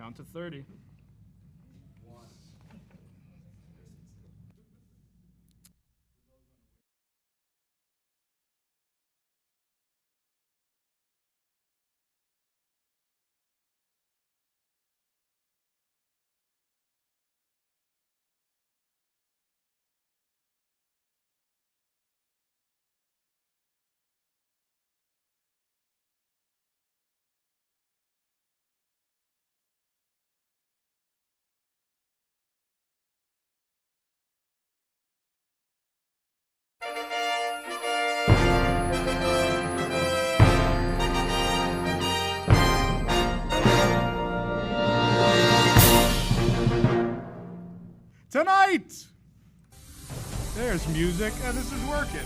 Count to 30. Tonight! There's music, and this is working.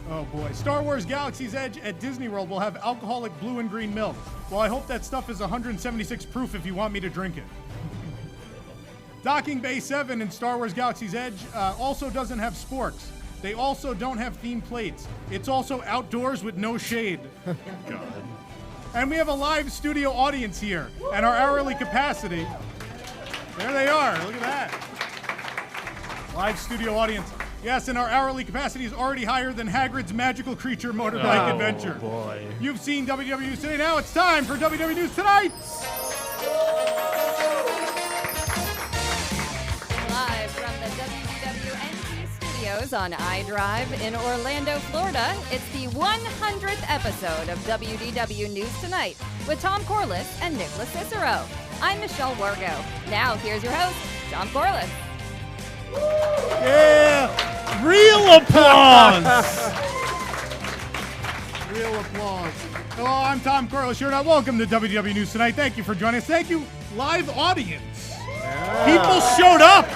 Oh boy. Star Wars Galaxy's Edge at Disney World will have alcoholic blue and green milk. Well, I hope that stuff is 176 proof if you want me to drink it. Docking Bay 7 in Star Wars Galaxy's Edge also doesn't have sporks. They also don't have themed plates. It's also outdoors with no shade. God. And we have a live studio audience here, and our hourly capacity. There they are. Look at that. Live studio audience. Yes, and our hourly capacity is already higher than Hagrid's magical creature motorbike adventure. Oh, boy. You've seen WDW News Today. Now it's time for WDW News Tonight. Live from the WDW studios on iDrive in Orlando, Florida, it's the 100th episode of WDW News Tonight with Tom Corliss and Nicholas Cicero. I'm Michelle Wargo. Now, here's your host, Tom Corliss. Yeah! Real applause! Real applause. Hello, I'm Tom Corliss. You're not welcome to WDW News Tonight. Thank you for joining us. Thank you, live audience. Yeah. People showed up.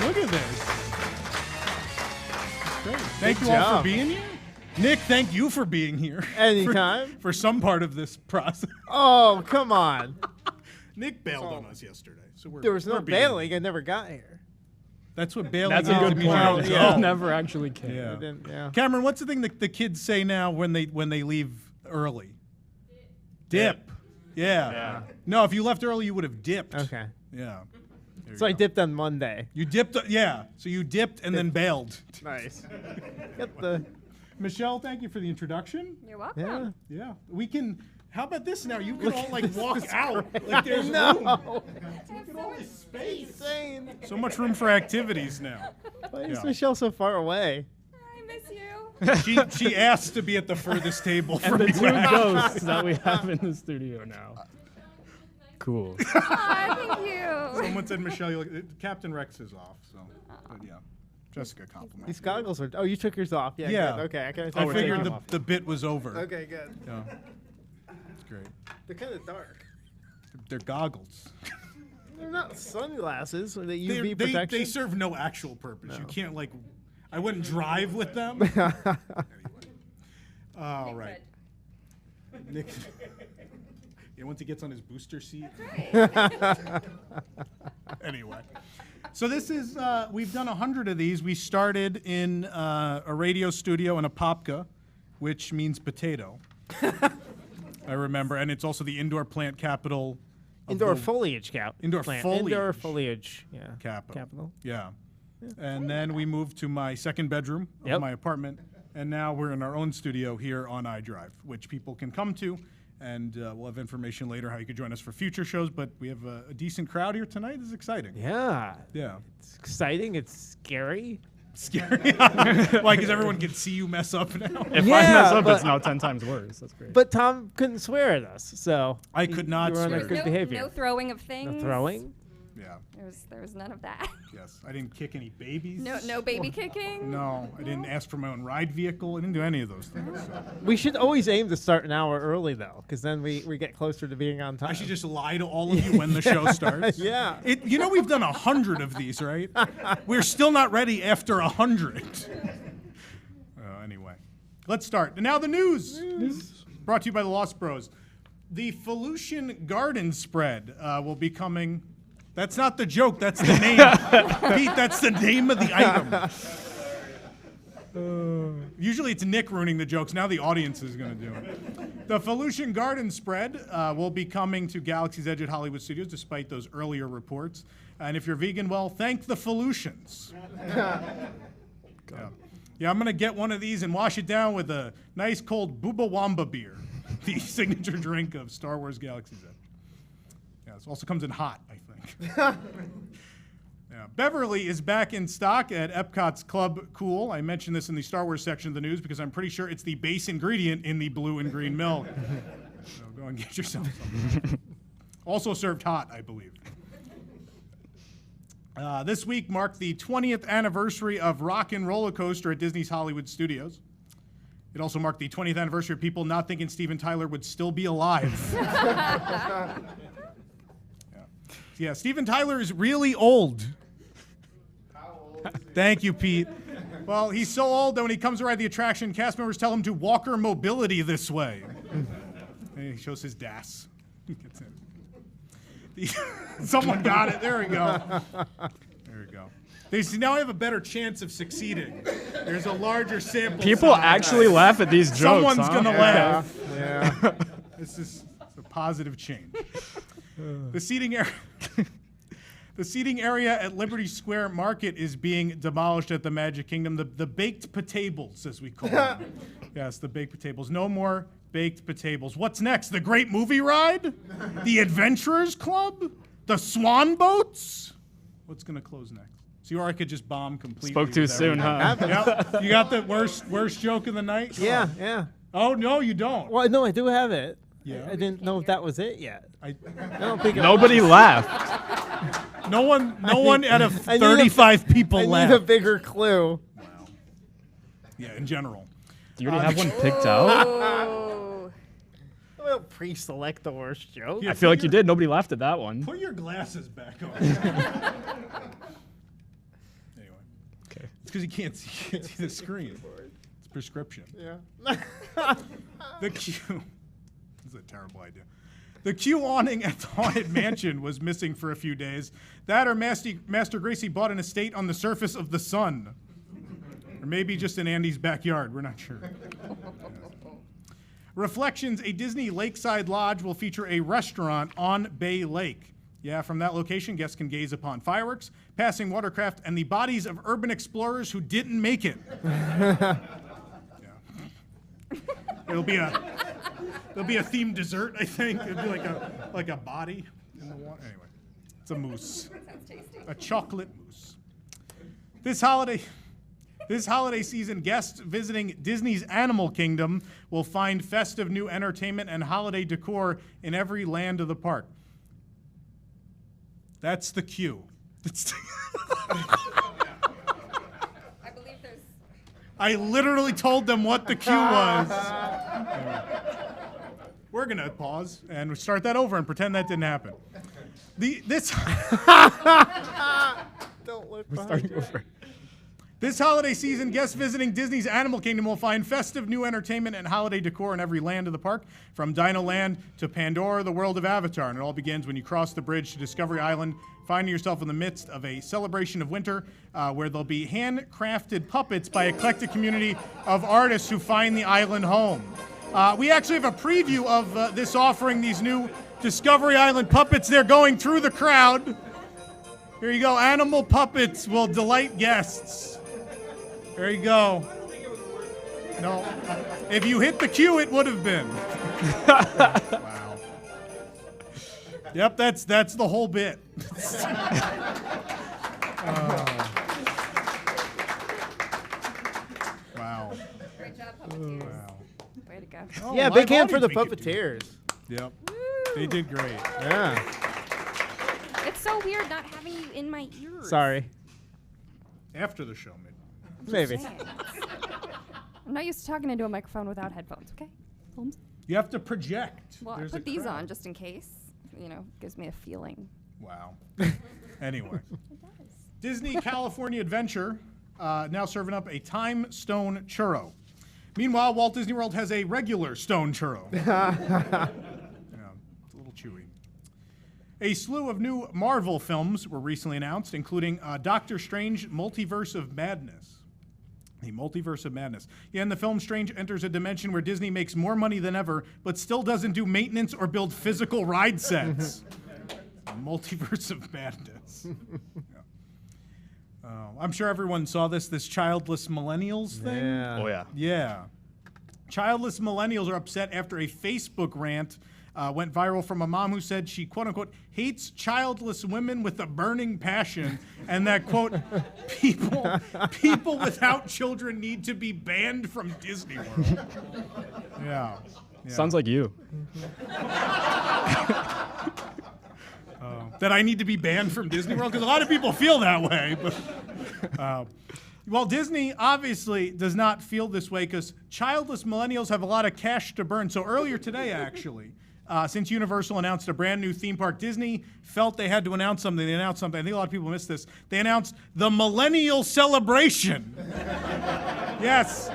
Look at this. Great. Thank you all for being here. Nick, thank you for being here. Anytime. For some part of this process. Oh, come on. Nick bailed on us yesterday. So There was no bailing. I never got here. That's what bailing That's is. a good point. Well, Yeah. Never actually came. Yeah. Cameron, what's the thing that the kids say now when they leave early? Dip. Yeah. No, if you left early, you would have dipped. Okay. Yeah. So I dipped on Monday. You dipped. Yeah. So you dipped and then bailed. Nice. Get the. Michelle, thank you for the introduction. You're welcome. Yeah. Yeah. We can. How about this now? You can all walk out. Like there's room. No. Look at all this space. Insane. So much room for activities now. Why is Michelle so far away? I miss you. She asked to be at the furthest table And from the me. two ghosts that we have in the studio now. Cool. Aw, thank you. Someone said, Michelle, you look, Captain Rex is off. So, but yeah. Jessica complimented. These goggles are. Oh, you took yours off. Yeah. Yeah. Good. Okay. I I figured the bit was over. Okay. Good. Yeah. It's great. They're kind of dark. They're goggles. They're not sunglasses. Are they They're- UV they protection? serve no actual purpose. You can't I wouldn't drive with them. All right. Nick. Yeah, once he gets on his booster seat. Anyway. So this is, we've done 100 of these. We started in a radio studio in Apopka, which means potato. I remember. And it's also the indoor plant capital. Indoor foliage Indoor plant. foliage. Indoor foliage. Yeah. Capital. Yeah. And then we moved to my second bedroom of Yep. my apartment. And now we're in our own studio here on iDrive, which people can come to. And we'll have information later how you could join us for future shows. But we have a decent crowd here tonight. This is exciting. Yeah. Yeah. It's exciting. It's scary. Scary. Why? Because everyone can see you mess up now. If I Yeah, mess up, but- it's now 10 times worse. That's great. But Tom couldn't swear at us, so I could not you were on swear. a good No, behavior. no throwing of things. No throwing. Yeah. There was none of that. Yes. I didn't kick any babies. No baby kicking. No. I didn't ask for my own ride vehicle. I didn't do any of those things. So. We should always aim to start an hour early, though, because then we get closer to being on time. I should just lie to all of you when the show starts. Yeah. You know we've done 100 of these, right? We're still not ready after 100. Anyway, let's start. And now the news. Brought to you by the Lost Bros. The Felucian Garden Spread will be coming. That's not the joke. That's the name. Pete, that's the name of the item. Usually it's Nick ruining the jokes. Now the audience is going to do it. The Felucian Garden spread will be coming to Galaxy's Edge at Hollywood Studios, despite those earlier reports. And if you're vegan, well, thank the Felucians. Yeah, I'm going to get one of these and wash it down with a nice cold Booba Wamba beer, the signature drink of Star Wars Galaxy's Edge. Yeah, this also comes in hot, I think. Yeah. Beverly is back in stock at Epcot's Club Cool. I mentioned this in the Star Wars section of the news because I'm pretty sure it's the base ingredient in the blue and green milk. So go and get yourself some. Also served hot, I believe. This week marked the 20th anniversary of Rock and Roller Coaster at Disney's Hollywood Studios. It also marked the 20th anniversary of people not thinking Steven Tyler would still be alive. Yeah, Steven Tyler is really old. How old is he? Thank you, Pete. Well, he's so old that when he comes to ride the attraction, cast members tell him to walker mobility this way. And he shows his DAS. Gets in. Someone got it. There we go. There we go. They now have a better chance of succeeding. There's a larger sample People size. actually laugh at these jokes. Someone's huh? going to laugh. Yeah. This is a positive change. The seating area at Liberty Square Market is being demolished at the Magic Kingdom. The baked potatoes, as we call them. Yes, the baked potatoes. No more baked potatoes. What's next? The Great Movie Ride? The Adventurers Club? The Swan Boats? What's going to close next? See, or I could just bomb completely. Spoke too soon, huh? Yep. You got the worst joke of the night? Yeah, yeah. Oh, no, you don't. Well, no, I do have it. Yeah. I didn't know if that was it yet. I don't think Nobody laughed. No one out of 35 people I laughed. need a bigger clue. Wow. Yeah, in general. Do you already have one picked out? Oh. I don't pre-select the worst joke. Yeah. I feel like you did. Nobody laughed at that one. Put your glasses back on. Anyway. Okay. It's because you can't see the screen. It's prescription. Yeah. The queue. This is a terrible idea. The queue awning at the Haunted Mansion was missing for a few days. That or Master Gracie bought an estate on the surface of the sun. Or maybe just in Andy's backyard. We're not sure. Reflections, a Disney lakeside lodge will feature a restaurant on Bay Lake. Yeah, from that location, guests can gaze upon fireworks, passing watercraft, and the bodies of urban explorers who didn't make it. Yeah. There'll be a themed dessert, I think. It'll be like a body in the water. Anyway, it's a mousse. Sounds tasty. A chocolate mousse. This holiday season, guests visiting Disney's Animal Kingdom will find festive new entertainment and holiday decor in every land of the park. That's the queue. I believe there's. I literally told them what the queue was. We're going to pause and start that over and pretend that didn't happen. Don't look We're behind starting you. over. This holiday season, guests visiting Disney's Animal Kingdom will find festive new entertainment and holiday decor in every land of the park, from Dino Land to Pandora, the world of Avatar. And it all begins when you cross the bridge to Discovery Island, finding yourself in the midst of a celebration of winter, where there'll be handcrafted puppets by an eclectic community of artists who find the island home. We actually have a preview of this offering, these new Discovery Island puppets. They're going through the crowd. Here you go. Animal puppets will delight guests. There you go. No. If you hit the queue, it would have been. Wow. Yep, that's the whole bit. Wow. Great job, puppeteers. Wow. Way to go. Oh, Yeah, live big hand for the audience we could do. puppeteers. Yep. They did great. Yeah. It's so weird not having you in my ears. Sorry. After the show, maybe. Maybe. I'm not used to talking into a microphone without headphones, okay? Holmes? You have to project. Well, There's I a put these crowd. on just in case. Gives me a feeling. Wow. Anyway. Disney California Adventure now serving up a Time Stone Churro. Meanwhile, Walt Disney World has a regular stone churro. Yeah, it's a little chewy. A slew of new Marvel films were recently announced, including Doctor Strange Multiverse of Madness. The multiverse of madness. Yeah, in the film, Strange enters a dimension where Disney makes more money than ever, but still doesn't do maintenance or build physical ride sets. Multiverse of madness. I'm sure everyone saw this childless millennials thing. Yeah. Oh, yeah. Yeah. Childless millennials are upset after a Facebook rant went viral from a mom who said she, quote unquote, hates childless women with a burning passion, and that, quote, people without children need to be banned from Disney World. Yeah. Sounds like you. That I need to be banned from Disney World? Because a lot of people feel that way. But, well, Disney obviously does not feel this way because childless millennials have a lot of cash to burn. So earlier today, actually, since Universal announced a brand new theme park, Disney felt they had to announce something. They announced something. I think a lot of people missed this. They announced the Millennial Celebration. Yes.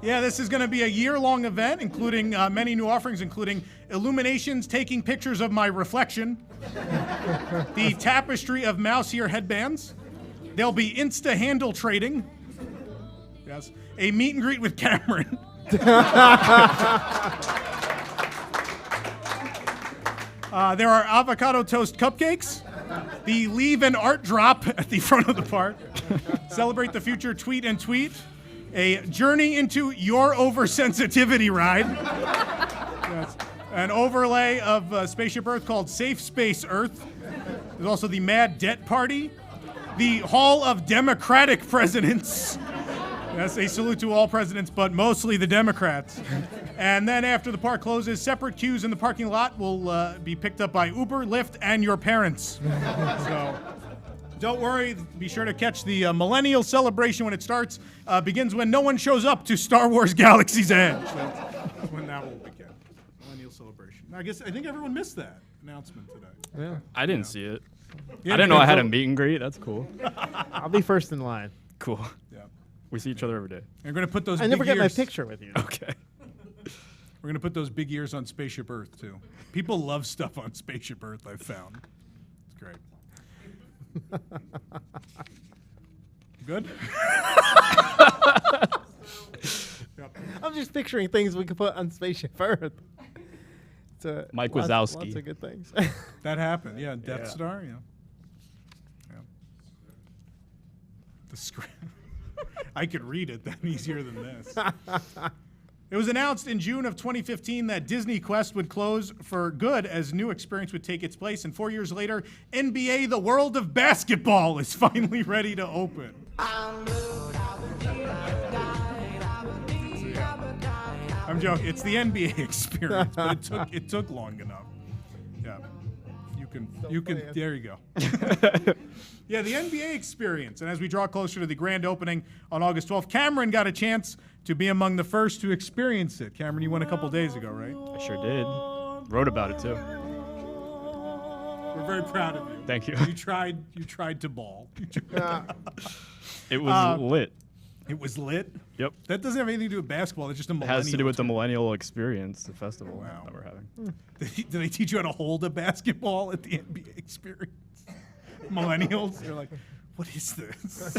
Yeah, this is going to be a year-long event, including many new offerings, including illuminations taking pictures of my reflection, the tapestry of mouse ear headbands. There'll be Insta-handle trading. Yes. A meet and greet with Cameron. There are avocado toast cupcakes. The leave and art drop at the front of the park. Celebrate the future, tweet and tweet. A journey into your oversensitivity ride. Yes. An overlay of Spaceship Earth called Safe Space Earth. There's also the Mad Debt Party. The Hall of Democratic Presidents. Yes, a salute to all presidents, but mostly the Democrats. And then after the park closes, separate queues in the parking lot will be picked up by Uber, Lyft, and your parents. So don't worry. Be sure to catch the Millennial Celebration when it starts. Begins when no one shows up to Star Wars Galaxy's Edge. That's when that will begin. Millennial Celebration. I think everyone missed that announcement today. Yeah. I didn't see it. Yeah, I didn't know I had a meet and greet. That's cool. I'll be first in line. Cool. Yeah. We see each other every day. We're going to put those I big never get my ears. picture with you. Okay. We're going to put those big ears on Spaceship Earth, too. People love stuff on Spaceship Earth, I've found. It's great. Good? Yep. I'm just picturing things we could put on Spaceship Earth. Mike Lots Wazowski. of good things. That happened, yeah. Death Yeah. Star, yeah. The script. I could read it then easier than this. It was announced in June of 2015 that Disney Quest would close for good as new experience would take its place. And 4 years later, NBA The World of Basketball is finally ready to open. I'm joking. It's the NBA experience, but it took long enough. Yeah. You can. There you go. Yeah, the NBA experience. And as we draw closer to the grand opening on August 12th, Cameron got a chance to be among the first to experience it. Cameron, you went a couple days ago, right? I sure did. Wrote about it too. We're very proud of you. Thank you. You tried to ball. It was lit. It was lit. Yep. That doesn't have anything to do with basketball. It's just a It millennial. has to do with the Millennial Experience, the festival Wow. that we're having. Did they teach you how to hold a basketball at the NBA experience? Millennials, they're like, what is this?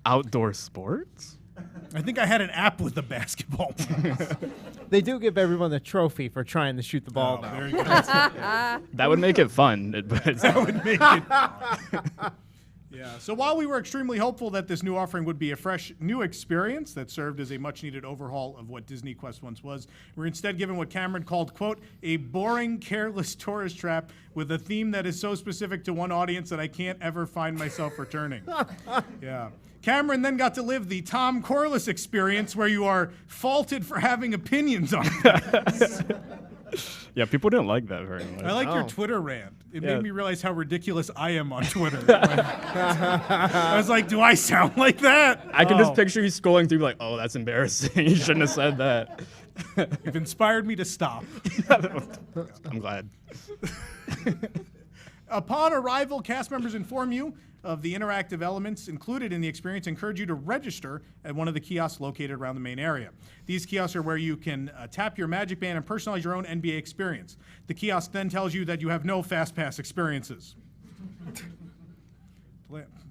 Outdoor sports? I think I had an app with a basketball. They do give everyone a trophy for trying to shoot the ball now. Very good. That would make it fun. But it's That would make it. Yeah. So while we were extremely hopeful that this new offering would be a fresh new experience that served as a much-needed overhaul of what Disney Quest once was, we're instead given what Cameron called, quote, a boring, careless tourist trap with a theme that is so specific to one audience that I can't ever find myself returning. Yeah. Cameron then got to live the Tom Corliss experience where you are faulted for having opinions on things. yeah, people didn't like that very much. I like your Oh. Twitter rant. It Yeah. made me realize how ridiculous I am on Twitter. I was like, do I sound like that? I can just Oh. picture you scrolling through like, oh, that's embarrassing. You shouldn't have said that. You've inspired me to stop. I'm glad. Upon arrival, cast members inform you of the interactive elements included in the experience, encourage you to register at one of the kiosks located around the main area. These kiosks are where you can tap your Magic Band and personalize your own NBA experience. The kiosk then tells you that you have no Fast Pass experiences.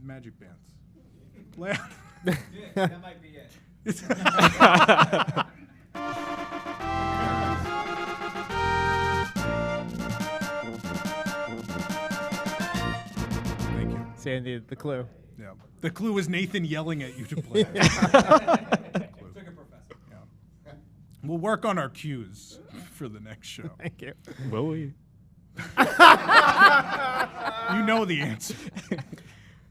Magic Bands. That might be it. Thank you. Sandy, the clue. Yeah. The clue was Nathan yelling at you to play. Took a professor. Yeah. We'll work on our cues for the next show. Thank you. Will we? You know the answer.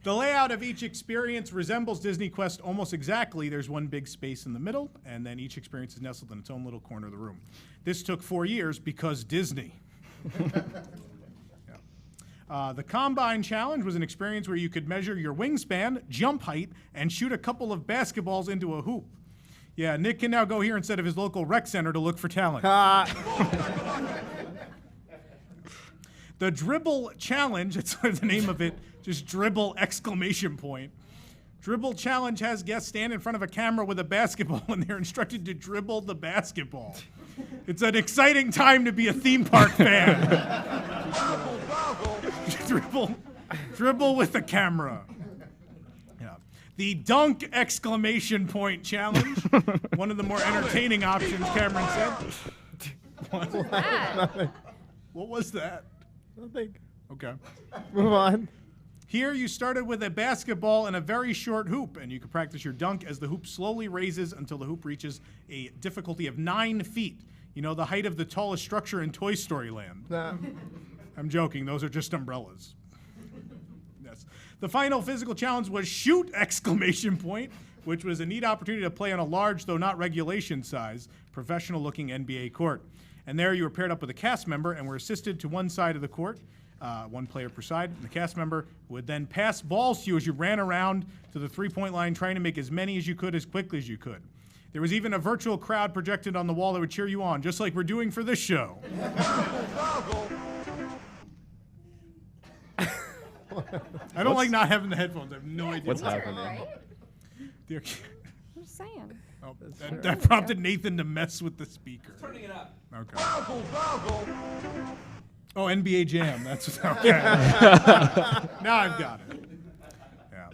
The layout of each experience resembles Disney Quest almost exactly. There's one big space in the middle, and then each experience is nestled in its own little corner of the room. This took 4 years because Disney. The Combine Challenge was an experience where you could measure your wingspan, jump height, and shoot a couple of basketballs into a hoop. Yeah, Nick can now go here instead of his local rec center to look for talent. The Dribble Challenge, that's the name of it, just dribble exclamation point. Dribble Challenge has guests stand in front of a camera with a basketball and they're instructed to dribble the basketball. It's an exciting time to be a theme park fan. Dribble with the camera. Yeah. The Dunk exclamation point challenge. One of the more entertaining options, Cameron said. What was that? Nothing. Okay. Move on. Here you started with a basketball and a very short hoop, and you can practice your dunk as the hoop slowly raises until the hoop reaches a difficulty of 9 feet. You know, the height of the tallest structure in Toy Story Land. I'm joking. Those are just umbrellas. Yes. The final physical challenge was shoot exclamation point, which was a neat opportunity to play on a large, though not regulation size, professional-looking NBA court. And there you were paired up with a cast member and were assisted to one side of the court, one player per side. And the cast member would then pass balls to you as you ran around to the three-point line, trying to make as many as you could as quickly as you could. There was even a virtual crowd projected on the wall that would cheer you on, just like we're doing for this show. I don't like not having the headphones. I have no idea What's happening? Right? They're- I'm just saying. Oh, that prompted Nathan to mess with the speaker. Turning it up. Okay. Oh, NBA Jam. That's okay. Now I've got it. Yeah.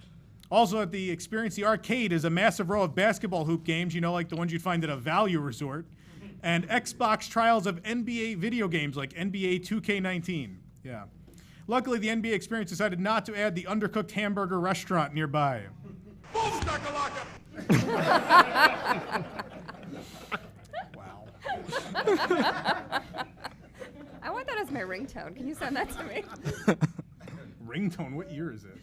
Also at the Experience the Arcade is a massive row of basketball hoop games, you know, like the ones you'd find at a value resort, and Xbox trials of NBA video games like NBA 2K19. Yeah. Luckily, the NBA Experience decided not to add the undercooked hamburger restaurant nearby. Wow. I want that as my ringtone. Can you send that to me? Ringtone, what year is it?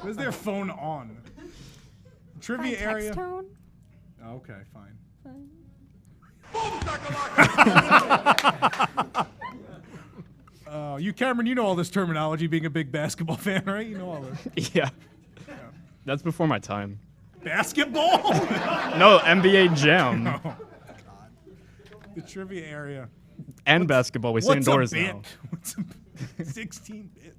Was their phone on? Trivia My area. text tone? Okay, fine. You, Cameron, you know all this terminology, being a big basketball fan, right? You know all this. Yeah. That's before my time. Basketball? No, NBA Jam. Oh, God. The trivia area. And basketball. We stay What's indoors a bit? now. What's a bit? 16 bits.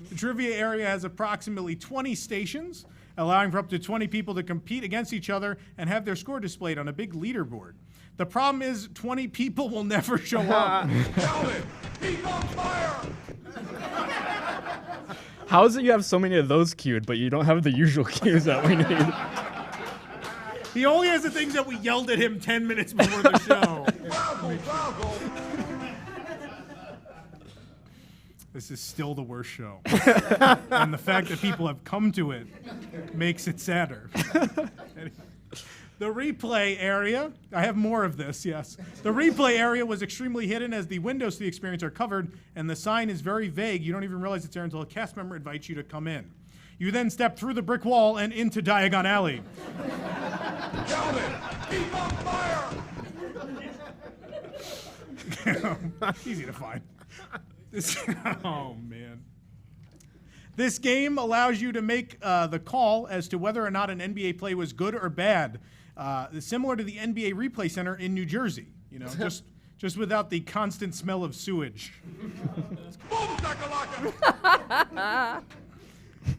The trivia area has approximately 20 stations, allowing for up to 20 people to compete against each other and have their score displayed on a big leaderboard. The problem is 20 people will never show up. How is it you have so many of those queued, but you don't have the usual cues that we need? He only has the things that we yelled at him 10 minutes before the show. This is still the worst show. And the fact that people have come to it makes it sadder. Anyway. The replay area, I have more of this, yes. The replay area was extremely hidden as the windows to the experience are covered and the sign is very vague. You don't even realize it's there until a cast member invites you to come in. You then step through the brick wall and into Diagon Alley. Easy to find. Oh, man. This game allows you to make the call as to whether or not an NBA play was good or bad. Similar to the NBA Replay Center in New Jersey, you know, just without the constant smell of sewage.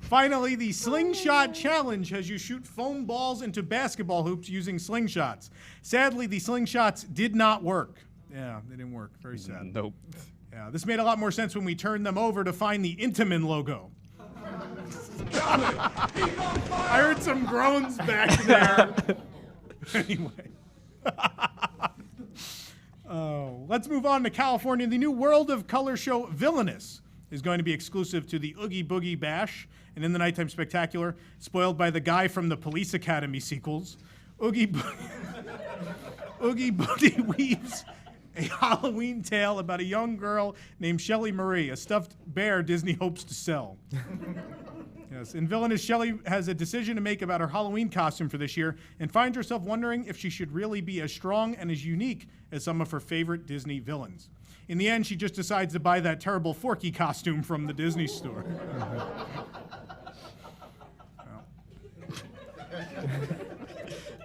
Finally, the Slingshot Challenge has you shoot foam balls into basketball hoops using slingshots. Sadly, the slingshots did not work. Yeah, they didn't work. Very sad. Nope. Yeah, this made a lot more sense when we turned them over to find the Intamin logo. I heard some groans back there. Anyway. Let's move on to California. The new World of Color show Villainous is going to be exclusive to the Oogie Boogie Bash and In the Nighttime Spectacular, spoiled by the guy from the Police Academy sequels. Oogie Boogie weaves a Halloween tale about a young girl named Shelley Marie, a stuffed bear Disney hopes to sell. Yes, in Villainous, Shelley has a decision to make about her Halloween costume for this year and finds herself wondering if she should really be as strong and as unique as some of her favorite Disney villains. In the end, she just decides to buy that terrible Forky costume from the Disney store.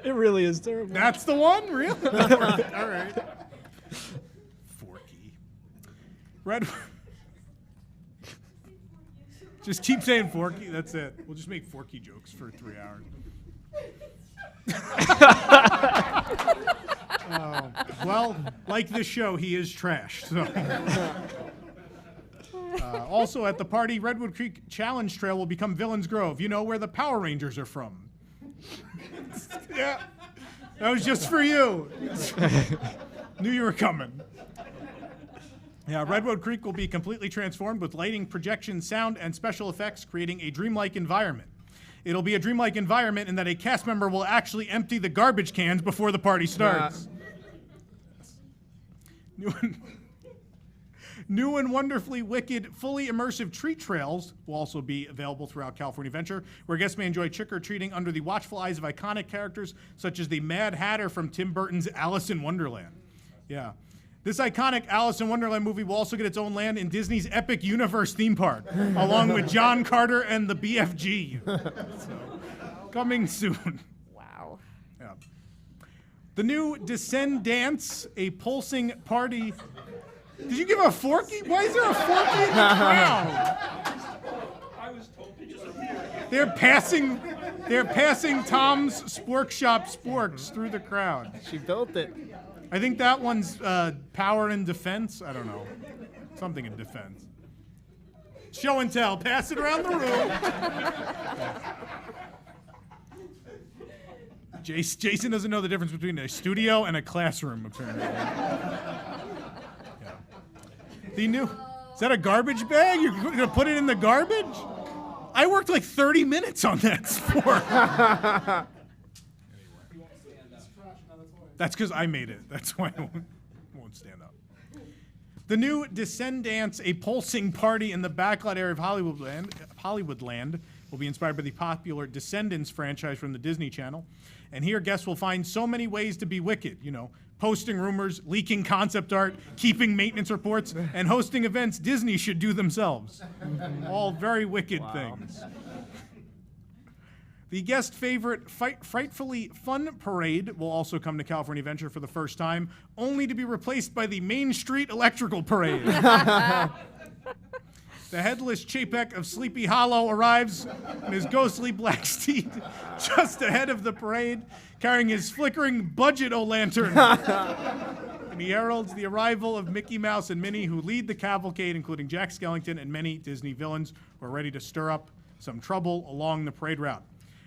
It really is terrible. That's the one? Really? All right. Forky. Red. Just keep saying Forky. That's it. We'll just make Forky jokes for 3 hours. Well, like this show, he is trash. So. Also at the party, Redwood Creek Challenge Trail will become Villains Grove. You know where the Power Rangers are from. Yeah. That was just for you. Knew you were coming. Yeah, Redwood Creek will be completely transformed with lighting, projection, sound, and special effects, creating a dreamlike environment. It'll be a dreamlike environment in that a cast member will actually empty the garbage cans before the party starts. New and wonderfully wicked, fully immersive treat trails will also be available throughout California Adventure, where guests may enjoy trick-or-treating under the watchful eyes of iconic characters such as the Mad Hatter from Tim Burton's Alice in Wonderland. Yeah. This iconic Alice in Wonderland movie will also get its own land in Disney's Epic Universe theme park, along with John Carter and the BFG. So, coming soon. Wow. Yeah. The new Descend Dance, a pulsing party. Did you give a Forky? Why is there a Forky in the crowd? I was told to just appear. They're passing Tom's Spork Shop sporks through the crowd. She built it. I think that one's power and defense. I don't know. Something in defense. Show and tell. Pass it around the room. Jason doesn't know the difference between a studio and a classroom, apparently. Yeah. The new... Is that a garbage bag? You're going to put it in the garbage? I worked like 30 minutes on that sport. That's because I made it. That's why I won't stand up. The new Descend Dance, a pulsing party in the backlot area of Hollywoodland, will be inspired by the popular Descendants franchise from the Disney Channel. And here guests will find so many ways to be wicked, you know, posting rumors, leaking concept art, keeping maintenance reports, and hosting events Disney should do themselves. All very wicked things. The guest favorite Frightfully Fun Parade will also come to California Adventure for the first time, only to be replaced by the Main Street Electrical Parade. The headless Chapek of Sleepy Hollow arrives in his ghostly black steed just ahead of the parade, carrying his flickering budget-o-lantern. And he heralds the arrival of Mickey Mouse and Minnie, who lead the cavalcade, including Jack Skellington and many Disney villains who are ready to stir up some trouble along the parade route.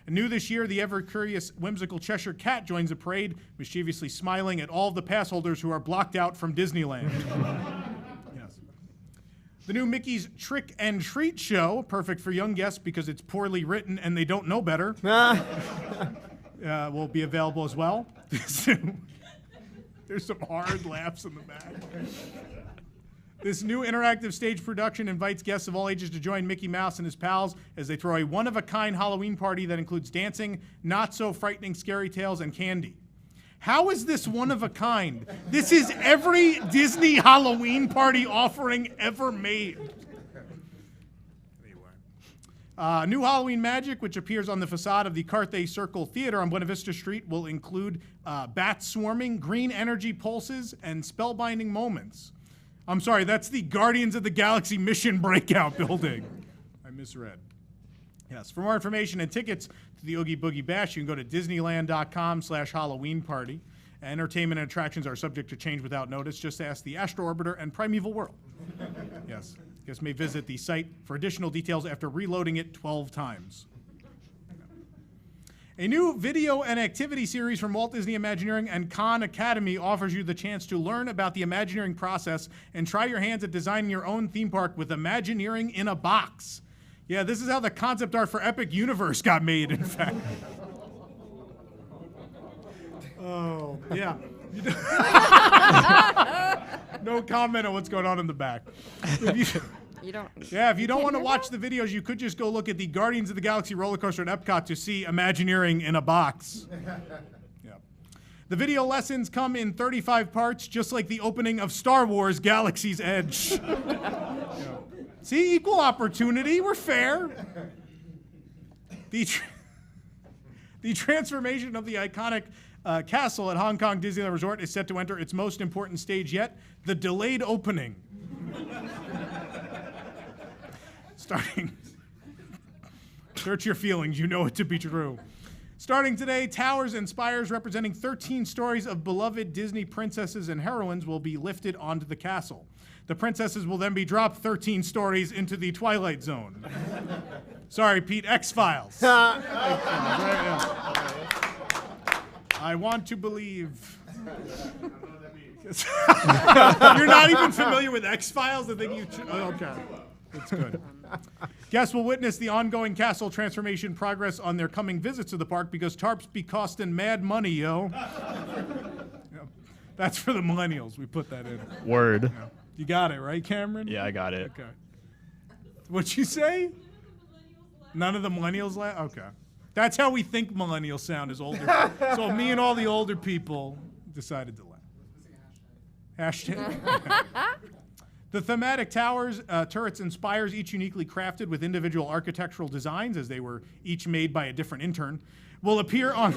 And new this year, the ever-curious, whimsical Cheshire Cat joins the parade, mischievously smiling at all of the pass holders who are blocked out from Disneyland. Yes. The new Mickey's Trick and Treat show, perfect for young guests because it's poorly written and they don't know better, will be available as well. There's some hard laughs in the back. This new interactive stage production invites guests of all ages to join Mickey Mouse and his pals as they throw a one-of-a-kind Halloween party that includes dancing, not-so-frightening scary tales, and candy. How is this one-of-a-kind? This is every Disney Halloween party offering ever made. New Halloween magic, which appears on the facade of the Carthay Circle Theater on Buena Vista Street, will include bats swarming, green energy pulses, and spellbinding moments. I'm sorry, that's the Guardians of the Galaxy Mission Breakout building. I misread. Yes, for more information and tickets to the Oogie Boogie Bash, you can go to disneyland.com/Halloween party. Entertainment and attractions are subject to change without notice. Just ask the Astro Orbiter and Primeval World. Yes. Guests may visit the site for additional details after reloading it 12 times. A new video and activity series from Walt Disney Imagineering and Khan Academy offers you the chance to learn about the Imagineering process and try your hands at designing your own theme park with Imagineering in a box. Yeah, this is how the concept art for Epic Universe got made, in fact. Oh, yeah. No comment on what's going on in the back. If you don't want to watch the videos, you could just go look at the Guardians of the Galaxy roller coaster at Epcot to see Imagineering in a box. Yeah. The video lessons come in 35 parts, just like the opening of Star Wars Galaxy's Edge. Yeah. See, equal opportunity. We're fair. The transformation of the iconic castle at Hong Kong Disneyland Resort is set to enter its most important stage yet, the delayed opening. Starting, search your feelings, you know it to be true. Starting today, towers and spires representing 13 stories of beloved Disney princesses and heroines will be lifted onto the castle. The princesses will then be dropped 13 stories into the Twilight Zone. Sorry, Pete, X-Files. I want to believe. You're not even familiar with X-Files? I think you. Okay, that's good. Guests will witness the ongoing castle transformation progress on their coming visits to the park because tarps be costing mad money, yo. Yeah. That's for the millennials. We put that in. Word. Yeah. You got it, right, Cameron? Yeah, I got it. Okay. What'd you say? None of the millennials laugh? Okay. That's how we think millennials sound as older. So me and all the older people decided to laugh. Hashtag. The thematic towers, turrets, and spires, each uniquely crafted with individual architectural designs, as they were each made by a different intern, will appear on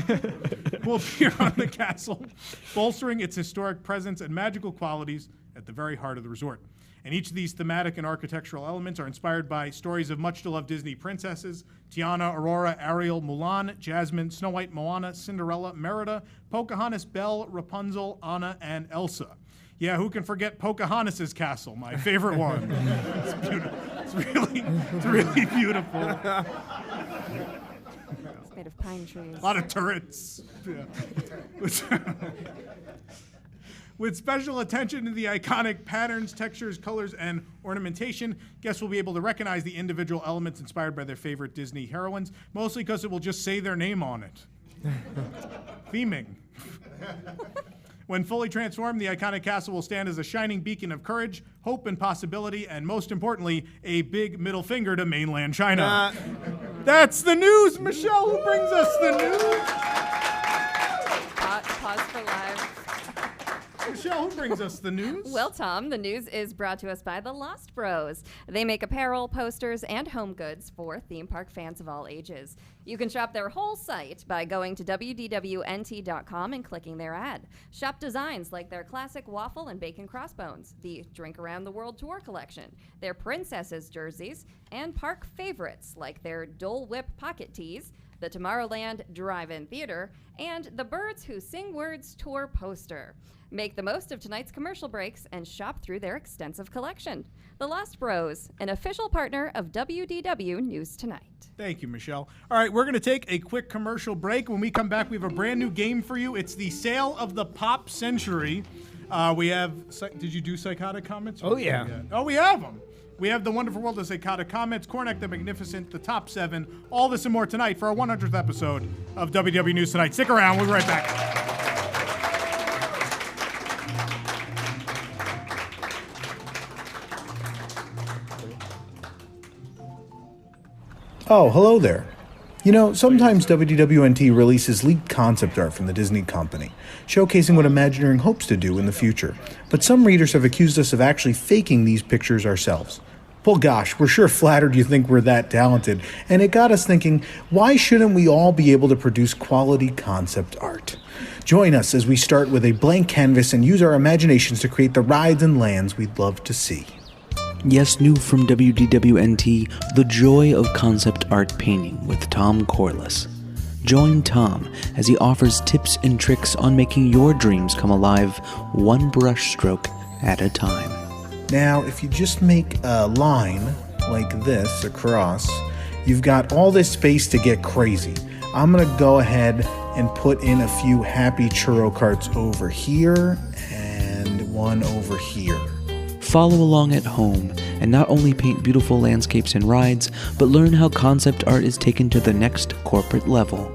the castle, bolstering its historic presence and magical qualities at the very heart of the resort. And each of these thematic and architectural elements are inspired by stories of much-beloved Disney princesses: Tiana, Aurora, Ariel, Mulan, Jasmine, Snow White, Moana, Cinderella, Merida, Pocahontas, Belle, Rapunzel, Anna, and Elsa. Yeah, who can forget Pocahontas' castle, my favorite one. It's beautiful. It's really beautiful. It's made of pine trees. A lot of turrets. Yeah. With special attention to the iconic patterns, textures, colors, and ornamentation, guests will be able to recognize the individual elements inspired by their favorite Disney heroines, mostly because it will just say their name on it. Theming. When fully transformed, the iconic castle will stand as a shining beacon of courage, hope, and possibility, and most importantly, a big middle finger to mainland China. That's the news. Michelle, who brings us the news? Pause for live. Michelle, who brings us the news? Well, Tom, the news is brought to us by the Lost Bros. They make apparel, posters, and home goods for theme park fans of all ages. You can shop their whole site by going to WDWNT.com and clicking their ad. Shop designs like their classic waffle and bacon crossbones, the Drink Around the World Tour collection, their princesses jerseys, and park favorites like their Dole Whip pocket tees, the Tomorrowland Drive-In Theater, and the Birds Who Sing Words tour poster. Make the most of tonight's commercial breaks and shop through their extensive collection. The Lost Bros, an official partner of WDW News Tonight. Thank you, Michelle. All right, we're going to take a quick commercial break. When we come back, we have a brand new game for you. It's the Sale of the Pop Century. We have, did you do psychotic comments? Oh, yeah. Oh, we have them. We have the Wonderful World of Psychotic Comments, Cornac the Magnificent, the Top 7, all this and more tonight for our 100th episode of WDW News Tonight. Stick around. We'll be right back. Oh, hello there. You know, sometimes WDWNT releases leaked concept art from the Disney company, showcasing what Imagineering hopes to do in the future. But some readers have accused us of actually faking these pictures ourselves. Well, gosh, we're sure flattered you think we're that talented, and it got us thinking, why shouldn't we all be able to produce quality concept art? Join us as we start with a blank canvas and use our imaginations to create the rides and lands we'd love to see. Yes, new from WDWNT, the joy of concept art painting with Tom Corliss. Join Tom as he offers tips and tricks on making your dreams come alive one brush stroke at a time. Now, if you just make a line like this across, you've got all this space to get crazy. I'm going to go ahead and put in a few happy churro carts over here and one over here. Follow along at home and not only paint beautiful landscapes and rides, but learn how concept art is taken to the next corporate level.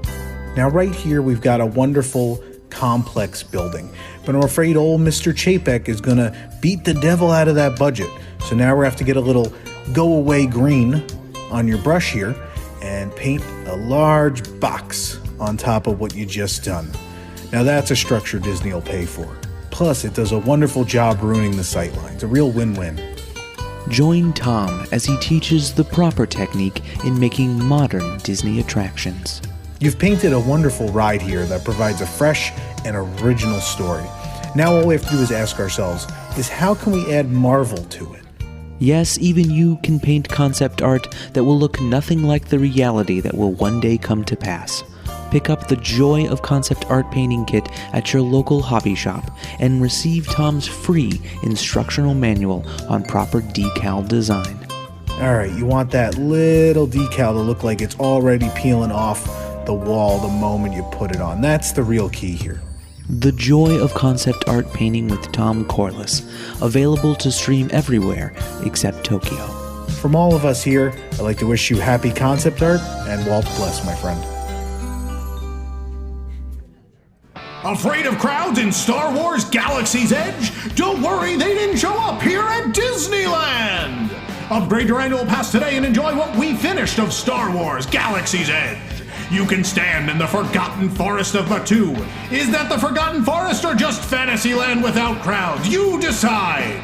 Now right here we've got a wonderful complex building, but I'm afraid old Mr. Chapek is going to beat the devil out of that budget. So now we have to get a little go away green on your brush here and paint a large box on top of what you just done. Now that's a structure Disney will pay for. Plus, it does a wonderful job ruining the sightlines. A real win-win. Join Tom as he teaches the proper technique in making modern Disney attractions. You've painted a wonderful ride here that provides a fresh and original story. Now all we have to do is ask ourselves, is how can we add Marvel to it? Yes, even you can paint concept art that will look nothing like the reality that will one day come to pass. Pick up the Joy of Concept Art Painting Kit at your local hobby shop and receive Tom's free instructional manual on proper decal design. Alright, you want that little decal to look like it's already peeling off the wall the moment you put it on. That's the real key here. The Joy of Concept Art Painting with Tom Corliss, available to stream everywhere except Tokyo. From all of us here, I'd like to wish you happy concept art and Walt bless, my friend. Afraid of crowds in Star Wars Galaxy's Edge? Don't worry, they didn't show up here at Disneyland! Upgrade your annual pass today and enjoy what we finished of Star Wars Galaxy's Edge. You can stand in the Forgotten Forest of Batuu. Is that the Forgotten Forest or just Fantasyland without crowds? You decide!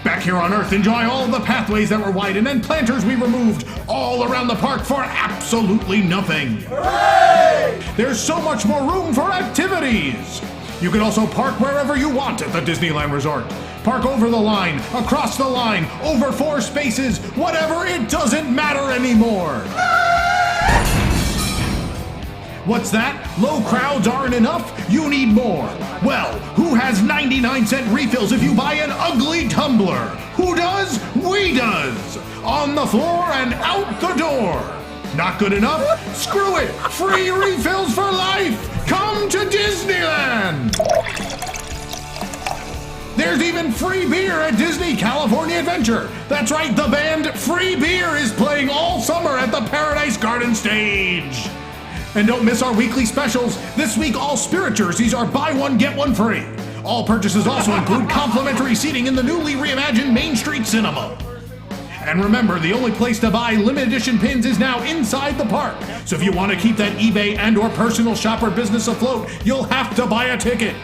Back here on Earth, enjoy all the pathways that were widened and planters we removed all around the park for absolutely nothing. Hooray! There's so much more room for activities. You can also park wherever you want at the Disneyland Resort. Park over the line, across the line, over 4 spaces, whatever, it doesn't matter anymore. What's that? Low crowds aren't enough? You need more. Well, who has 99-cent refills if you buy an ugly tumbler? Who does? We does. On the floor and out the door. Not good enough? Screw it. Free refills for life. Come to Disneyland. There's even free beer at Disney California Adventure. That's right, the band Free Beer is playing all summer at the Paradise Garden stage. And don't miss our weekly specials. This week, all Spirit jerseys are buy one, get one free. All purchases also include complimentary seating in the newly reimagined Main Street Cinema. And remember, the only place to buy limited edition pins is now inside the park. So if you want to keep that eBay and or personal shopper business afloat, you'll have to buy a ticket.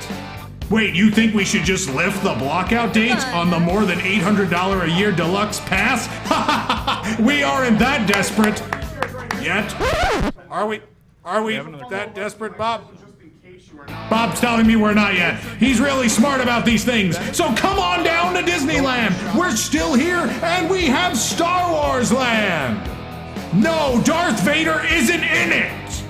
Wait, you think we should just lift the blockout dates on the more than $800 a year deluxe pass? We aren't that desperate yet. Are we that desperate, Bob? Bob's telling me we're not yet. He's really smart about these things. So come on down to Disneyland. We're still here and we have Star Wars Land. No, Darth Vader isn't in it.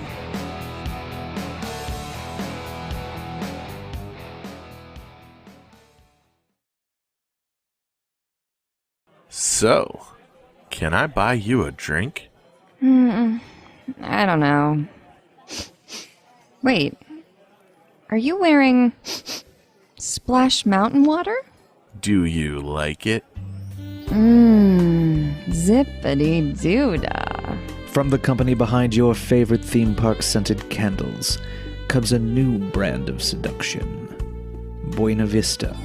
So, can I buy you a drink? I don't know. Wait, are you wearing Splash Mountain water? Do you like it? Zippity-doo-dah. From the company behind your favorite theme park scented candles comes a new brand of seduction. Buena Vista.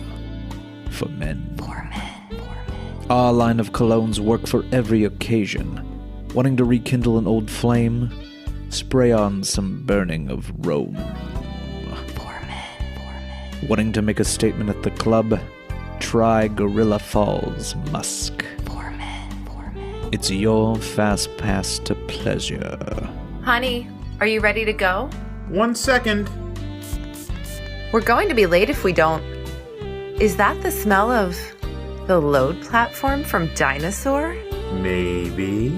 For men. Poor men. Our line of colognes work for every occasion. Wanting to rekindle an old flame? Spray on some burning of Rome. Poor men. Wanting to make a statement at the club? Try Gorilla Falls Musk. Poor men. It's your fast pass to pleasure. Honey, are you ready to go? 1 second. We're going to be late if we don't. Is that the smell of the load platform from Dinosaur? Maybe.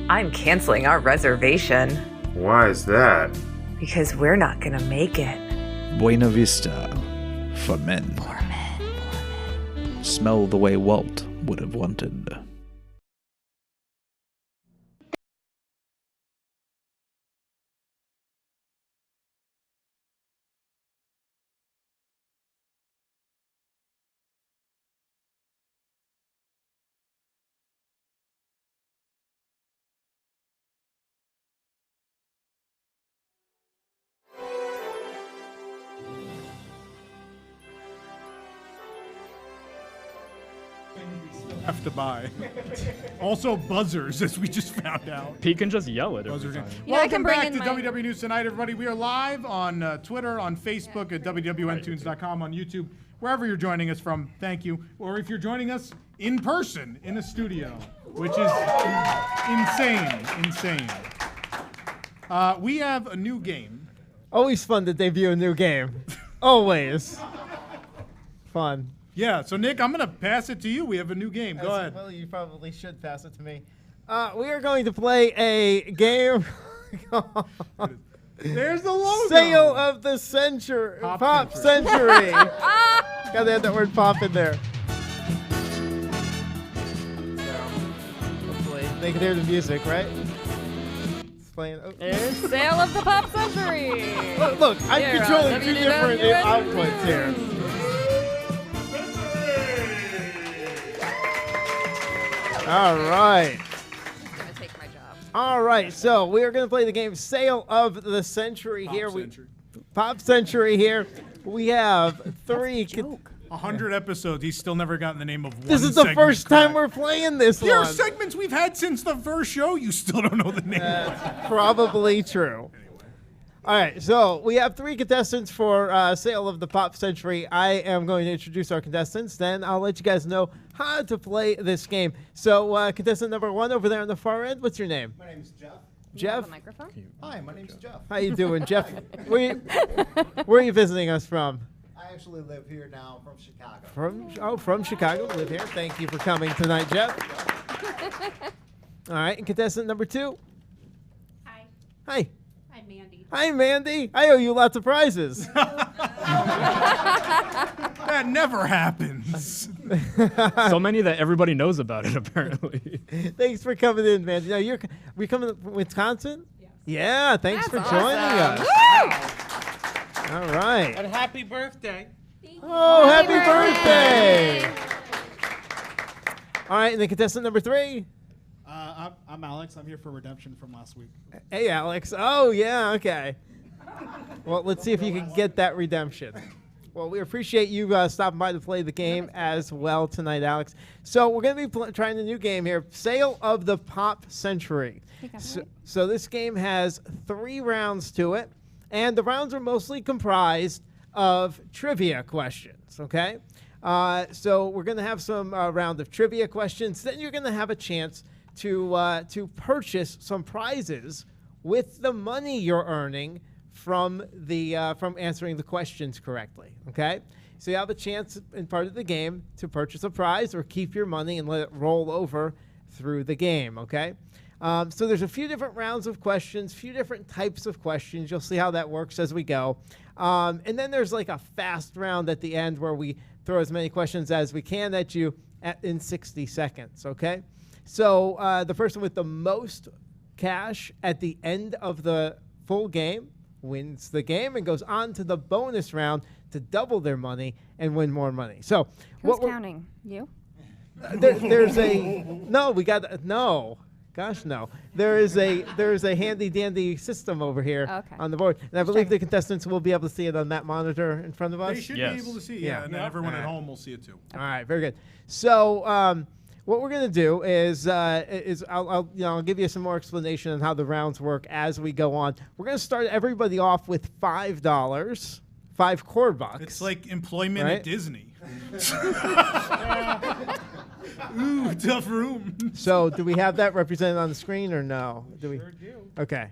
I'm canceling our reservation. Why is that? Because we're not gonna make it. Buena Vista. For men. Poor men. smell the way Walt would have wanted. Have to buy. Also buzzers, as we just found out. Pete can just yell it every Buzzers. time. Yeah, I Welcome can bring back in to my- WDW News Tonight, everybody. We are live on Twitter, on Facebook at WWNtunes.com, on YouTube, wherever you're joining us from. Thank you. Or if you're joining us in person in a studio, which is insane. We have a new game. Always fun to debut a new game. Always. Fun. Yeah, so Nick, I'm going to pass it to you. We have a new game. Go ahead. Well, you probably should pass it to me. We are going to play a game called There's the logo. Sale of the Century. Pop Century. Gotta have that word pop in there. Hopefully they can hear the music, right? It's playing. Oh. There's Sale of the Pop Century. Look, I'm Here on controlling two different WDW outputs here. All right. I'm gonna take my job. All right, so we are going to play the game Sale of the Century here. Pop Century here. We have three. 100 episodes. He's still never gotten the name of one. This is the first time we're playing this There are one. segments we've had since the first show. You still don't know the name. That's probably true. All right, so we have three contestants for Sale of the Pop Century. I am going to introduce our contestants, then I'll let you guys know how to play this game. So contestant number one over there on the far end, what's your name? My name's Jeff. Jeff? Microphone? Hi, my name's Jeff. How you doing, Jeff? Where are you visiting us from? I actually live here now from Chicago. From Chicago. Live here. Thank you for coming tonight, Jeff. All right, and contestant number two. Hi. Hi. I'm Mandy. Hi, Mandy. I owe you lots of prizes. That never happens. So many that everybody knows about it, apparently. Thanks for coming in, Mandy. Now, we coming from Wisconsin? Yes. Yeah, thanks for joining us. All right. And happy birthday. Oh, happy birthday. All right, and the contestant number three. I'm Alex. I'm here for redemption from last week. Hey, Alex. Oh, yeah, okay. Well, let's see if you can get that redemption. Well, we appreciate you stopping by to play the game as well tonight, Alex. So we're going to be trying a new game here, Sale of the Pop Century. So this game has 3 rounds to it, and the rounds are mostly comprised of trivia questions, okay? So we're going to have some round of trivia questions. Then you're going to have a chance to purchase some prizes with the money you're earning from answering the questions correctly. Okay, so you have a chance in part of the game to purchase a prize or keep your money and let it roll over through the game. Okay, so there's a few different rounds of questions, few different types of questions. You'll see how that works as we go, and then there's like a fast round at the end where we throw as many questions as we can at you in 60 seconds. Okay. So the person with the most cash at the end of the full game wins the game and goes on to the bonus round to double their money and win more money. So Who's counting? You? There's a no. Gosh, no. There is a handy dandy system over here on the board, and I believe the contestants will be able to see it on that monitor in front of us. They should be able to see, and then everyone at home will see it too. All right, very good. So what we're going to do is I'll give you some more explanation on how the rounds work as we go on. We're going to start everybody off with $5, 5 core bucks. It's like employment at Disney. Ooh, tough room. So do we have that represented on the screen or no? Sure do. Okay.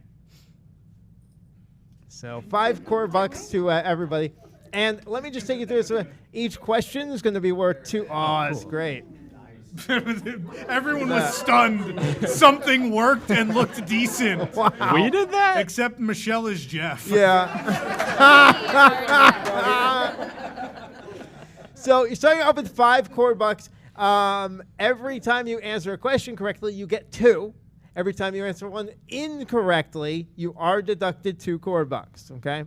So 5 core bucks to everybody. And let me just take you through this. Each question is going to be worth 2. Oh, that's great. Everyone was stunned. Something worked and looked decent. Wow. We did that? Except Michelle is Jeff. Yeah. So you're starting off with 5 core bucks. Every time you answer a question correctly, you get 2. Every time you answer one incorrectly, you are deducted 2 core bucks. Okay.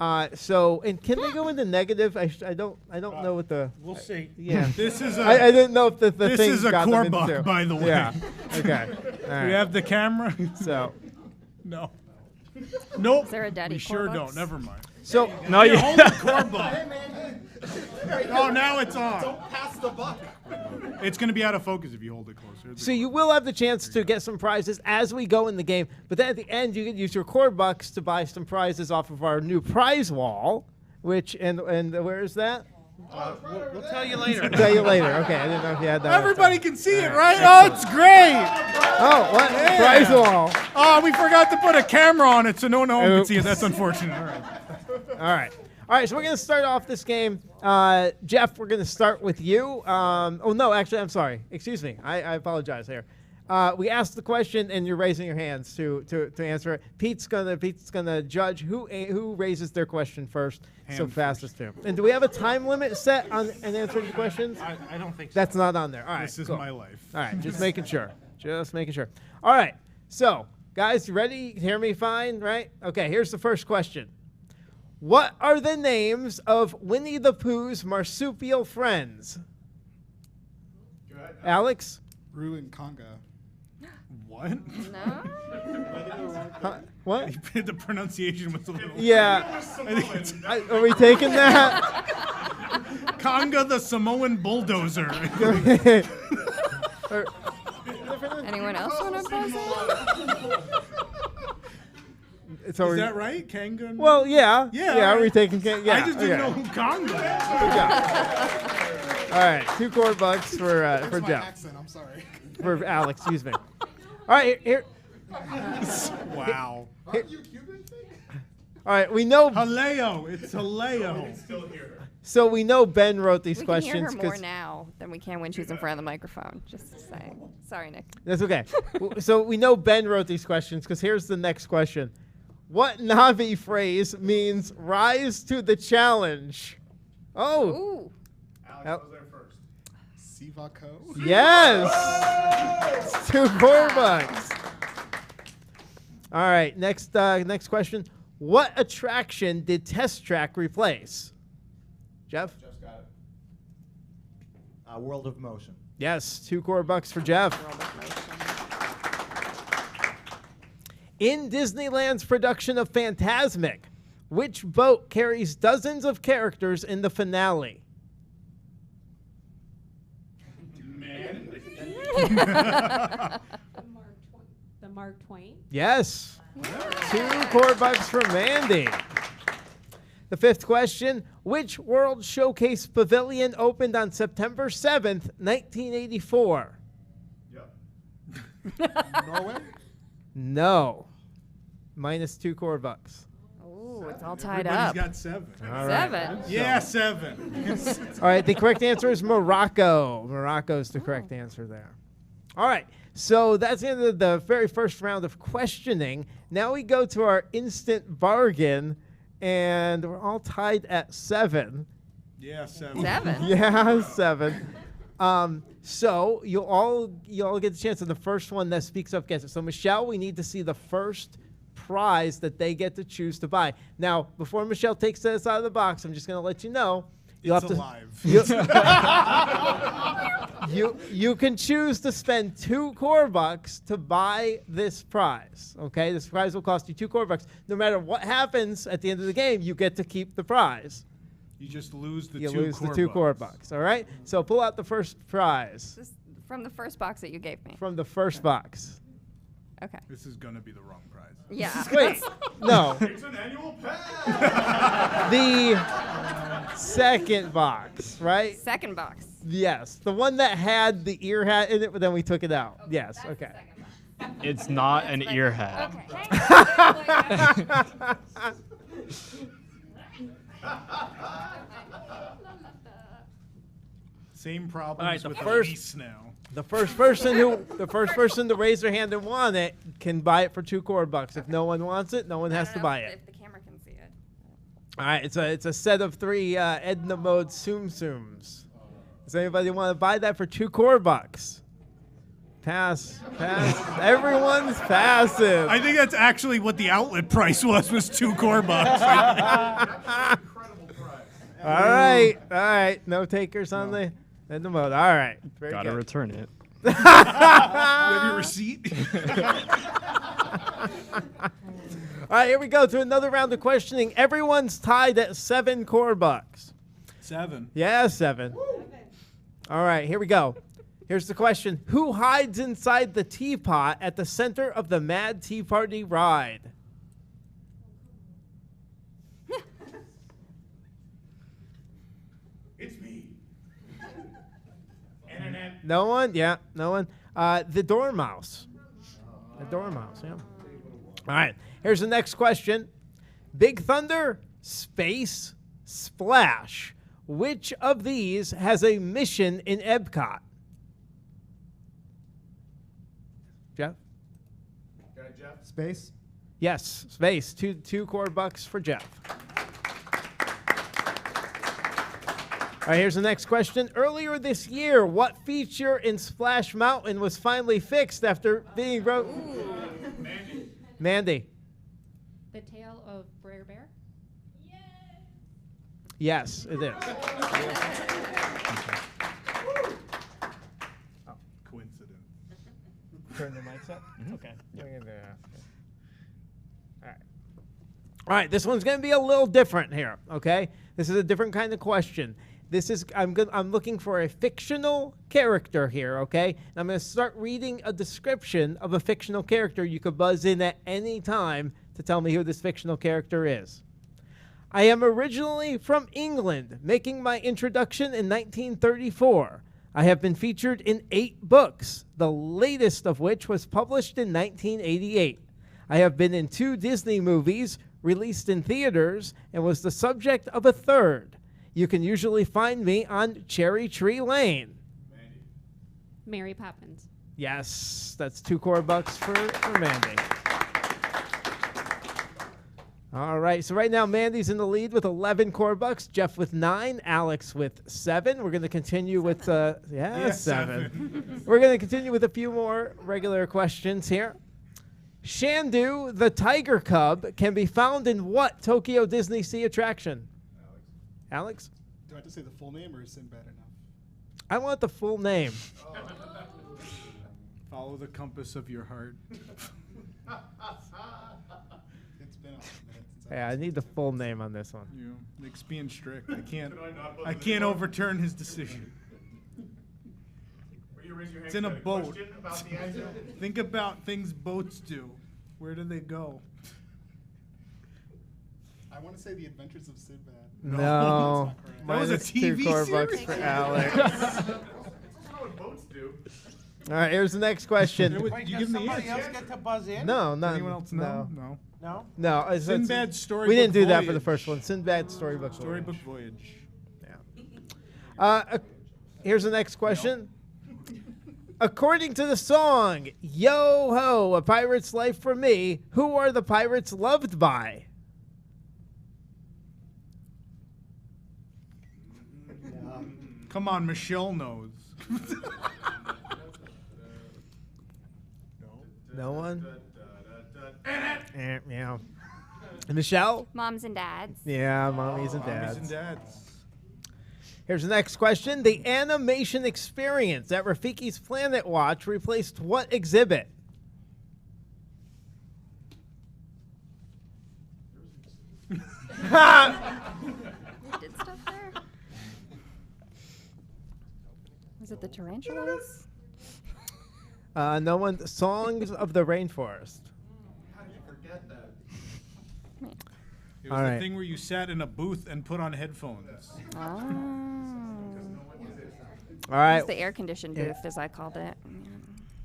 And can they go into negative? I don't know what the. We'll see. Yeah. This is I didn't know if the this thing is a got core them buck, into. by the way. Yeah. Okay. All right. We have the camera. So. No. Nope. Is there a daddy We core sure bucks? don't. Never mind. So No, you. Hold the core buck. Oh, now it's on. Don't pass the buck. It's going to be out of focus if you hold it closer. So you will have the chance to get some prizes as we go in the game, but then at the end you can use your core bucks to buy some prizes off of our new prize wall. Which and where is that? We'll tell you later. I'll tell you later. Okay, I didn't know if you had that. Everybody can see it, right? Oh, it's great. Oh, what? Yeah. Prize wall. Oh, we forgot to put a camera on it, so no one can see it. That's unfortunate. All right. All right, so we're going to start off this game. Jeff, we're going to start with you. Oh, no, actually, I'm sorry. Excuse me. I apologize here. We asked the question, and you're raising your hands to answer it. Pete's gonna judge who raises their question first. So fastest to. And do we have a time limit set on answering the questions? I don't think so. That's not on there. All right. This is cool. my life. All right, just making sure. Just making sure. All right. So, guys, you ready? You can hear me fine, right? Okay. Here's the first question. What are the names of Winnie the Pooh's marsupial friends? Alex? Rue and Conga. What? No. What? The pronunciation was a little. Yeah. I think it's Are we taking that? Conga the Samoan bulldozer. Anyone else want to buzz in? Is Is that right? Kanga? Well, yeah. Yeah. Are we taking? Yeah. I just didn't okay. know who Conga was. Good job. All right, 2 core bucks for That's my Jeff. accent. I'm sorry. For Alex, excuse me. All right, here. Wow. Here. All right, we know. Haleo. It's Haleo. So we know Ben wrote these We can questions. hear her more 'cause- now than we can when she's in front of the microphone. Just saying. Sorry, Nick. That's okay. So we know Ben wrote these questions because here's the next question. What Navi phrase means rise to the challenge? Oh. Ooh. Alex was there first. Sivako. Yes. It's 2 core bucks. All right. Next question. What attraction did Test Track replace? Jeff? Jeff's got it. World of Motion. Yes. 2 core bucks for Jeff. In Disneyland's production of Fantasmic, which boat carries dozens of characters in the finale? The Mark Twain. Yes. 2 core bucks for Mandy. The 5th question, which World Showcase Pavilion opened on September 7th, 1984? Norway. No. Minus 2 core bucks. Ooh, it's all tied Everybody's up. got 7. All right. 7. Yeah, 7. All right, the correct answer is Morocco. Morocco is the correct answer there. All right, so that's the end of the very first round of questioning. Now we go to our instant bargain, and we're all tied at 7. Yeah, 7. 7. Yeah, 7. So you'll all get the chance, and the first one that speaks up gets it. So Michelle, we need to see the first prize that they get to choose to buy. Now, before Michelle takes this out of the box, I'm just going to let you know. You'll It's have alive. You can choose to spend 2 core bucks to buy this prize. Okay, this prize will cost you 2 core bucks. No matter what happens at the end of the game, you get to keep the prize. You just lose the You 2 lose core the 2 bucks. core bucks. All right. So pull out the first prize Just from the first box that you gave me. from the first box. Okay. This is going to be the wrong prize. Yeah. Wait, no. It's an annual pass. The second box, right? Second box. Yes, the one that had the ear hat in it, but then we took it out. Yes. That's Okay. the second box. It's not an ear hat. Okay. Same problems All right, the with first- the lease now. The first person to raise their hand and want it can buy it for 2 core bucks. If no one wants it, no one has to buy it. If the camera can see it. All right, it's a set of 3 Edna Mode Tsum Tsums. Does anybody want to buy that for $2 Pass. Everyone's passive. I think that's actually what the outlet price was $2 All right. No takers on the mode. All right. Very Gotta good. return it. You have your receipt? All right, here we go to another round of questioning. Everyone's tied at $7. 7. Yeah, 7. All right, here we go. Here's the question. Who hides inside the teapot at the center of the Mad Tea Party ride? It's me. No one? Yeah, no one. The Dormouse. The Dormouse, yeah. All right, here's the next question. Big Thunder, Space, Splash. Which of these has a mission in Epcot? Jeff? Space. Yes, Space. $2 for Jeff. All right, here's the next question. Earlier this year, what feature in Splash Mountain was finally fixed after being broke? Mandy. The Tale of Brer Bear. Yes, it is. Coincidence. Turn the mics up? Okay. All right, this one's going to be a little different here, okay? This is a different kind of question. I'm looking for a fictional character here, okay? And I'm going to start reading a description of a fictional character. You could buzz in at any time to tell me who this fictional character is. I am originally from England, making my introduction in 1934. I have been featured in 8 books, the latest of which was published in 1988. I have been in 2 Disney movies, released in theaters, and was the subject of a 3rd. You can usually find me on Cherry Tree Lane. Mary Poppins. Yes, that's $2 for Mandy. All right, so right now Mandy's in the lead with 11 $, Jeff with 9, Alex with 7. We're going to continue with 7. We're going to continue with a few more regular questions here. Shandu, the tiger cub, can be found in what Tokyo Disney Sea attraction? Alex? Do I have to say the full name or is Sinbad enough? I want the full name. Follow the compass of your heart. It's been a minute since Yeah, I need the full name on this one. Nick's being strict. I can't overturn his decision. It's in a boat. Think about things boats do. Where do they go? I want to say The Adventures of Sinbad. No. That was a TV $2 for Alex. That's not what boats do. All right, here's the next question. Wait, does somebody else get to buzz in? No, not Anyone else know? No. No? No. Sinbad's Storybook We didn't do that for Voyage. the first one. Sinbad's Storybook Storybook Voyage. Voyage. Yeah. Here's the next question. According to the song, Yo Ho, A Pirate's Life for Me, who are the pirates loved by? Come on, Michelle knows. No one? Yeah. Michelle? Moms and dads. Yeah, mommies and Mommies dads. and dads. Here's the next question. The animation experience at Rafiki's Planet Watch replaced what exhibit? We did stuff there. Was it the tarantulas? No one. Songs of the Rainforest. How did you forget that? It was All the right. thing where you sat in a booth and put on headphones. Oh. All right. It's the air-conditioned booth, as I called it.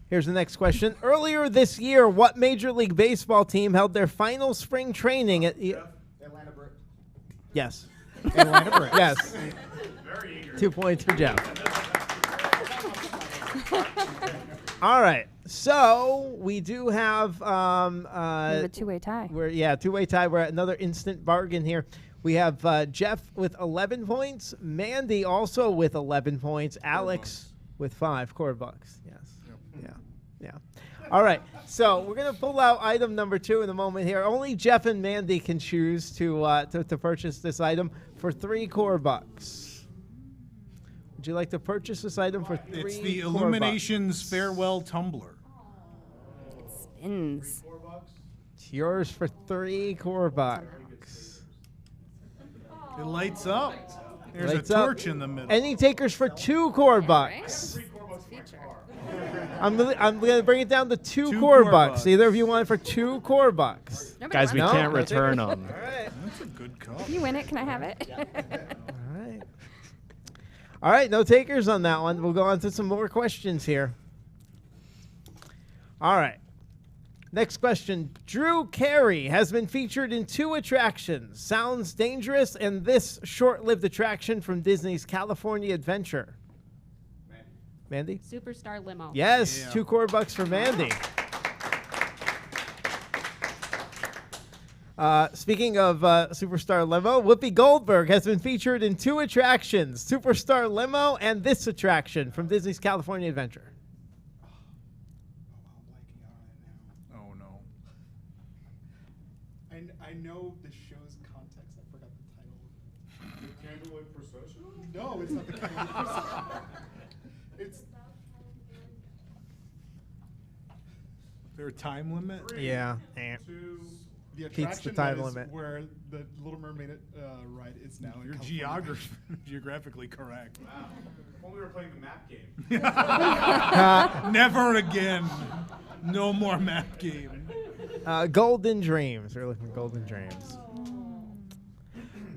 Here's the next question. Earlier this year, what Major League Baseball team held their final spring training at... Atlanta Braves. Yes. Atlanta Braves. Yes. 2 points for Jeff. All right. So we do have... We have a two-way tie. Two-way tie. We're at another instant bargain here. We have Jeff with 11 points. Mandy also with 11 points. Alex with 5 core bucks. Yes. Yeah. All right. So we're going to pull out item number 2 in a moment here. Only Jeff and Mandy can choose to purchase this item for 3 core bucks. Would you like to purchase this item for 3 It's the core Illuminations bucks? Farewell Tumbler. Spins. It's yours for 3 core bucks. It lights up. There's Lights a up. torch in the middle. Any takers for 2 core bucks? I'm gonna bring it down to 2 core bucks. Either of you want it for 2 core bucks? Guys, we can't No return takers? them. All right. That's a good call. If you win it, can I have it? All right, no takers on that one. We'll go on to some more questions here. All right. Next question. Drew Carey has been featured in 2 attractions, Sounds Dangerous and this short-lived attraction from Disney's California Adventure. Mandy? Superstar Limo. Yes, 2 core bucks for Mandy. Speaking of Superstar Limo, Whoopi Goldberg has been featured in 2 attractions, Superstar Limo and this attraction from Disney's California Adventure. Oh, no. I know the show's context. I forgot the title. The Candlelit Procession? No, it's not the Candlelit Procession. It's Is there a time limit? Yeah. the Pete's the attraction time that is limit. where the Little Mermaid ride is now. in You're California. geographically correct. Wow. If only we were playing the map game. Never again. No more map game. Golden Dreams. We're looking for Golden Dreams.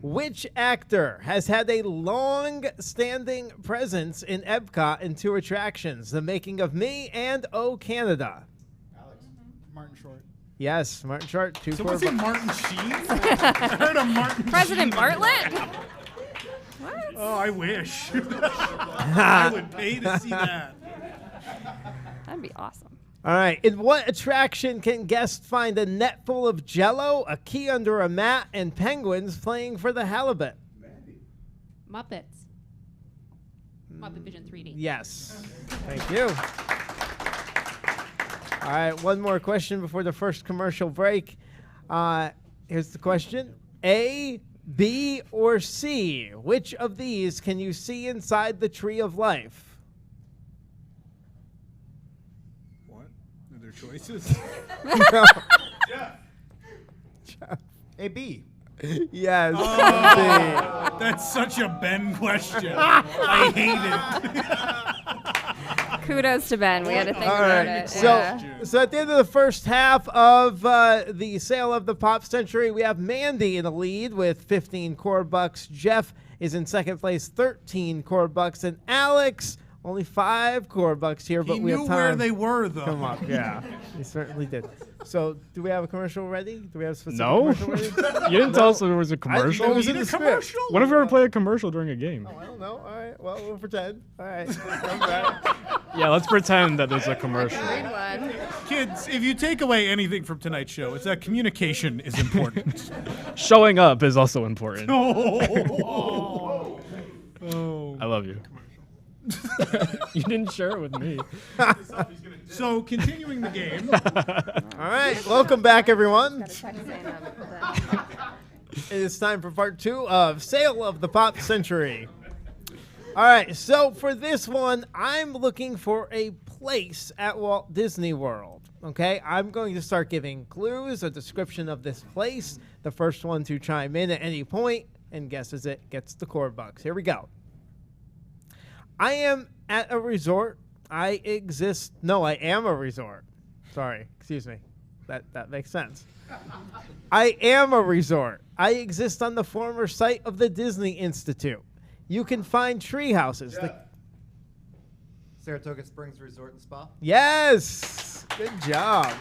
Which actor has had a long-standing presence in Epcot in 2 attractions, The Making of Me and Oh Canada? Martin Short. Yes, Martin Short, 2 So core was it bucks. Martin Sheen? I heard of Martin President Sheen. Bartlett? Oh, I wish. I would pay to see that. That'd be awesome. All right. In what attraction can guests find a net full of Jell-O, a key under a mat, and penguins playing for the halibut? Muppets. Muppet Vision 3D. Yes. Thank you. All right. One more question before the first commercial break. Here's the question. A, B, or C? Which of these can you see inside the Tree of Life? Are there choices? A B. Yes. Oh, that's such a Ben question. I hate it. Kudos to Ben. We had to think All about right. it. So, Yeah. so at the end of the first half of the sale of the Pop Century, we have Mandy in the lead with 15 core bucks. Jeff is in second place, 13 core bucks, and Alex only 5 core bucks here. But He we knew have time. where they were, though. Come up, yeah, he certainly did. So, do we have a commercial ready? Do we have a specific No? commercial ready? You didn't tell us there was a commercial? It was in the script. When have you ever played a commercial during a game? I don't know. All right. Well, we'll pretend. All right. Yeah, let's pretend that there's a commercial. Kids, if you take away anything from tonight's show, it's that communication is important. Showing up is also important. Oh. I love you. You didn't share it with me. So, continuing the game. All right. Welcome back, everyone. It is time for part 2 of Sale of the Pop Century. All right, so for this one, I'm looking for a place at Walt Disney World. Okay, I'm going to start giving clues, a description of this place. The first one to chime in at any point and guesses it gets the core bucks. Here we go. I am at a resort. I am a resort. Sorry, excuse me. That makes sense. I am a resort. I exist on the former site of the Disney Institute. You can find tree houses. Saratoga Springs Resort and Spa. Yes! Good job.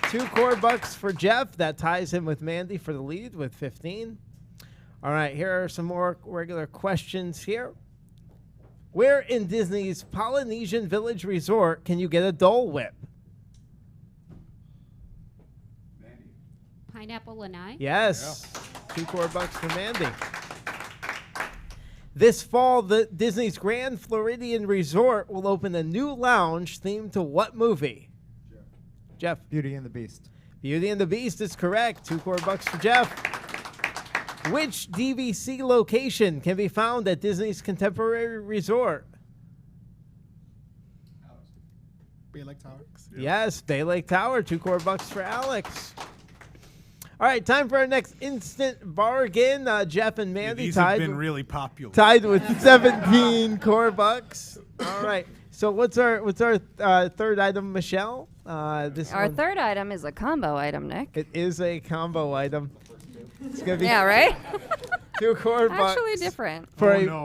2 core bucks for Jeff. That ties him with Mandy for the lead with 15. All right, here are some more regular questions here. Where in Disney's Polynesian Village Resort can you get a Dole Whip? Pineapple Lanai. Yes. 2 core bucks for Mandy. This fall, Disney's Grand Floridian Resort will open a new lounge themed to what movie? Jeff. Beauty and the Beast. Beauty and the Beast is correct. 2 core bucks for Jeff. Which DVC location can be found at Disney's Contemporary Resort? Bay Lake Tower. Yes, Bay Lake Tower. 2 core bucks for Alex. All right, time for our next instant bargain. Jeff and Mandy These tied. have been really popular. Tied with 17 core bucks. All right. So what's our third item, Michelle? Our third item is a combo item, Nick. It is a combo item. It's gonna be Yeah, right? 2 core bucks. Actually different.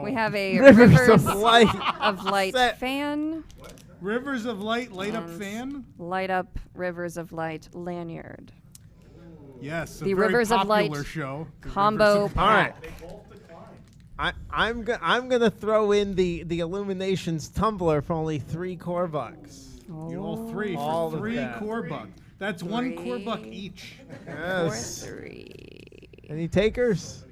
We have a Rivers of Light fan. Rivers of Light light up fan? Light up Rivers of Light lanyard. Yes, a the very Rivers of Light popular show. combo pack. I'm gonna throw in the Illuminations tumbler for only 3 core bucks. You all three All for of 3 that. core bucks. That's 1 core buck each. Yes. 3. Any takers?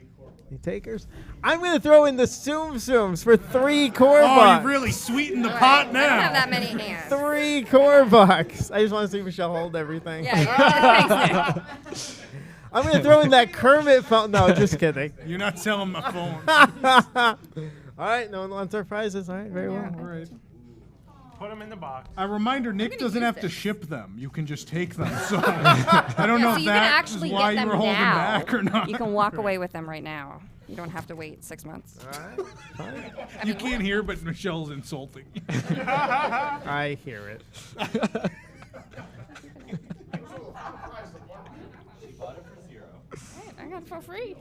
Any takers? I'm gonna throw in the Tsum Tsums for 3 core Oh, bucks. you really sweetened the pot I now. don't have that many hands. 3 core bucks. I just want to see Michelle hold everything. Yeah, I'm gonna throw in that Kermit phone. No, just kidding. You're not selling my phone. All right, no one wants our prizes. All right, very well. All right. Put them in the box. A reminder, Nick doesn't have to ship them. You can just take them. So I don't know so if you can that actually is why get you them were holding now. back or not. You can walk away with them right now. You don't have to wait 6 months. All right. You can't hear, but Michelle's insulting. I hear it. I got it for free.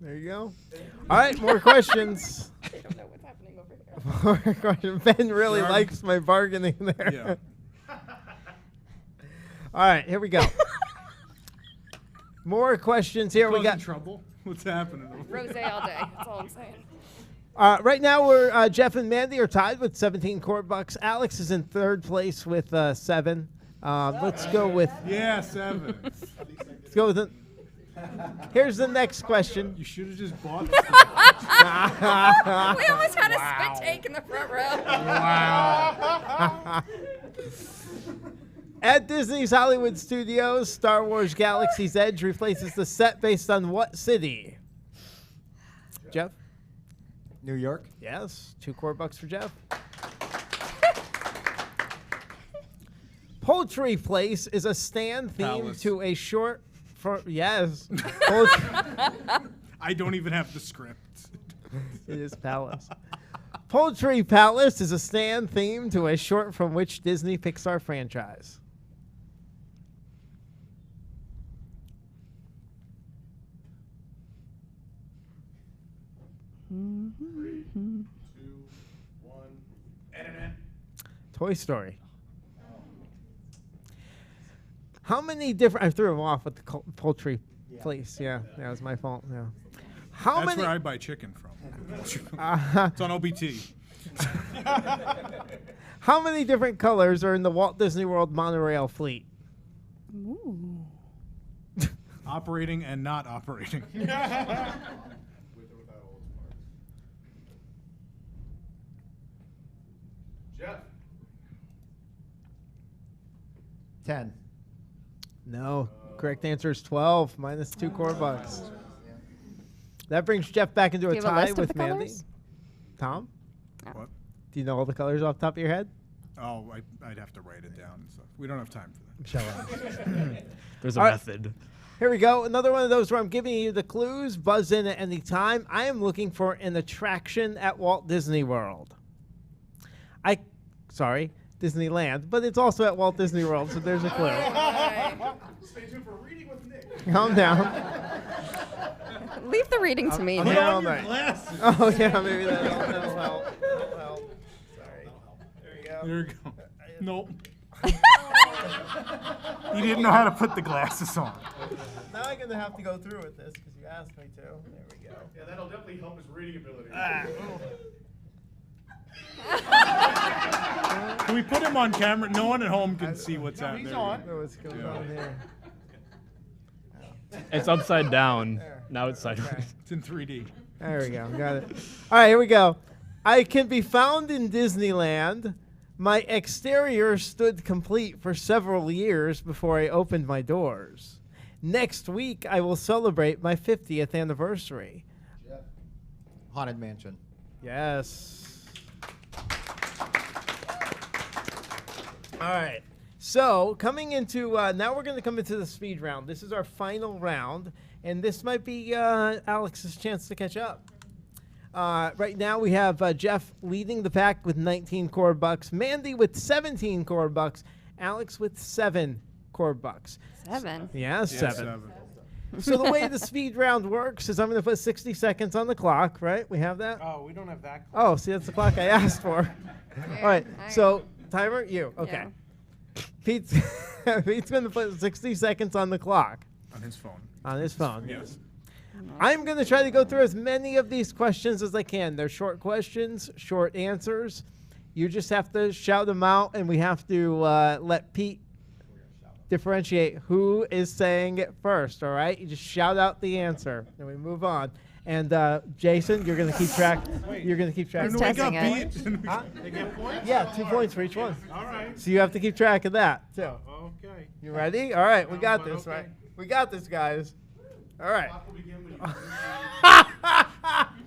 There you go. All right, more questions. I don't know what's happening over here. More questions. Ben really Sure. likes my bargaining there. Yeah. All right, here we go. More questions here. We got trouble. What's happening? Rose all day. That's all I'm saying. right now. We're Jeff and Mandy are tied with 17 core bucks. Alex is in 3rd place with 7. Let's go with 7. let's go with the. Here's the next question. You should have just bought it. We almost had a spit take in the front row. Wow. At Disney's Hollywood Studios, Star Wars Galaxy's Edge replaces the set based on what city? Jeff? New York. Yes. 2 core bucks for Jeff. Poultry Place is a stand themed Palace. to a short. Yes. I don't even have the script. It is Palace. Poultry Palace is a stand themed to a short from which Disney Pixar franchise? Toy Story. How many different? I threw him off with the poultry place. Yeah, that was my fault. Yeah. How That's many? where I buy chicken from. Uh-huh. It's on OBT. How many different colors are in the Walt Disney World monorail fleet? Ooh. Operating and not operating. Jeff. 10. No. Correct answer is 12 minus 2 core bucks. That brings Jeff back into Do a you have a tie list of with the Mandy. colors? Tom, What? do you know all the colors off the top of your head? Oh, I'd have to write it down and stuff. We don't have time for that. Michelle. There's a All right. method. Here we go. Another one of those where I'm giving you the clues. Buzz in at any time. I am looking for an attraction at Walt Disney World. Disneyland, but it's also at Walt Disney World, so there's a clue. Stay tuned for Reading with Nick. Calm down. Leave the reading to me. I'm Nick. here all night. Oh, yeah, maybe that'll help. That'll help. Sorry. There you go. There you go. Nope. You didn't know how to put the glasses on. Now I'm going to have to go through with this because you asked me to. There we go. Yeah, that'll definitely help his reading ability. Can we put him on camera? No one at home can see what's happening. He's on. What's going on here? It's upside down. Now it's sideways. It's in 3D. There we go. Got it. All right, here we go. I can be found in Disneyland. My exterior stood complete for several years before I opened my doors. Next week, I will celebrate my 50th anniversary. Haunted Mansion. Yes. All right. So coming into, now we're going to come into the speed round. This is our final round, and this might be Alex's chance to catch up. Right now we have Jeff leading the pack with 19 core bucks, Mandy with 17 core bucks, Alex with 7 core bucks. 7? Yeah, 7. So the way the speed round works is I'm going to put 60 seconds on the clock, right? We have that? Oh, we don't have that. Oh, see, that's the clock I asked for. All right, so timer, you. Okay. Pete's going to put 60 seconds on the clock. On his phone. On his phone. Yes. I'm going to try to go through as many of these questions as I can. They're short questions, short answers. You just have to shout them out, and we have to let Pete differentiate who is saying it first, all right? You just shout out the answer, and we move on. And Jason, you're going to keep track. You're going to keep track. He's testing it. Huh? They get points? Yeah, 2 points for each one. All right. So you have to keep track of that, too. Okay. You ready? All right, we got this, right? We got this, guys. All right.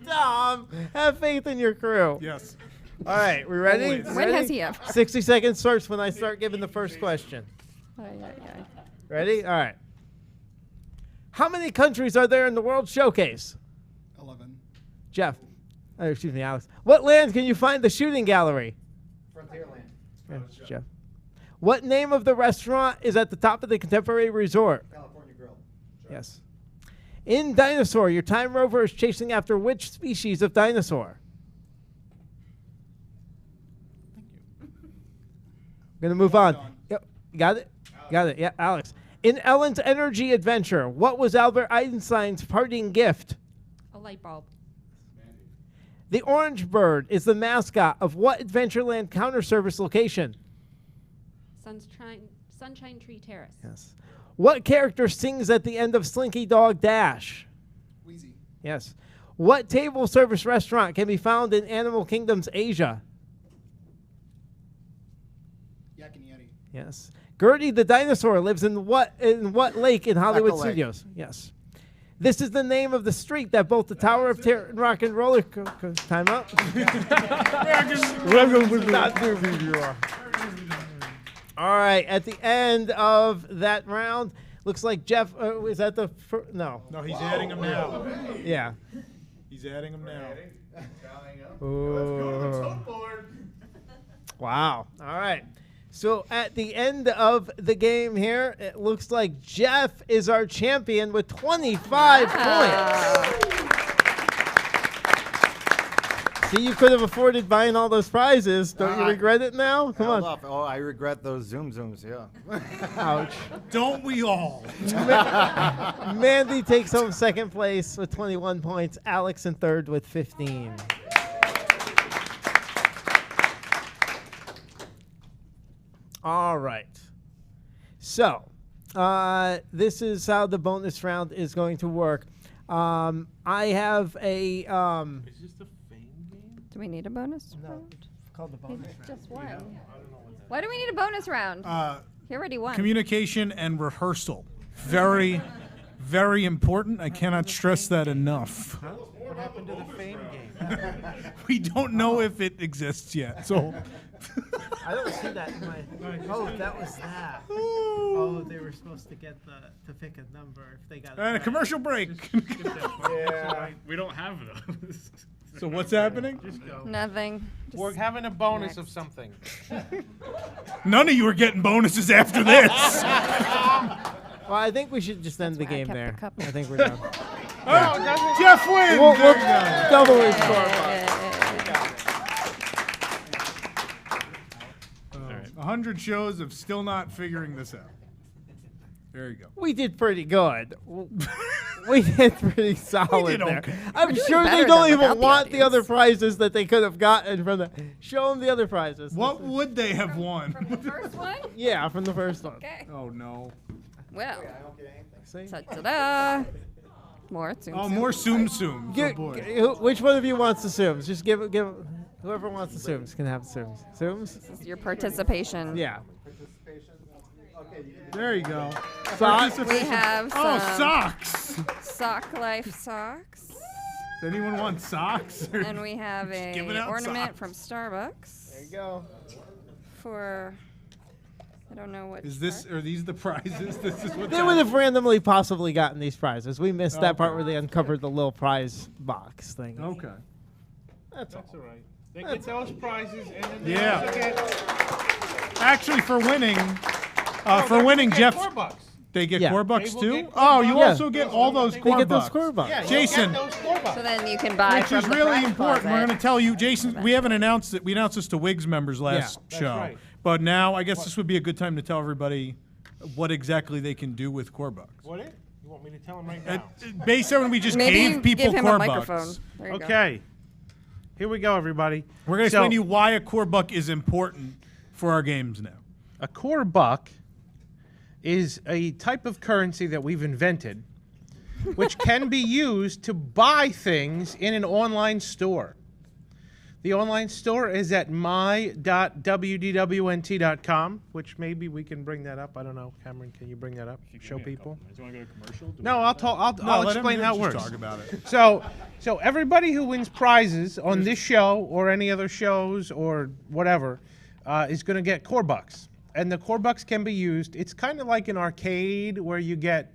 Tom, have faith in your crew. Yes. All right, we ready? Always. When Ready? has he ever? 60 seconds starts when I start giving the first question. Yeah. Ready? All right. How many countries are there in the World Showcase? 11. Jeff. Excuse me, Alex. What land can you find the shooting gallery? Frontierland. That's Jeff. What name of the restaurant is at the top of the Contemporary Resort? California Grill. Yes. In Dinosaur, your time rover is chasing after which species of dinosaur? I'm going to move on. Yep. You got it? Got it. Yeah, Alex. In Ellen's Energy Adventure, what was Albert Einstein's parting gift? A light bulb. The Orange Bird is the mascot of what Adventureland counter service location? Sunshine Tree Terrace. Yes. What character sings at the end of Slinky Dog Dash? Wheezy. Yes. What table service restaurant can be found in Animal Kingdom's Asia? Yak and Yeti. Yes. Gertie the dinosaur lives in what lake in Hollywood Lake. Studios? Yes. This is the name of the street that both the Tower of Terror and Rock and Roller time up. All right. At the end of that round, looks like Jeff. Is that the no? No, he's adding them now. Yeah. He's adding them now. Ooh. Wow. All right. So at the end of the game here, it looks like Jeff is our champion with 25 points. See, you could have afforded buying all those prizes. Don't you regret it now? Come on. Off. Oh, I regret those zooms, yeah. Ouch. Don't we all? Mandy takes home second place with 21 points. Alex in third with 15. All right. So, this is how the bonus round is going to work. I have a. Is this the fame game? Do we need a bonus No, round? it's called the bonus round. Just one. Why do we need a bonus round? He already won. Communication and rehearsal. Very, very important. I cannot stress that enough. What happened to the fame game? We don't know if it exists yet, so. I don't see that in my. Oh, that was that. Oh, they were supposed to get to pick a number if they got it. And a right. commercial break. Yeah. We don't have those. So what's happening? Nothing. We're having a bonus of something. None of you are getting bonuses after this. Well, I think we should just end the why I game kept there. the cup. I think we're done. Jeff wins. We'll double his score. 100 shows of still not figuring this out. There you go. We did pretty good. We did pretty solid there. okay. I'm doing sure better they than don't without even the want the other audience. prizes that they could have gotten from the. Show them the other prizes. What would they have won? From the first one? Yeah, from the first one. Okay. Oh no. Well, See? Ta-da! More Tsum Oh, Tsum. more Tsum Tsum. Gi- Oh, boy. which one of you wants the Tsums? Just give whoever wants the Tsums can have the Tsums. Tsums? This is your participation. Yeah. There you go. We have some Oh, socks. Sock Life socks. Does anyone want socks? Or And we have just giving a out ornament socks? from Starbucks. There you go. For I don't know what. Are these the prizes? This is what They would have randomly possibly gotten these prizes. We missed that part where they uncovered the little prize box thing. Okay. That's all. All right. They get those prizes, and then they Yeah. also get Actually, for winning, they get Jeff, $4. they get Yeah. core bucks They will too. get Oh, you Yeah. also get all those They core get those bucks. score bucks. Yeah, you Jason. get those $4. So then you can buy Which from is the really prize important. We're closet. going to tell you, Jason. We haven't announced it. We announced this to Wigs members last that's show, right. but now I guess this would be a good time to tell everybody what exactly they can do with core bucks. What it? You want me to tell them right now? Based on when we just Maybe you gave people give him core a microphone. bucks. There you go. Okay. Here we go, everybody. We're going to explain to you why a core buck is important for our games now. A core buck is a type of currency that we've invented, which can be used to buy things in an online store. The online store is at my.wdwnt.com, which maybe we can bring that up. I don't know. Cameron, can you bring that up? Show people? Do you want to go to commercial? No, I'll talk. I'll let him explain how it just works. talk about it. So everybody who wins prizes on this show or any other shows or whatever is going to get core bucks, and the core bucks can be used. It's kind of like an arcade where you get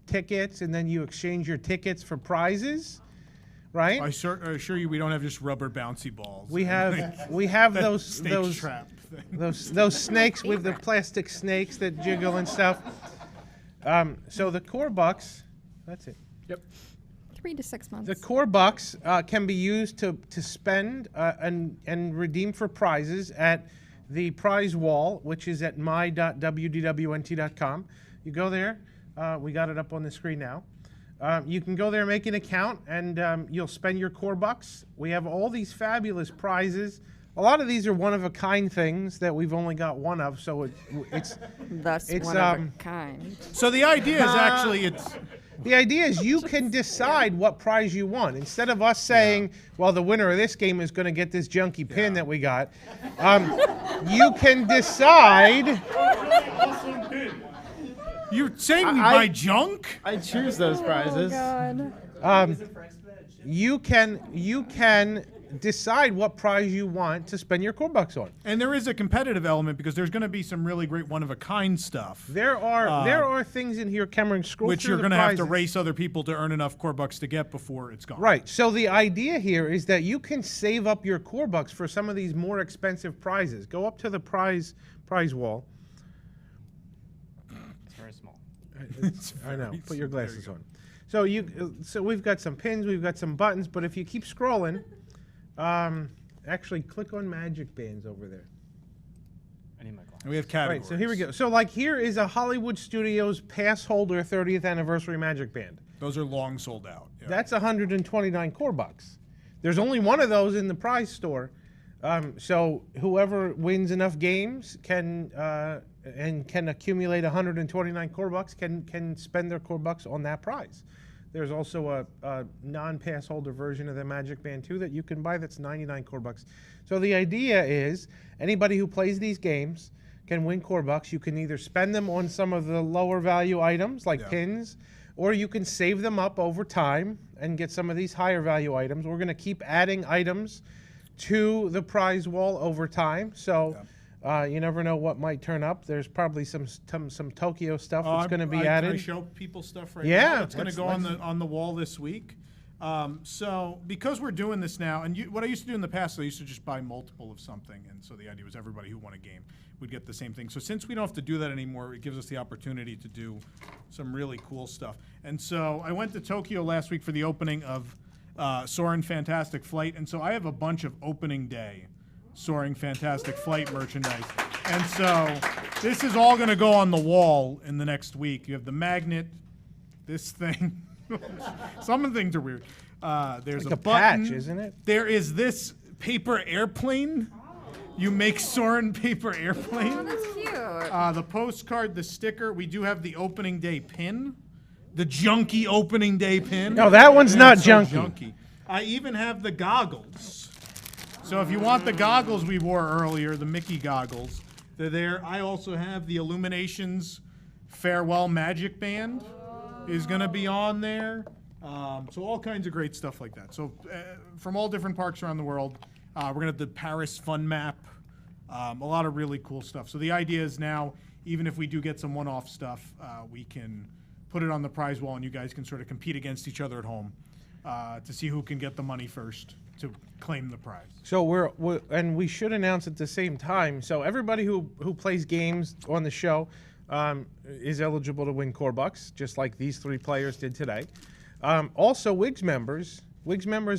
tickets and then you exchange your tickets for prizes, right? I assure you, we don't have just rubber bouncy balls. We have That those snake trap thing. those snakes with the plastic snakes that jiggle and stuff. So the core bucks, that's it. Yep. 3 to 6 months. The core bucks can be used to spend and redeem for prizes at the prize wall, which is at my.wdwnt.com. You go there. We got it up on the screen now. You can go there, make an account, and you'll spend your core bucks. We have all these fabulous prizes. A lot of these are one-of-a-kind things that we've only got one of, so it's Thus one of a kind. So the idea is actually the idea is you can decide what prize you want. Instead of us saying, well, the winner of this game is going to get this junky pin that we got, you can decide. You're saying we buy junk? I choose those prizes. Oh, God. You can decide what prize you want to spend your core bucks on. And there is a competitive element because there's going to be some really great one-of-a-kind stuff. There are things in here, Cameron, scroll which through you're the going to have to prizes. race other people to earn enough core bucks to get before it's gone. Right. So the idea here is that you can save up your core bucks for some of these more expensive prizes. Go up to the prize wall. It's very small. I know. Put your glasses on. So so we've got some pins, we've got some buttons, but if you keep scrolling, actually click on magic bands over there. I need my glasses. And we have categories. Right. So here we go. So like here is a Hollywood Studios pass holder 30th anniversary magic band. Those are long sold out. Yeah. That's 129 core bucks. There's only one of those in the prize store. So whoever wins enough games can accumulate 129 core bucks can spend their core bucks on that prize. There's also a non-pass holder version of the Magic Band 2 that you can buy that's 99 core bucks. So the idea is anybody who plays these games can win core bucks. You can either spend them on some of the lower value items like pins, or you can save them up over time and get some of these higher value items. We're going to keep adding items to the prize wall over time. So you never know what might turn up. There's probably some Tokyo stuff that's going to be added. Can I show people stuff right Yeah, now? It's going to go on the wall this week. So because we're doing this now, and what I used to do in the past, I used to just buy multiple of something, and so the idea was everybody who won a game would get the same thing. So since we don't have to do that anymore, it gives us the opportunity to do some really cool stuff. And so I went to Tokyo last week for the opening of Soarin' Fantastic Flight, and so I have a bunch of opening day Soaring Fantastic Flight merchandise. And so this is all going to go on the wall in the next week. You have the magnet, this thing. Some of the things are weird. There's Like a a button. patch, isn't it? There is this paper airplane. You make Soarin' paper airplane. Oh, that's cute. The postcard, the sticker. We do have the opening day pin. The junky opening day pin. No, that one's not so junky. I even have the goggles. So if you want the goggles we wore earlier, the Mickey goggles, they're there. I also have the Illuminations Farewell Magic Band is going to be on there. So all kinds of great stuff like that. So from all different parks around the world, we're going to have the Paris Fun Map, a lot of really cool stuff. So the idea is now, even if we do get some one-off stuff, we can put it on the prize wall and you guys can sort of compete against each other at home to see who can get the money first to claim the prize. So and we should announce at the same time. So everybody who plays games on the show is eligible to win core bucks, just like these 3 players did today. Also, WIGS members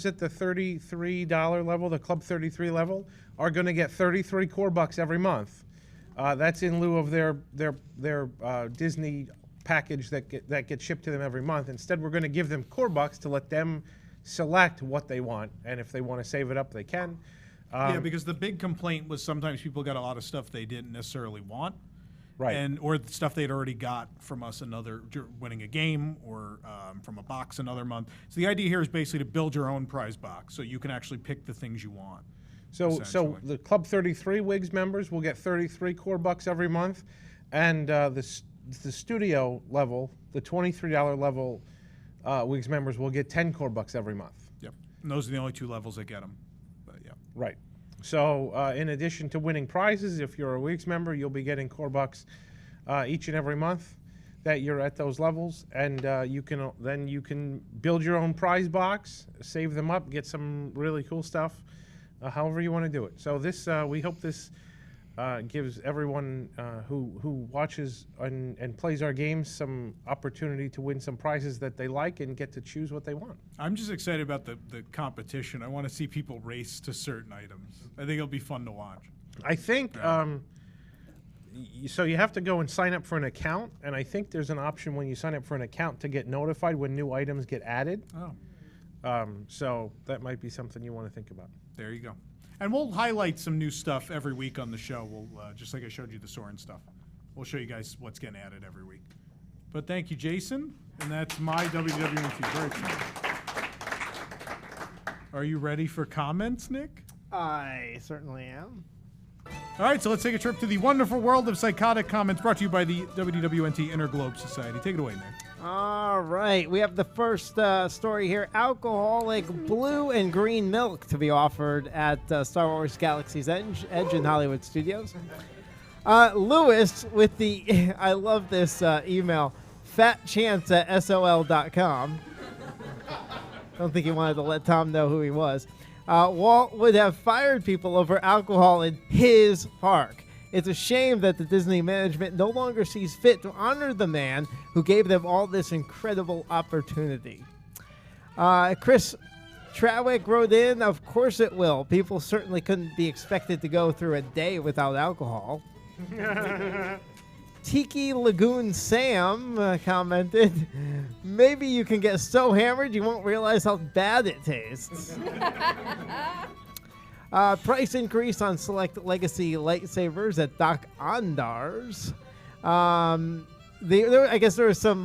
at the $33 level, the Club 33 level, are going to get 33 core bucks every month. That's in lieu of their Disney package that gets shipped to them every month. Instead, we're going to give them core bucks to let them select what they want, and if they want to save it up, they can. Yeah, because the big complaint was sometimes people got a lot of stuff they didn't necessarily want, right? Or the stuff they'd already got from us winning a game or from a box another month. So the idea here is basically to build your own prize box, so you can actually pick the things you want. So the Club 33 WIGS members will get 33 core bucks every month, and the studio level, the $23 level WIGS members will get 10 core bucks every month. Yep, and those are the only 2 levels that get them. But yeah, right. So in addition to winning prizes, if you're a WIGS member, you'll be getting core bucks each and every month that you're at those levels, and you can build your own prize box, save them up, get some really cool stuff, however you want to do it. So this we hope this gives everyone who watches and plays our games some opportunity to win some prizes that they like and get to choose what they want. I'm just excited about the competition. I want to see people race to certain items. I think it'll be fun to watch. I think so you have to go and sign up for an account, and I think there's an option when you sign up for an account to get notified when new items get added. Oh. So that might be something you want to think about. There you go. And we'll highlight some new stuff every week on the show. We'll just like I showed you the Soren stuff. We'll show you guys what's getting added every week. But thank you, Jason. And that's my WDW. Very excited. Are you ready for comments, Nick? I certainly am. All right, so let's take a trip to the wonderful world of psychotic comments brought to you by the WDWNT Interglobe Society. Take it away, Nick. All right, we have the first story here. Alcoholic blue and green milk to be offered at Star Wars Galaxy's Edge in Hollywood Studios. Lewis with the, I love this email, fatchance@sol.com. Don't think he wanted to let Tom know who he was. Walt would have fired people over alcohol in his park. It's a shame that the Disney management no longer sees fit to honor the man who gave them all this incredible opportunity. Chris Trawick wrote in, of course it will. People certainly couldn't be expected to go through a day without alcohol. Tiki Lagoon Sam commented, maybe you can get so hammered you won't realize how bad it tastes. Price increase on select legacy lightsabers at Doc Ondar's. I guess there was some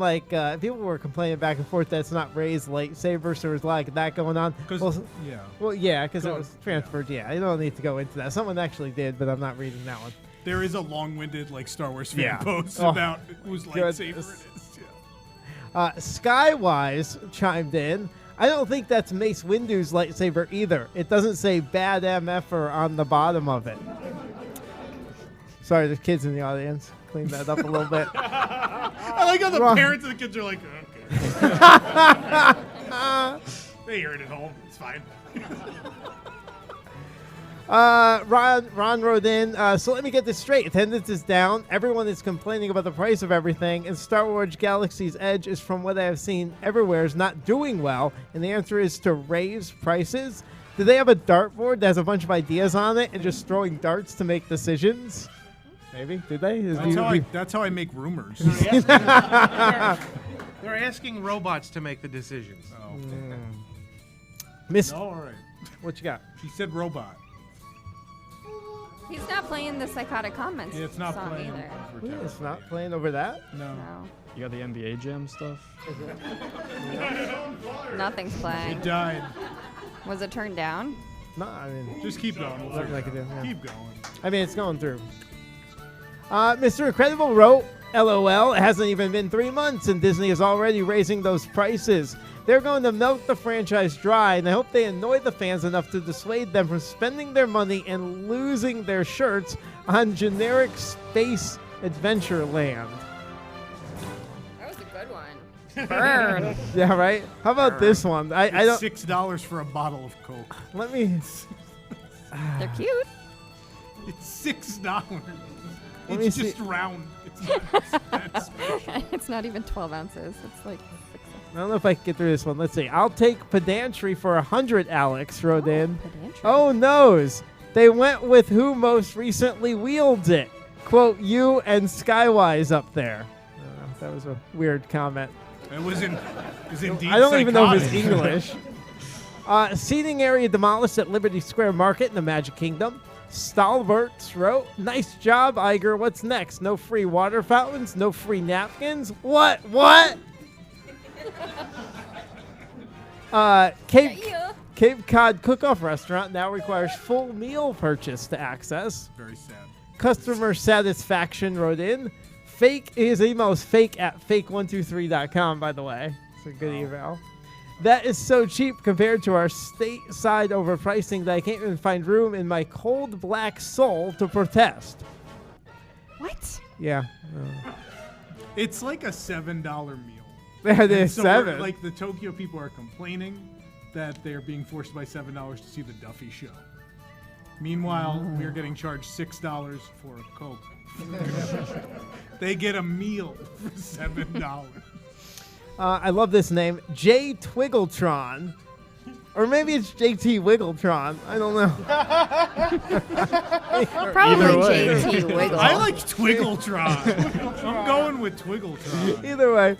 people were complaining back and forth that it's not raised lightsabers, so there's a lot of that going on. Because it was transferred. Yeah, I don't need to go into that. Someone actually did, but I'm not reading that one. There is a long-winded Star Wars fan post about whose lightsaber it is. Yeah. Skywise chimed in. I don't think that's Mace Windu's lightsaber either. It doesn't say bad MFer on the bottom of it. Sorry, there's kids in the audience. Clean that up a little bit. I like how the parents of the kids are like, okay. They hear it at home. It's fine. Ron wrote in, so let me get this straight. Attendance is down. Everyone is complaining about the price of everything. And Star Wars Galaxy's Edge is, from what I have seen everywhere, is not doing well. And the answer is to raise prices. Do they have a dartboard that has a bunch of ideas on it and just throwing darts to make decisions? Maybe. Did they? That's how I make rumors. They're asking robots to make the decisions. Oh. Miss. All right. What you got? He said robot. He's not playing the Psychotic Comments Yeah, it's not song playing. either. over Yeah, Terror. it's not playing over that. No. No. You got the NBA Jam stuff? Nothing's playing. It died. Was it turned down? No, I mean, Just keep going. We'll nothing figure I it can do. out. Yeah. Keep going. I mean, it's going through. Mr. Incredible wrote, LOL, it hasn't even been 3 months and Disney is already raising those prices. They're going to milk the franchise dry, and I hope they annoy the fans enough to dissuade them from spending their money and losing their shirts on generic space adventure land. That was a good one. Burn. Yeah, right? How about this one? I don't. $6 for a bottle of Coke. Let me. They're cute. It's $6. Let me It's see. just round. It's not that special. It's not even 12 ounces. It's like 6 I don't know if I can get through this one. Let's see. I'll take pedantry for 100, Alex wrote in. pedantry. Oh, noes. They went with who most recently wields it. Quote, you and Skywise up there. I don't know. That was a weird comment. It was indeed I don't even know if it's psychotic. English. Seating area demolished at Liberty Square Market in the Magic Kingdom. Stalwarts wrote, nice job, Iger. What's next? No free water fountains? No free napkins? What? Cape Cod Cook-Off Restaurant now requires full meal purchase to access. Very sad. Customer satisfaction wrote in. His email is fake at fake123.com, by the way. It's a good email. That is so cheap compared to our stateside overpricing that I can't even find room in my cold black soul to protest. What? Yeah. It's like a $7 meal. It And is so we're- $7. Like the Tokyo people are complaining that they're being forced by $7 to see the Duffy show. Meanwhile, we're getting charged $6 for a Coke. They get a meal for $7. I love this name, J Twiggletron. Or maybe it's JT Wiggletron. I don't know. Probably Either way. JT Wiggle. I like Twiggletron. I'm going with Twiggletron. Either way.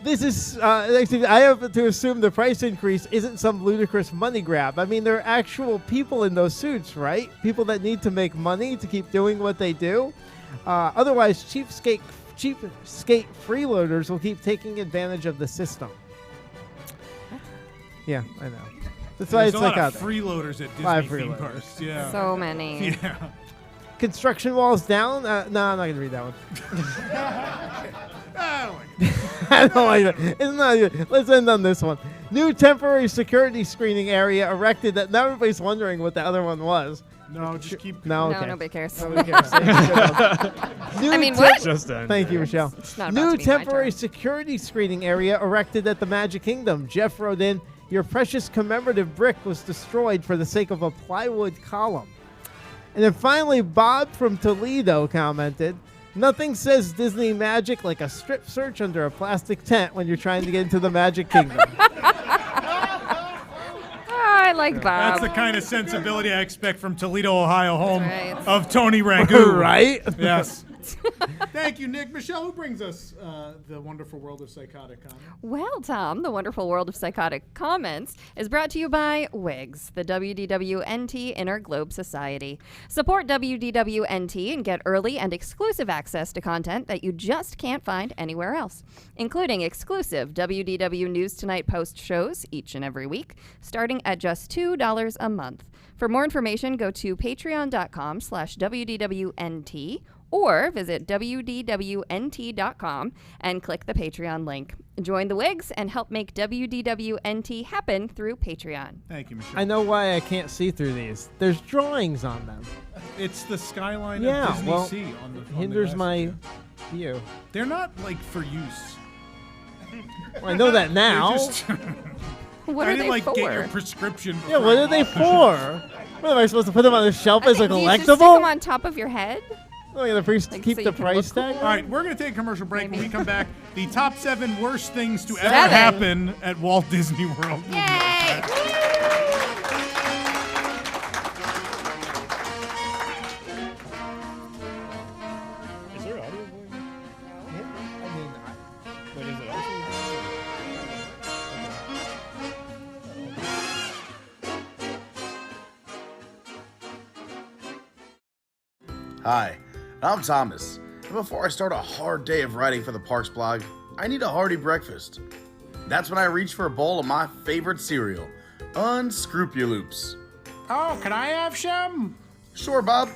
This is, actually, I have to assume the price increase isn't some ludicrous money grab. I mean, there are actual people in those suits, right? People that need to make money to keep doing what they do. Otherwise, cheapskate freeloaders will keep taking advantage of the system. Yeah, I know. That's why There's it's a lot like out of there. freeloaders at Lot of Disney theme freeloaders. parks. Yeah. So many. Yeah. Construction walls down? No, I'm not going to read that one. I don't like it. I don't like that. It's not good. Let's end on this one. New temporary security screening area erected that now everybody's wondering what the other one was. No, just keep. No, No, okay. nobody cares. Nobody cares. New I mean, what? Just end. Thank you, Michelle. It's not about New to be my temporary turn. security screening area erected at the Magic Kingdom. Jeff wrote in, your precious commemorative brick was destroyed for the sake of a plywood column. And then finally, Bob from Toledo commented, nothing says Disney magic like a strip search under a plastic tent when you're trying to get into the Magic Kingdom. I like Bob. That's the kind of sensibility I expect from Toledo, Ohio, home Right. of Tony Ragu. Right? Yes. Thank you, Nick. Michelle, who brings us the wonderful world of psychotic comment? Well, Tom, the wonderful world of psychotic comments is brought to you by WIGS, the WDW-NT Inner Globe Society. Support WDW-NT and get early and exclusive access to content that you just can't find anywhere else, including exclusive WDW News Tonight post shows each and every week, starting at just $2 a month. For more information, go to patreon.com/WDWNT or visit WDWNT.com and click the Patreon link. Join the WIGs and help make WDWNT happen through Patreon. Thank you, Michelle. I know why I can't see through these. There's drawings on them. It's the skyline Yeah, of Disney well, Sea on the hinders glass. my view. They're not like for use. Well, I know that now. They're just What I are didn't they like for? get your prescription. Yeah, before what I are they bought them. for? What am I supposed to put them on the shelf as a Do you just stick them collectible? on top of your head? Oh, yeah, Like, keep so the you can price look tag. All right, we're going to take a commercial break. When we come back, the top 7 worst things to ever 7. happen at Walt Disney World. Yay! Is there audio going? I mean, Wait, is it also? Hi, I'm Thomas, and before I start a hard day of writing for the Parks blog, I need a hearty breakfast. That's when I reach for a bowl of my favorite cereal, Unscrupuloops. Oh, can I have some? Sure, Bob.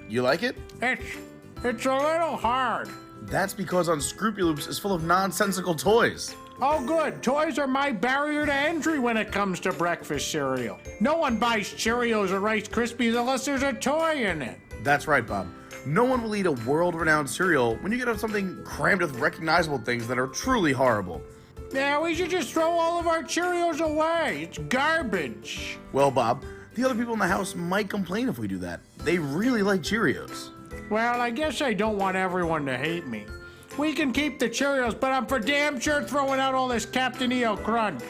You like it? It's a little hard. That's because Unscrupuloops is full of nonsensical toys. Oh, good. Toys are my barrier to entry when it comes to breakfast cereal. No one buys Cheerios or Rice Krispies unless there's a toy in it. That's right, Bob. No one will eat a world-renowned cereal when you get something crammed with recognizable things that are truly horrible. Yeah, we should just throw all of our Cheerios away. It's garbage. Well, Bob, the other people in the house might complain if we do that. They really like Cheerios. Well, I guess I don't want everyone to hate me. We can keep the Cheerios, but I'm for damn sure throwing out all this Captain EO Crunch.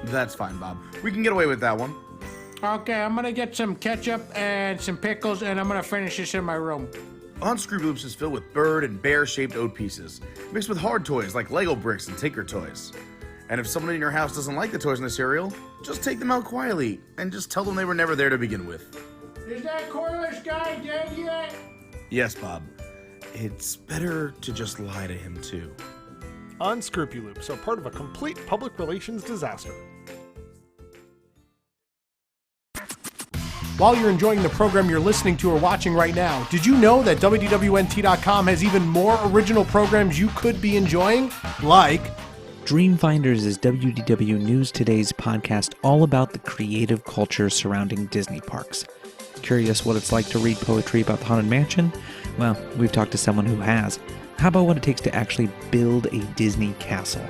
That's fine, Bob. We can get away with that one. Okay, I'm gonna get some ketchup and some pickles, and I'm gonna finish this in my room. Unscrupuloops is filled with bird and bear-shaped oat pieces, mixed with hard toys like Lego bricks and Tinker toys. And if someone in your house doesn't like the toys in the cereal, just take them out quietly and just tell them they were never there to begin with. Is that Corliss guy dead yet? Yes, Bob. It's better to just lie to him, too. Unscrupuloops are part of a complete public relations disaster. While you're enjoying the program you're listening to or watching right now, did you know that WDWNT.com has even more original programs you could be enjoying? Like Dreamfinders is WDW News Today's podcast all about the creative culture surrounding Disney parks. Curious what it's like to read poetry about the Haunted Mansion? Well, we've talked to someone who has. How about what it takes to actually build a Disney castle?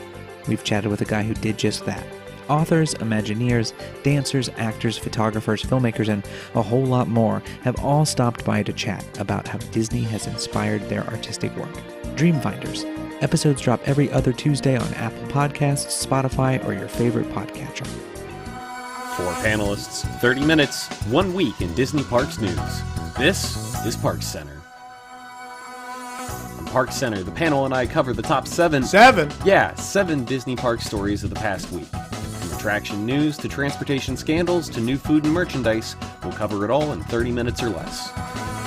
We've chatted with a guy who did just that. Authors, Imagineers, dancers, actors, photographers, filmmakers, and a whole lot more have all stopped by to chat about how Disney has inspired their artistic work. Dreamfinders. Episodes drop every other Tuesday on Apple Podcasts, Spotify, or your favorite podcatcher. 4 panelists, 30 minutes, 1 week in Disney Parks news. This is Parks Center. On Parks Center, the panel and I cover the top 7... 7? Yeah, 7 Disney Park stories of the past week. From attraction news to transportation scandals to new food and merchandise, we'll cover it all in 30 minutes or less.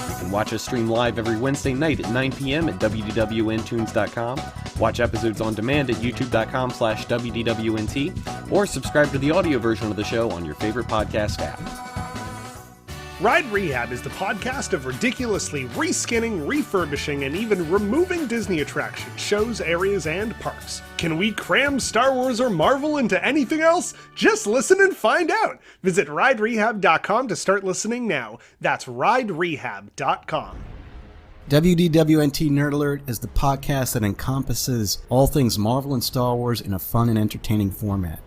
You can watch us stream live every Wednesday night at 9 p.m. at WDWNtunes.com, watch episodes on demand at youtube.com/WDWNT, or subscribe to the audio version of the show on your favorite podcast app. Ride Rehab is the podcast of ridiculously reskinning, refurbishing, and even removing Disney attractions, shows, areas, and parks. Can we cram Star Wars or Marvel into anything else? Just listen and find out. Visit riderehab.com to start listening now. That's riderehab.com. WDWNT Nerd Alert is the podcast that encompasses all things Marvel and Star Wars in a fun and entertaining format.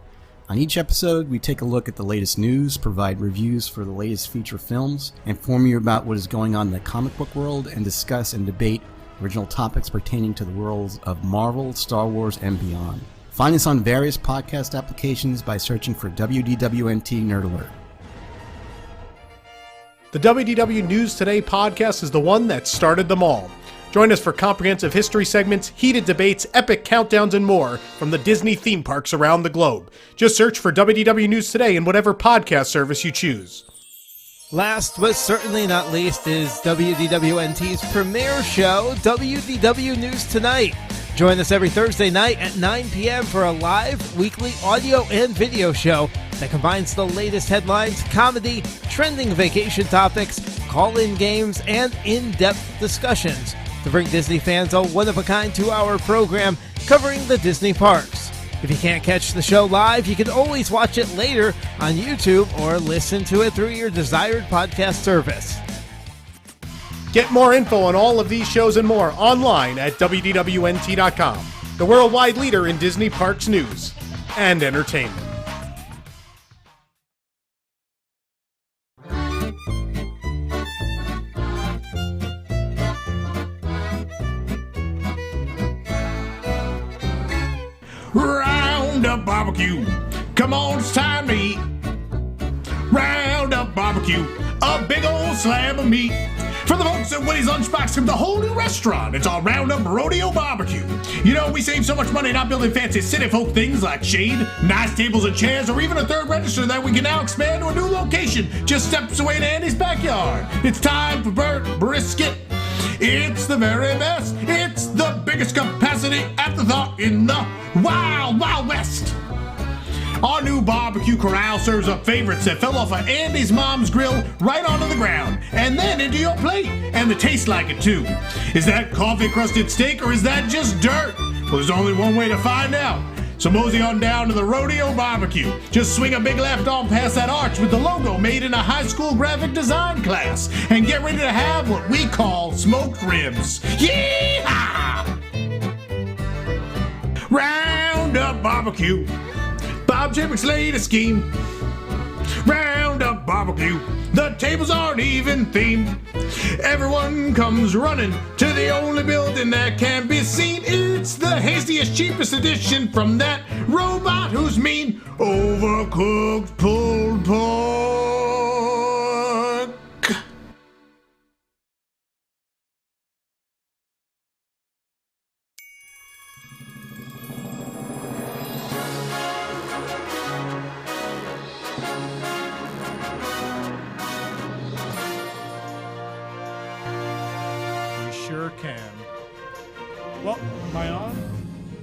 On each episode, we take a look at the latest news, provide reviews for the latest feature films, inform you about what is going on in the comic book world, and discuss and debate original topics pertaining to the worlds of Marvel, Star Wars, and beyond. Find us on various podcast applications by searching for WDWNT Nerd Alert. The WDW News Today podcast is the one that started them all. Join us for comprehensive history segments, heated debates, epic countdowns, and more from the Disney theme parks around the globe. Just search for WDW News Today in whatever podcast service you choose. Last but certainly not least is WDWNT's premiere show, WDW News Tonight. Join us every Thursday night at 9 p.m. for a live, weekly audio and video show that combines the latest headlines, comedy, trending vacation topics, call-in games, and in-depth discussions to bring Disney fans a one-of-a-kind 2-hour program covering the Disney parks. If you can't catch the show live, you can always watch it later on YouTube or listen to it through your desired podcast service. Get more info on all of these shows and more online at WDWNT.com, the worldwide leader in Disney parks news and entertainment. Round-up barbecue, come on, it's time to eat. Round-up barbecue, a big old slab of meat. For the folks at Woody's Lunchbox from the whole new restaurant, it's our Roundup Rodeo Barbecue. You know, we save so much money not building fancy city folk things like shade, nice tables and chairs, or even a third register that we can now expand to a new location just steps away to Andy's backyard. It's time for brisket. It's the very best. It's the biggest capacity afterthought in the Wild Wild West. Our new barbecue corral serves up favorites that fell off of Andy's mom's grill right onto the ground and then into your plate, and they taste like it too. Is that coffee-crusted steak or is that just dirt? Well, there's only one way to find out. So mosey on down to the Rodeo Barbecue. Just swing a big left on past that arch with the logo made in a high school graphic design class and get ready to have what we call smoked ribs. Yeehaw! Roundup Barbecue. Bob Chapek's latest scheme. Roundup Barbecue. The tables aren't even themed. Everyone comes running to the only building that can be seen. It's the hastiest, cheapest edition from that robot who's mean. Overcooked pulled pork. Sure can. Well, am I on?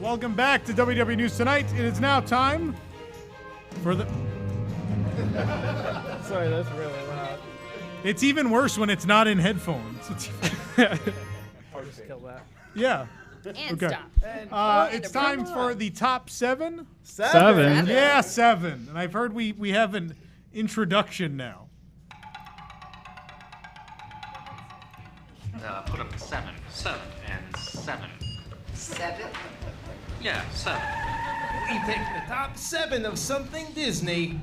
Welcome back to WDW News Tonight. It is now time for the... Sorry, that's really loud. It's even worse when it's not in headphones. I'll just kill that. Yeah. And okay. stop. It's time for the top 7. Seven? Yeah, 7. And I've heard we have an introduction now. Put up the 7 and 7. 7? Yeah, 7. We pick the top 7 of something Disney,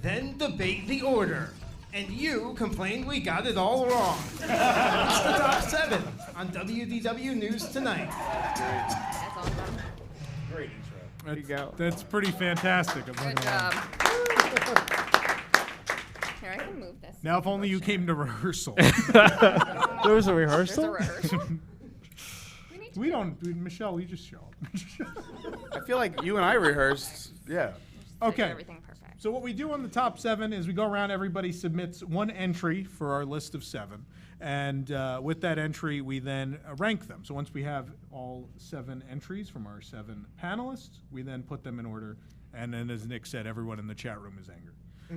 then debate the order. And you complain we got it all wrong. It's the top 7 on WDW News Tonight. Great intro. There you go. That's pretty fantastic. Good job. Here, I can move this. Now, if only you came to rehearsal. There was a rehearsal? There's a rehearsal. We don't, Michelle, you just show up. I feel like you and I rehearsed. Yeah. Okay. Everything perfect. So what we do on the top 7 is we go around, everybody submits one entry for our list of 7. And with that entry, we then rank them. So once we have all 7 entries from our 7 panelists, we then put them in order. And then, as Nick said, everyone in the chat room is angry.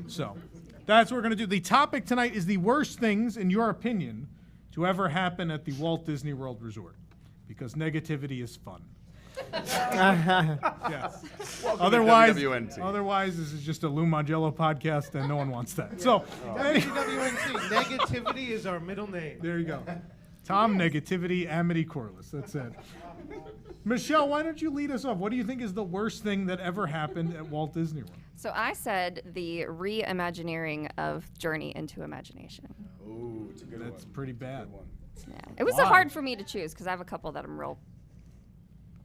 So that's what we're going to do. The topic tonight is the worst things, in your opinion, to ever happen at the Walt Disney World Resort. Because negativity is fun. Yes. Otherwise, this is just a Lou Mangello podcast, and no one wants that. So, WWNT, negativity is our middle name. There you go. Tom Negativity, Amity Corliss. That's it. Michelle, why don't you lead us off? What do you think is the worst thing that ever happened at Walt Disney World? So I said the reimagineering of Journey into Imagination. Ooh, it's a good one. That's pretty bad. Yeah. It was hard for me to choose because I have a couple that I'm real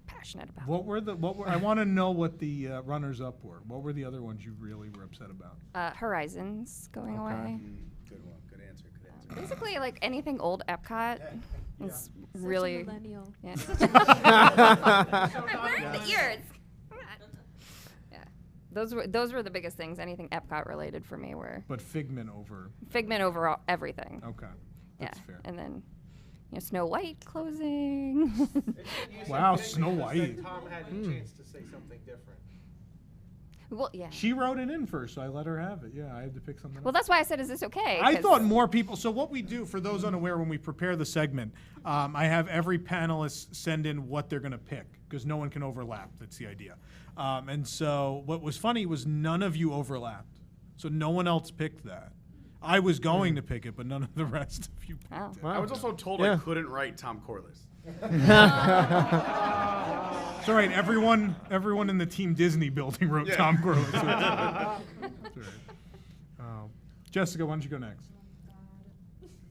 passionate about. I want to know what the runners-up were. What were the other ones you really were upset about? Horizons going away. Good one. Good answer. Basically, like anything old Epcot is really. Such a millennial. Yeah. I'm wearing the ears. Yeah, those were the biggest things. Anything Epcot related for me were. But Figment over everything. Okay, that's fair. And then, Snow White closing. Wow, Snow White. Tom had a chance to say something different. Well, yeah. She wrote it in first, so I let her have it. Yeah, I had to pick something. Well, that's why I said, is this okay? I thought more people. So what we do, for those unaware, when we prepare the segment, I have every panelist send in what they're going to pick because no one can overlap. That's the idea. And so what was funny was none of you overlapped. So no one else picked that. I was going to pick it, but none of the rest of you picked it. I was also told I couldn't write Tom Corliss. It's all right. Everyone in the Team Disney building wrote Tom Corliss. It's all right. Jessica, why don't you go next?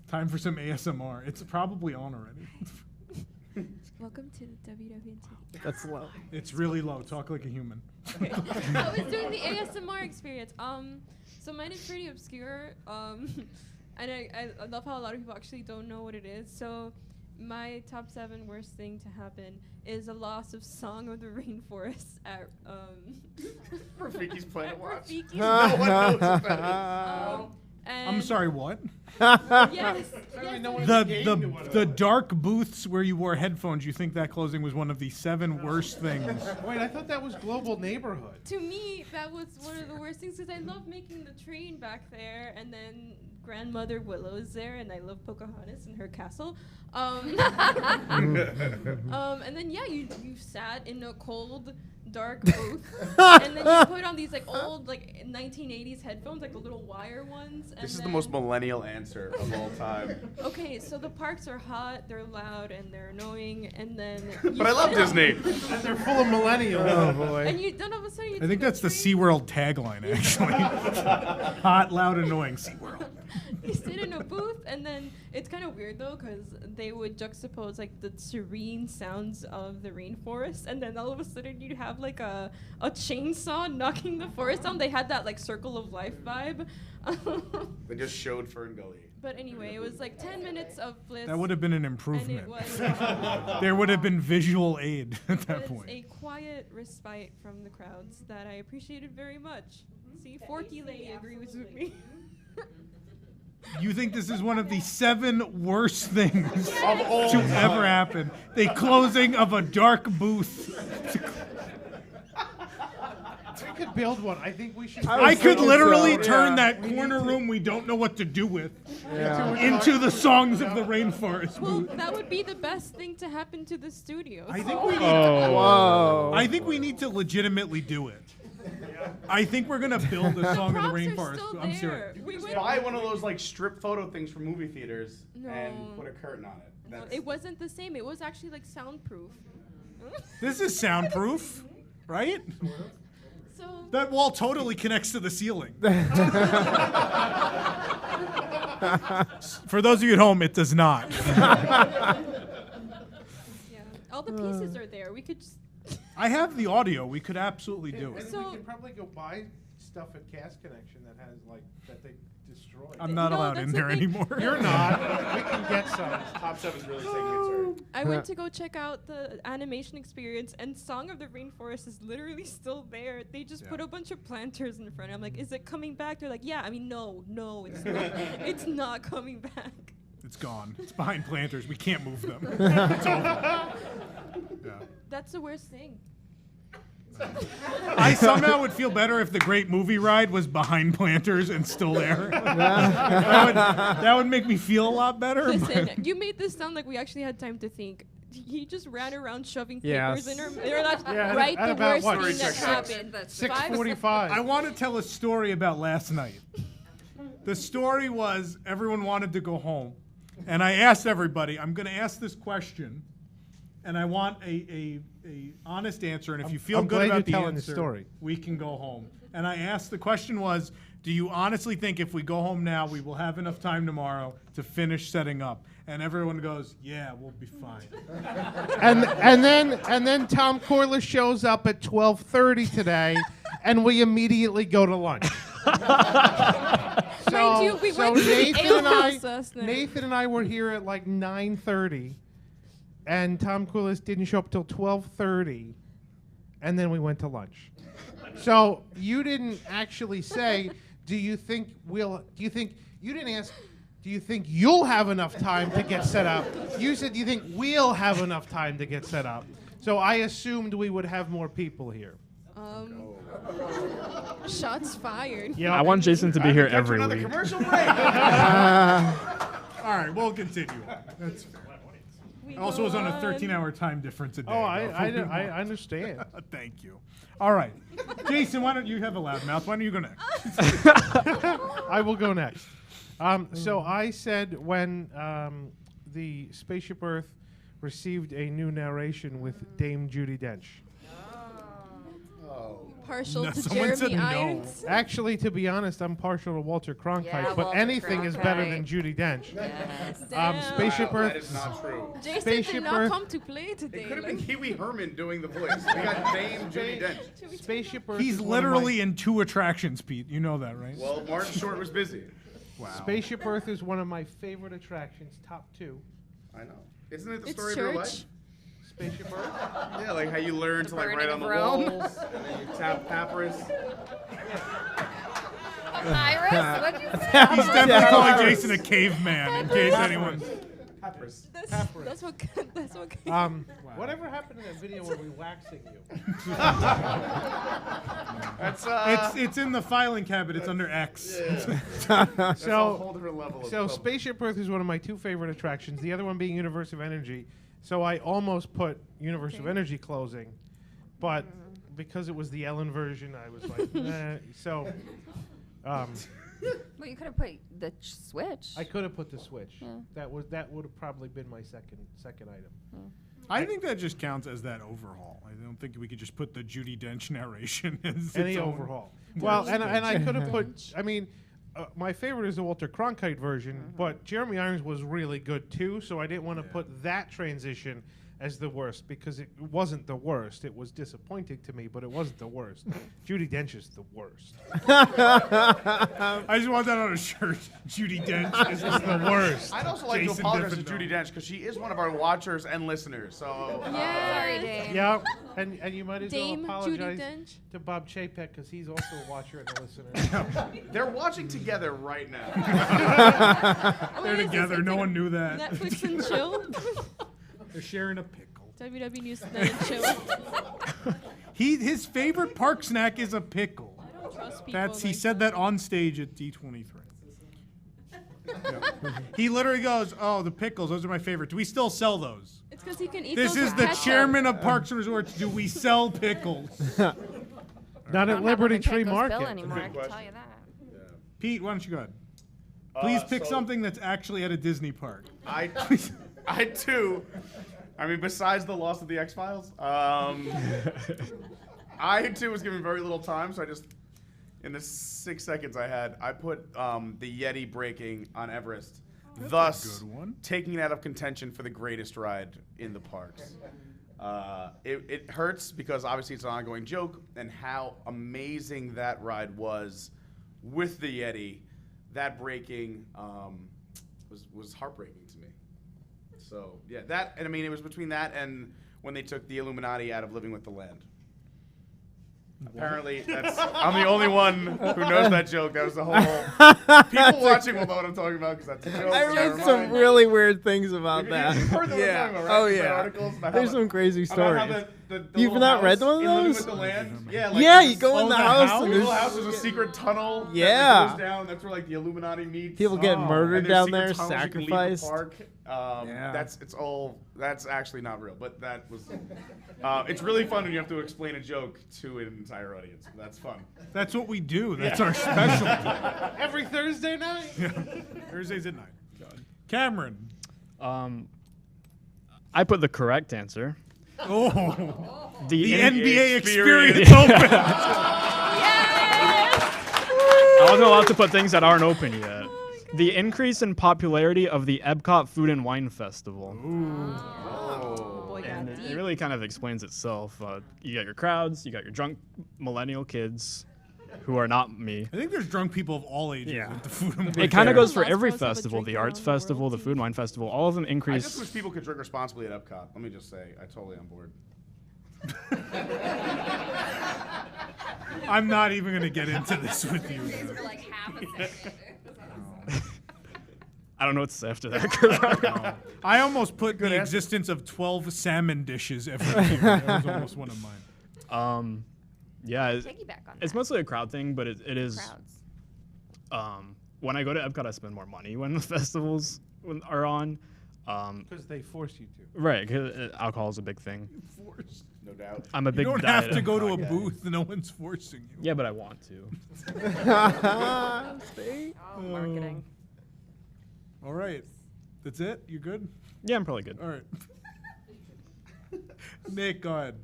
Time for some ASMR. It's probably on already. Welcome to the WWNT. That's low. It's really low. Talk like a human. Okay. I was doing the ASMR experience. So mine is pretty obscure. And I love how a lot of people actually don't know what it is. So my top 7 worst thing to happen is a loss of Song of the Rainforest at Rafiki's Planet Watch. Rafiki's No one knows about it. I'm sorry, what? Yes. The dark booths where you wore headphones, you think that closing was one of the 7 worst things. Wait, I thought that was Global Neighborhood. To me, that was one of the worst things because I love making the train back there, and then Grandmother Willow's there, and I love Pocahontas and her castle. And then you sat in a cold, dark booth, and then you put on these like old 1980s headphones, like the little wire ones. And This is the most millennial answer of all time. Okay, so the parks are hot, they're loud, and they're annoying, and then. But I love Disney. And they're full of millennials. Oh boy. And you then all of a sudden. I think that's the SeaWorld tagline, actually. Hot, loud, annoying SeaWorld. You sit in a booth, and then it's kind of weird though, because they would juxtapose like the serene sounds of the rainforest, and then all of a sudden you'd have like a chainsaw knocking the forest down. They had that like circle of life vibe. They just showed Fern Gully. But anyway, it was like 10 minutes of bliss. That would have been an improvement. And it was, there would have been visual aid at that it's point. a quiet respite from the crowds that I appreciated very much. See, Forky Lady agrees with me. You think this is one of the 7 worst things Of all to time. ever happen? The closing of a dark booth. We could build one. I think we should. I could literally so. turn Yeah. that corner room we don't know what to do with Yeah. into the Songs of the Rainforest Well, booth. that would be the best thing to happen to the studio. I so- think we need. Whoa. I think we need to legitimately do it. I think we're gonna build a Song of the props are Rainforest. still I'm there. serious. We Just went- buy one of those like strip photo things from movie theaters No. and put a curtain on it. No, That's- it wasn't the same. It was actually like soundproof. This is soundproof, right? So That wall totally connects to the ceiling. For those of you at home, it does not. yeah, all the pieces are there. We could just. I have the audio. We could absolutely do And it. So- we could probably go buy stuff at Cast Connection that has that they destroyed. I'm not No, allowed that's in the there thing. anymore. You're not. We can get some. Top 7's really taking a turn. I went to go check out the animation experience, and Song of the Rainforest is literally still there. They just put a bunch of planters in front. I'm like, is it coming back? They're like, yeah. I mean, no, it's not. It's not coming back. It's gone. It's behind planters. We can't move them. It's over. Yeah. That's the worst thing. I somehow would feel better if the Great Movie Ride was behind planters and still there. that would make me feel a lot better. Listen, but- you made this sound like we actually had time to think. He just ran around shoving Yes. papers in her. That's Yeah, right. at The about worst what? thing that Six- happened. 6:45. I want to tell a story about last night. The story was everyone wanted to go home, and I asked everybody, I'm going to ask this question, and I want a honest answer, and if you feel I'm good glad about you're the telling the answer, story. we can go home. And I asked, the question was, do you honestly think if we go home now, we will have enough time tomorrow to finish setting up? And everyone goes, yeah, we'll be fine. and then Tom Corliss shows up at 12:30 today, and we immediately go to lunch. Mind you, we went to the ale house last night. Nathan and I were here at like 9:30, and Tom Corliss didn't show up till 12:30, and then we went to lunch. So you didn't actually say, do you think you didn't ask, do you think you'll have enough time to get set up? You said, do you think we'll have enough time to get set up? So I assumed we would have more people here. Shots fired. I want Jason to be here every Another week. commercial break. All right, we'll continue. That's fair. I also was on a 13-hour time difference a day. Oh, I understand. Thank you. All right. Jason, why don't you have a loud mouth? Why don't you go next? I will go next. So I said when the Spaceship Earth received a new narration with Dame Judi Dench. Partial No, to someone said Jeremy no. Irons. Actually, to be honest, I'm partial to Walter Cronkite, Yeah, but Walter anything is better Cronkite. than Judi Dench. Yes. Spaceship Wow, Earth. that is not true. Jason Spaceship did not Earth. come to play today. It could have been like- Pee Wee Herman doing the voice. We got Dame Judi Spaceship Earth. He's is one of my- literally in 2 attractions, Pete. You know that, right? Well, Martin Short was busy. Wow. Spaceship Earth is one of my favorite attractions, top 2. I know. Isn't it the It's story of your church. life? Spaceship Earth? Yeah, like how you learn to like burning write of on the Rome. walls, and then you tap papyrus. Iris, what'd you say? He's definitely calling Jason a caveman, in case anyone. Papyrus. That's what. That's what. Whatever happened to that video where we waxing you? That's It's in the filing cabinet. It's under X. That's a whole different level of So club. Spaceship Earth is one of my 2 favorite attractions. The other one being Universe of Energy. So I almost put Universe of Energy closing, but because it was the Ellen version, I was like, nah. So. Well, you could have put the Switch. I could have put the Switch. Yeah. That would have probably been my second item. I think that just counts as that overhaul. I don't think we could just put the Judi Dench narration as Any its own. overhaul. Well, and I could have put. I mean, my favorite is the Walter Cronkite version, but Jeremy Irons was really good too. So I didn't want to put that transition as the worst because it wasn't the worst. It was disappointing to me, but it wasn't the worst. Judi Dench is the worst. I just want that on a shirt. Judi Dench is the worst. I'd also like Jason to apologize to Diffenthal. Judi Dench because she is one of our watchers and listeners. So Sorry, Dave. Yeah, and you might as Dame well Judi apologize Dench. to Bob Chapek because he's also a watcher and a listener. they're watching together right now. They're together. No one knew that. Netflix and chill. They're sharing a pickle. WDW News Tonight and chill. His favorite park snack is a pickle. I don't trust people. That's he like said that on stage at D23. He literally goes, "Oh, the pickles, those are my favorite. Do we still sell those?" It's because he can eat This those is with the ketchup. chairman of Parks and Resorts. Do we sell pickles? Not at Liberty Tree Bill Market. anymore, I can tell you that. Pete, why don't you go ahead? Please pick something that's actually at a Disney park. I too. I mean, besides the loss of the X-Files, I too was given very little time, so I just, in the 6 seconds I had, I put the Yeti breaking on Everest, thus taking it out of contention for the greatest ride in the parks. It hurts because obviously it's an ongoing joke, and how amazing that ride was with the Yeti. That breaking was heartbreaking to me. So yeah, that, and I mean, it was between that and when they took the Illuminati out of Living with the Land. Apparently, I'm the only one who knows that joke. That was the whole. People watching will know what I'm talking about because that's a joke. I read some really weird things about that. You've heard what I'm talking about, right? Oh You've read yeah. articles about There's how some crazy about how stories. the You've little not read house one of in Living those? with the Land? Yeah, Yeah, there's you go in oh, the the house house? and The little there's house is a secret tunnel. Yeah. That goes down. That's where like the Illuminati meets. people get murdered And there's down secret there, tunnels you can leave the sacrificed. park. That's actually not real, but that was. It's really fun when you have to explain a joke to an entire audience. That's fun. That's what we do. That's our specialty. Every Thursday night. Thursdays at night. Cameron. I put the correct answer. Oh. The NBA experience open. I wasn't allowed to put things that aren't open yet. The increase in popularity of the Epcot Food and Wine Festival. And it really kind of explains itself. You got your crowds, you got your drunk millennial kids who are not me. I think there's drunk people of all ages at the food and wine. It kind of goes for Last every ones have a festival, drink the arts around the world festival, the food and wine festival, all of them I increase. just wish people could drink responsibly at Epcot. Let me just say, I'm totally on board. I'm not even going to get into this with you. I don't know what to say after that. I almost put the existence of 12 salmon dishes every year. That was almost one of mine. Yeah, Piggyback on it's mostly a crowd thing, but it is. Crowds. When I go to Epcot, I spend more money when the festivals are on. Because they force you to. Right, 'cause alcohol is a big thing. Forced. No doubt. I'm a big You don't diet have to go to a Epcot guy. booth. No one's forcing you. Yeah, but I want to. Oh, marketing. All right. That's it? You good? Yeah, I'm probably good. All right. Nick, go ahead.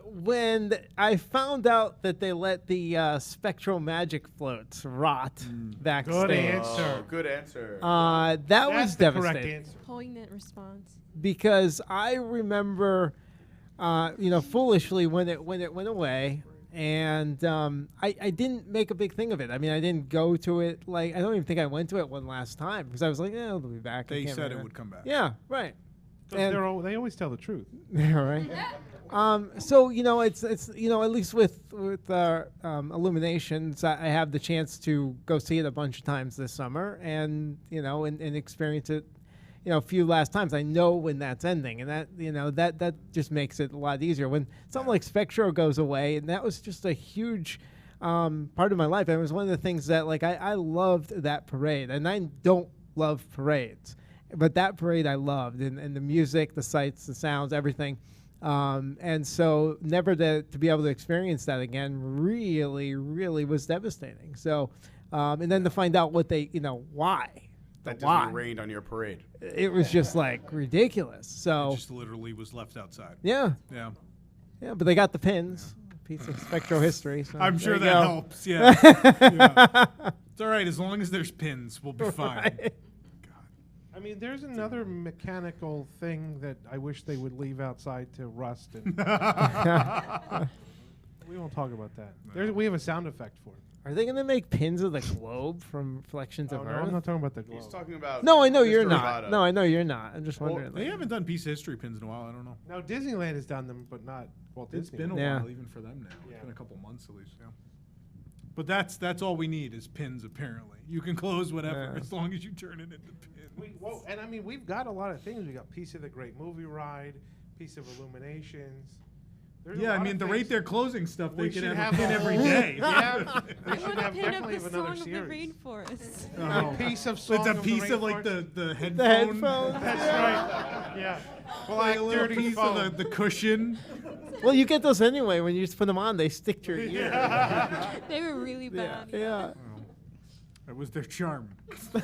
When I found out that they let the Spectral Magic floats rot backstage. Good answer. Good answer. That That's was the correct devastating. answer. Poignant response. Because I remember, foolishly when it went away, and I didn't make a big thing of it. I mean, I didn't go to it like I don't even think I went to it one last time because I was like, yeah, they'll be back. They said it would come back. Yeah, right. They always tell the truth. Yeah, right. So it's at least with Illuminations, I have the chance to go see it a bunch of times this summer, and and experience it, a few last times. I know when that's ending, and that just makes it a lot easier. When something like Spectro goes away, and that was just a huge part of my life. And it was one of the things that I loved that parade, and I don't love parades. But that parade I loved, and the music, the sights, the sounds, everything. And so never to be able to experience that again really, really was devastating. So, and then to find out what they, why. That why. Disney rained on your parade. It was just ridiculous. So It just literally was left outside. Yeah. Yeah. Yeah, but they got the pins. Piece of Spectro history. So I'm sure there that you go. helps. Yeah. Yeah. It's all right as long as there's pins, we'll be fine. Right. I mean, there's another mechanical thing that I wish they would leave outside to rust. And we won't talk about that. We have a sound effect for it. Are they going to make pins of the globe from Reflections of No, Earth? I'm not talking about the globe. He's talking about. No, I know Mr. you're not. Roboto. No, I know you're not. I'm just wondering. They haven't done piece of history pins in a while. I don't know. No, Disneyland has done them, but not Walt It's Disney. been a Yeah. while even for them now. It's been a couple months at least. Yeah. But that's all we need is pins. Apparently, you can close whatever Yeah. as long as you turn it into pins. And I mean, we've got a lot of things. We got Piece of the Great Movie Ride, Piece of Illuminations. There's a Yeah, I lot mean, of the things. rate they're closing stuff, they We can should have a pin a every whole- day. Yeah, we I should want a have pin of definitely the have another song of the series. rainforest. Oh. A piece of It's song a of the piece of like rainforest. the headphone. The headphones. That's right. Yeah. Like a little dirty piece foam. of the cushion. Well, you get those anyway. When you just put them on, they stick to your ear. They were really bad. Yeah. That was their charm.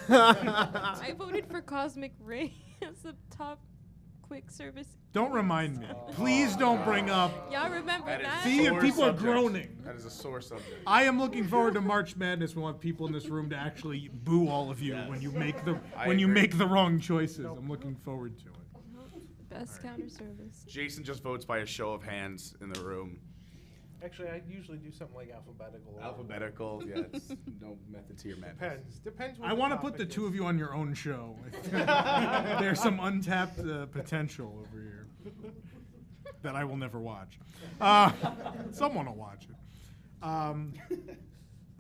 I voted for Cosmic Ray as the top quick service. Don't remind me. Please don't bring up. Y'all remember that? See, if people are groaning. That is a sore subject. I am looking forward to March Madness. We'll have people in this room to actually boo all of you when you make the wrong choices. I'm looking forward to it. Best counter service. Jason just votes by a show of hands in the room. Actually, I usually do something like alphabetical. Alphabetical, yeah. It's no method to your madness. Depends. What I want to put the two of you on your own show. There's some untapped potential over here that I will never watch. Someone will watch it.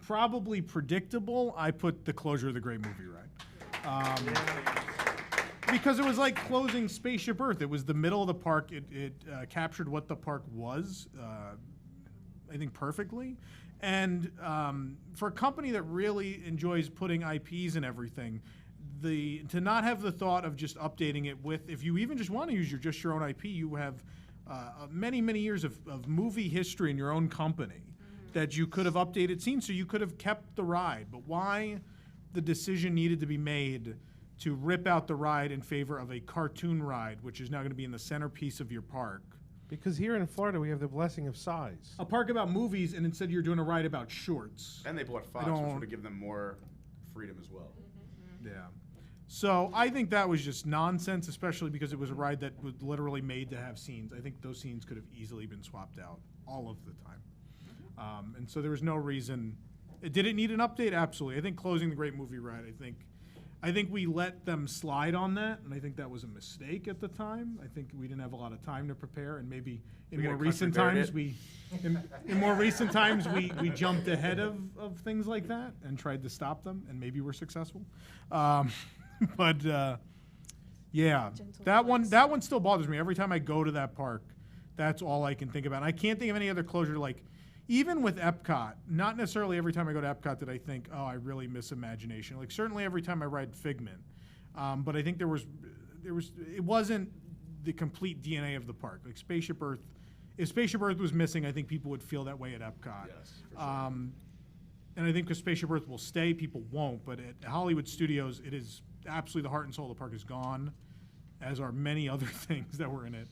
Probably predictable. I put the closure of the Great Movie Ride. Because it was like closing Spaceship Earth. It was the middle of the park. It captured what the park was, I think, perfectly. And for a company that really enjoys putting IPs and everything, to not have the thought of just updating it with, if you even just want to use just your own IP, you have many, many years of movie history in your own company that you could have updated scenes, so you could have kept the ride. But why the decision needed to be made to rip out the ride in favor of a cartoon ride, which is now going to be in the centerpiece of your park? Because here in Florida, we have the blessing of size. A park about movies, and instead you're doing a ride about shorts. And they bought Fox, which would have given them more freedom as well. Yeah. So I think that was just nonsense, especially because it was a ride that was literally made to have scenes. I think those scenes could have easily been swapped out all of the time. And so there was no reason. Did it need an update? Absolutely. I think closing the Great Movie Ride, I think we let them slide on that, and I think that was a mistake at the time. I think we didn't have a lot of time to prepare, and maybe in more recent times we jumped ahead of things like that and tried to stop them, and maybe we're successful. But yeah, that one still bothers me. Every time I go to that park, that's all I can think about. And I can't think of any other closure like. Even with Epcot, not necessarily every time I go to Epcot did I think, oh, I really miss Imagination. Like certainly every time I ride Figment, but I think it wasn't the complete DNA of the park. Like Spaceship Earth, if Spaceship Earth was missing, I think people would feel that way at Epcot. Yes, for sure. And I think because Spaceship Earth will stay, people won't. But at Hollywood Studios, it is absolutely the heart and soul of the park is gone, as are many other things that were in it.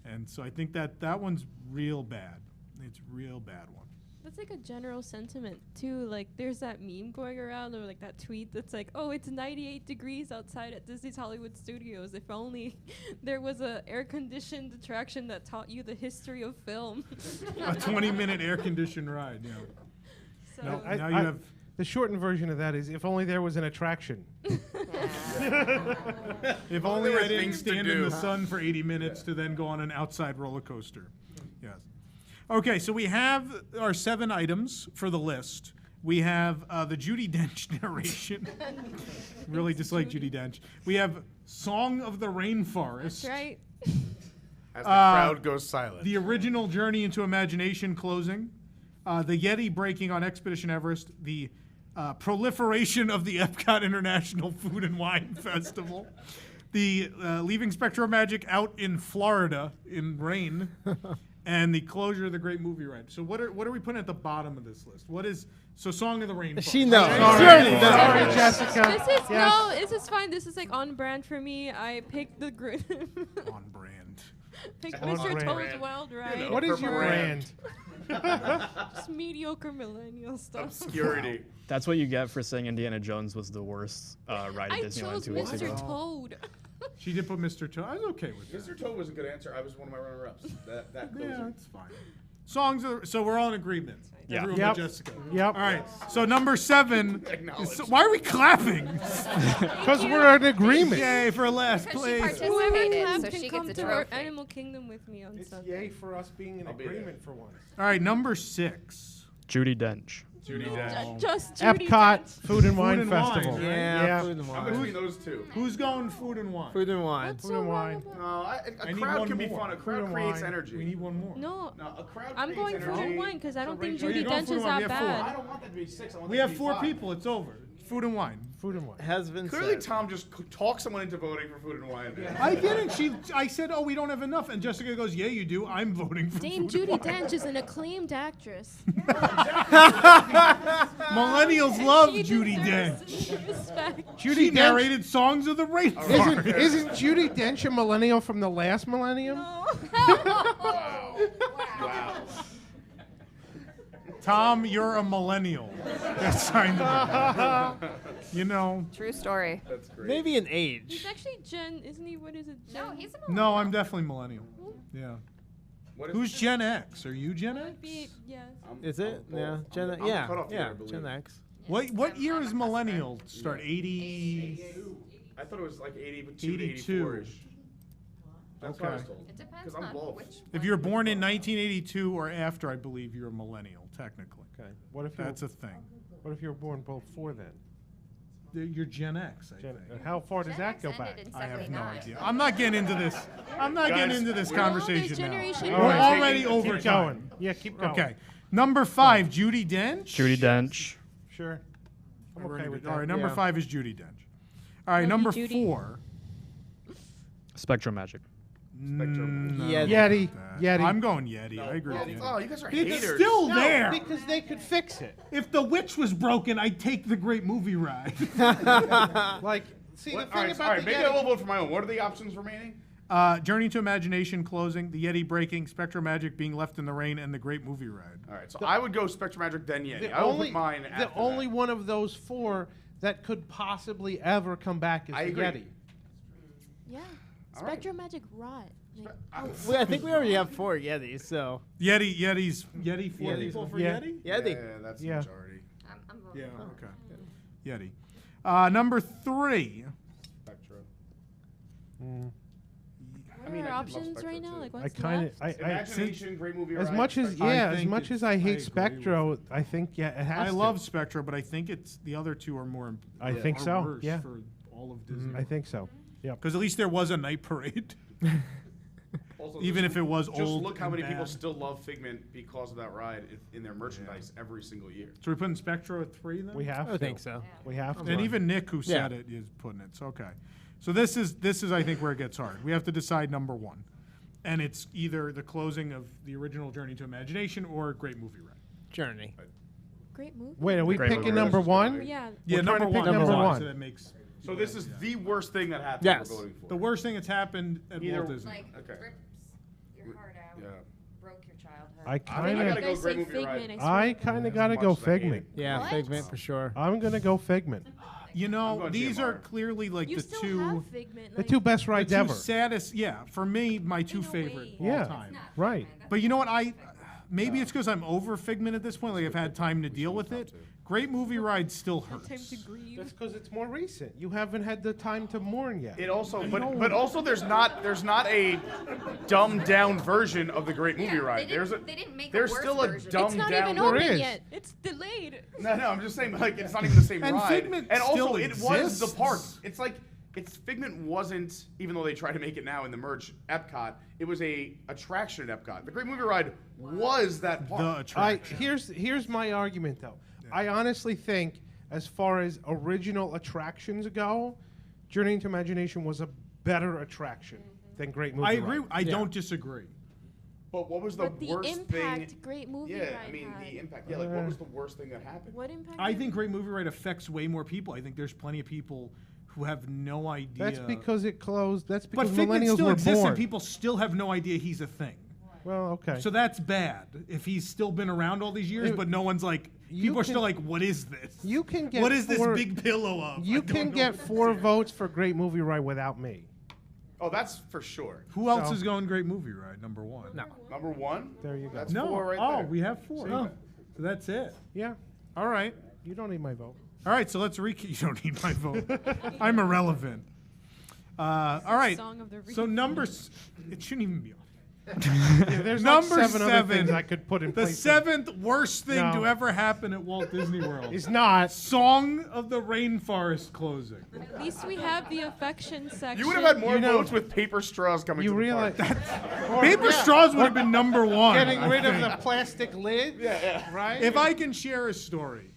And so I think that one's real bad. It's a real bad one. That's like a general sentiment too. Like there's that meme going around or like that tweet that's like, oh, it's 98 degrees outside at Disney's Hollywood Studios. If only there was a air-conditioned attraction that taught you the history of film. A 20-minute air-conditioned ride. Yeah. So No, now you have. The shortened version of that is if only there was an attraction. If only there I were didn't things to stand in do. the sun for 80 minutes to then go on an outside roller coaster. Yes. Okay, so we have our 7 items for the list. We have the Judi Dench narration. Really dislike Judi Dench. We have Song of the Rainforest. That's right. As the crowd goes silent. The original Journey into Imagination closing. The Yeti breaking on Expedition Everest. The proliferation of the Epcot International Food and Wine Festival. The leaving Spectrum Magic out in Florida in rain. And the closure of the Great Movie Ride. So what are we putting at the bottom of this list? What is Song of the Rainforest? She knows. Sorry, Jessica. This is fine. This is like on brand for me. I picked the On brand. picked On Mr. brand. Toad's Wild Ride. You know, What is your brand. Just mediocre millennial stuff. Obscurity. That's what you get for saying Indiana Jones was the worst ride I at Disneyland chose 2 weeks Mr. ago. Toad. She did put Mr. Toad. I was okay with that. Mr. Toad was a good answer. I was one of my runner-ups. That closer. Yeah, it's fine. So we're all in agreement. Yeah. Everyone Yep. but Jessica. Yep. All right. So number 7. Why are we clapping? Because we're in agreement. Yay for last Because she place. participated, so can she come gets a to our trophy. Animal Kingdom with me on It's Sunday. yay for us being in agreement for once. All right, number 6. Judi Dench. Judi Dench. Just Judi Epcot Dench. Food and Wine and wine, Festival. right? Yeah, food and I'm wine. between those two. Who's going food and wine? Food and wine. What's Food so and wrong wine. about- No, I a need crowd one can be more. fun. A crowd and creates wine. energy. We need one more. No, No, a crowd I'm creates going food energy. and wine because I don't think Rachel, Judi you're going Dench food is and wine. that We have 4. I bad. don't want that to be 6. I want We that have to be 4 5. people. It's over. Food and wine. Food and wine. Has been Clearly, said. Tom just talked someone into voting for food and wine. I didn't. I said, "Oh, we don't have enough," and Jessica goes, "Yeah, you do. I'm voting for Dame food and Judi wine." Dench is an acclaimed actress. Millennials love She Judi deserves Dench. Respect. She narrated Songs of the Rainforest. Isn't Judi Dench a millennial from the last millennium? Tom, you're a millennial. That's signed up. You know. True story. That's great. Maybe an age. He's actually Gen, isn't he? What is it? Gen? No, he's a No, I'm definitely millennial. Yeah. What is Who's it? Gen X? Are you Gen X? Yes. Is it? I'm Yeah. both. Gen I'm yeah. cut off Yeah. there, I believe. Gen X. What year is millennial start? 80. I thought it was like 82 to 82. 84-ish. That's what I was Okay. told. It depends Because I'm on both. which If you're born in 1982 or after, I believe you're a millennial, technically. Okay. What if That's a thing. What if you were born before then? You're Gen X, I think. How far does Gen that X go ended back? in I have no 79. idea. I'm not getting into this. I'm not Guys, getting into this we're- conversation there's now. generation We're All right. already Keep over going. time. Yeah, keep going. Okay. Number 5, Judi Dench. Judi Dench. Sure. I'm We're okay gonna with go- All that. right, number Yeah. 5 is Judi Dench. All right, Love you, number Judy. 4. Spectrum Magic. Spectrum. No. Yeti. Yeti. I'm going Yeti. No, I agree with Yeti. Yeti. Oh, you guys are It's haters. still No, there. because they could fix it. If the witch was broken, I'd take the Great Movie Ride. Like, see, What? the All thing right, about all right, the maybe Yeti. I will vote for my own. What are the options remaining? Journey to Imagination closing, the Yeti breaking, Spectrum Magic being left in the rain, and the Great Movie Ride. All right, so I would go Spectrum Magic, then Yeti. The I will only, put mine the after only that. one of those 4 that could possibly ever come back is I the agree. Yeti. Yeah. All right. Spectrum Magic rot. Like, Well, I think we already have 4 Yetis, so. Yeti 4 Yeti. people for Yeah. Yeti? Yeti. Yeah, that's Yeah. the majority. I'm voting. Yeah, okay. Yeti. Number 3. Spectrum. what mean, are I our did love options Spectrum, right now? too. Like, I what's kind left? of, Imagination, Great Movie as Ride, much as Spectrum. I as think much as it's- I I hate agree Spectro, I think it has I to. love Spectra, but I think it's the other 2 are more. I think so, Worse yeah. For all of Disney. I think so. Yeah. Because at least there was a night parade. Also, Even just- if it was just old look how and many people bad. still love Figment because of that ride in their merchandise every single year. So we're putting Spectra at 3 then? We have I to. think so. We have to. And even Nick, who Yeah. said it, is putting it. So okay. So this is I think where it gets hard. We have to decide number 1, and it's either the closing of the original Journey to Imagination or Great Movie Ride. Journey. Great movie. Wait, are we Great picking movie. number 1? Yeah. Yeah, We're trying number to pick 1. number one. So that makes. So this is the worst thing that happened Yes. we're voting for. The worst thing that's happened at Either- Walt Disney. Like, Okay. rips your heart out, Yeah. broke your childhood. I kind You of. guys say Figment, I kind of gotta go Figment. Yeah, What? Figment for sure. I'm gonna go Figment. You know, these are clearly like You the still two. have Figment. The two best rides the two ever. saddest, yeah, for me, my two favorite Yeah, all time. right. But you know what? Maybe it's because I'm over Figment at this point. Like I've had time to deal with it. Great Movie Ride still hurts. Time to grieve. That's because it's more recent. You haven't had the time to mourn yet. It also, but also, there's not a dumbed down version of the Great Movie Ride. There's still a dumbed It's not down. even open yet. It's delayed. No, I'm just saying, like, it's not even the same And ride. Figment and also, still it was the exists. park. It's like, Figment wasn't, even though they try to make it now in the merge Epcot, it was a attraction at Epcot. The Great Movie Ride was that park. Here's my argument though. I honestly think, as far as original attractions go, Journey into Imagination was a better attraction than Great Movie I Ride. agree. I don't disagree. But what was the But the worst impact thing? Great Movie yeah, Ride I mean had. the impact. Yeah, like what was the worst thing that happened? What impact? I think Great Movie Ride affects way more people. I think there's plenty of people who have no idea. That's because it closed. That's But because Figment millennials still were exists, born. and people still have no idea he's a thing. Well, okay. So that's bad. If he's still been around all these years, but no one's like, people are still like, what is this? You can get what is this four- big pillow of? You I don't can know get what this 4 is. votes for Great Movie Ride without me. Oh, that's for sure. Who else So- is going Great Movie Ride? Number one. No. Number one? There you go. That's No. 4 right oh, there. we have 4. See? Oh. So that's it. Yeah. All right. You don't need my vote. All right. So let's recap. You don't need my vote. I'm irrelevant. All right. Song of the So it shouldn't even be on. There's Number like 7 other 7 things I could put in the place. 7th worst thing No. to ever happen at Walt Disney World. It's not. Song of the Rainforest closing. At least we have the affection section. You would have had more You know- votes with paper straws coming You to the realize park. Paper straws would have been number 1. Getting I rid of think. the plastic lid. Yeah. Right. If I can share a story,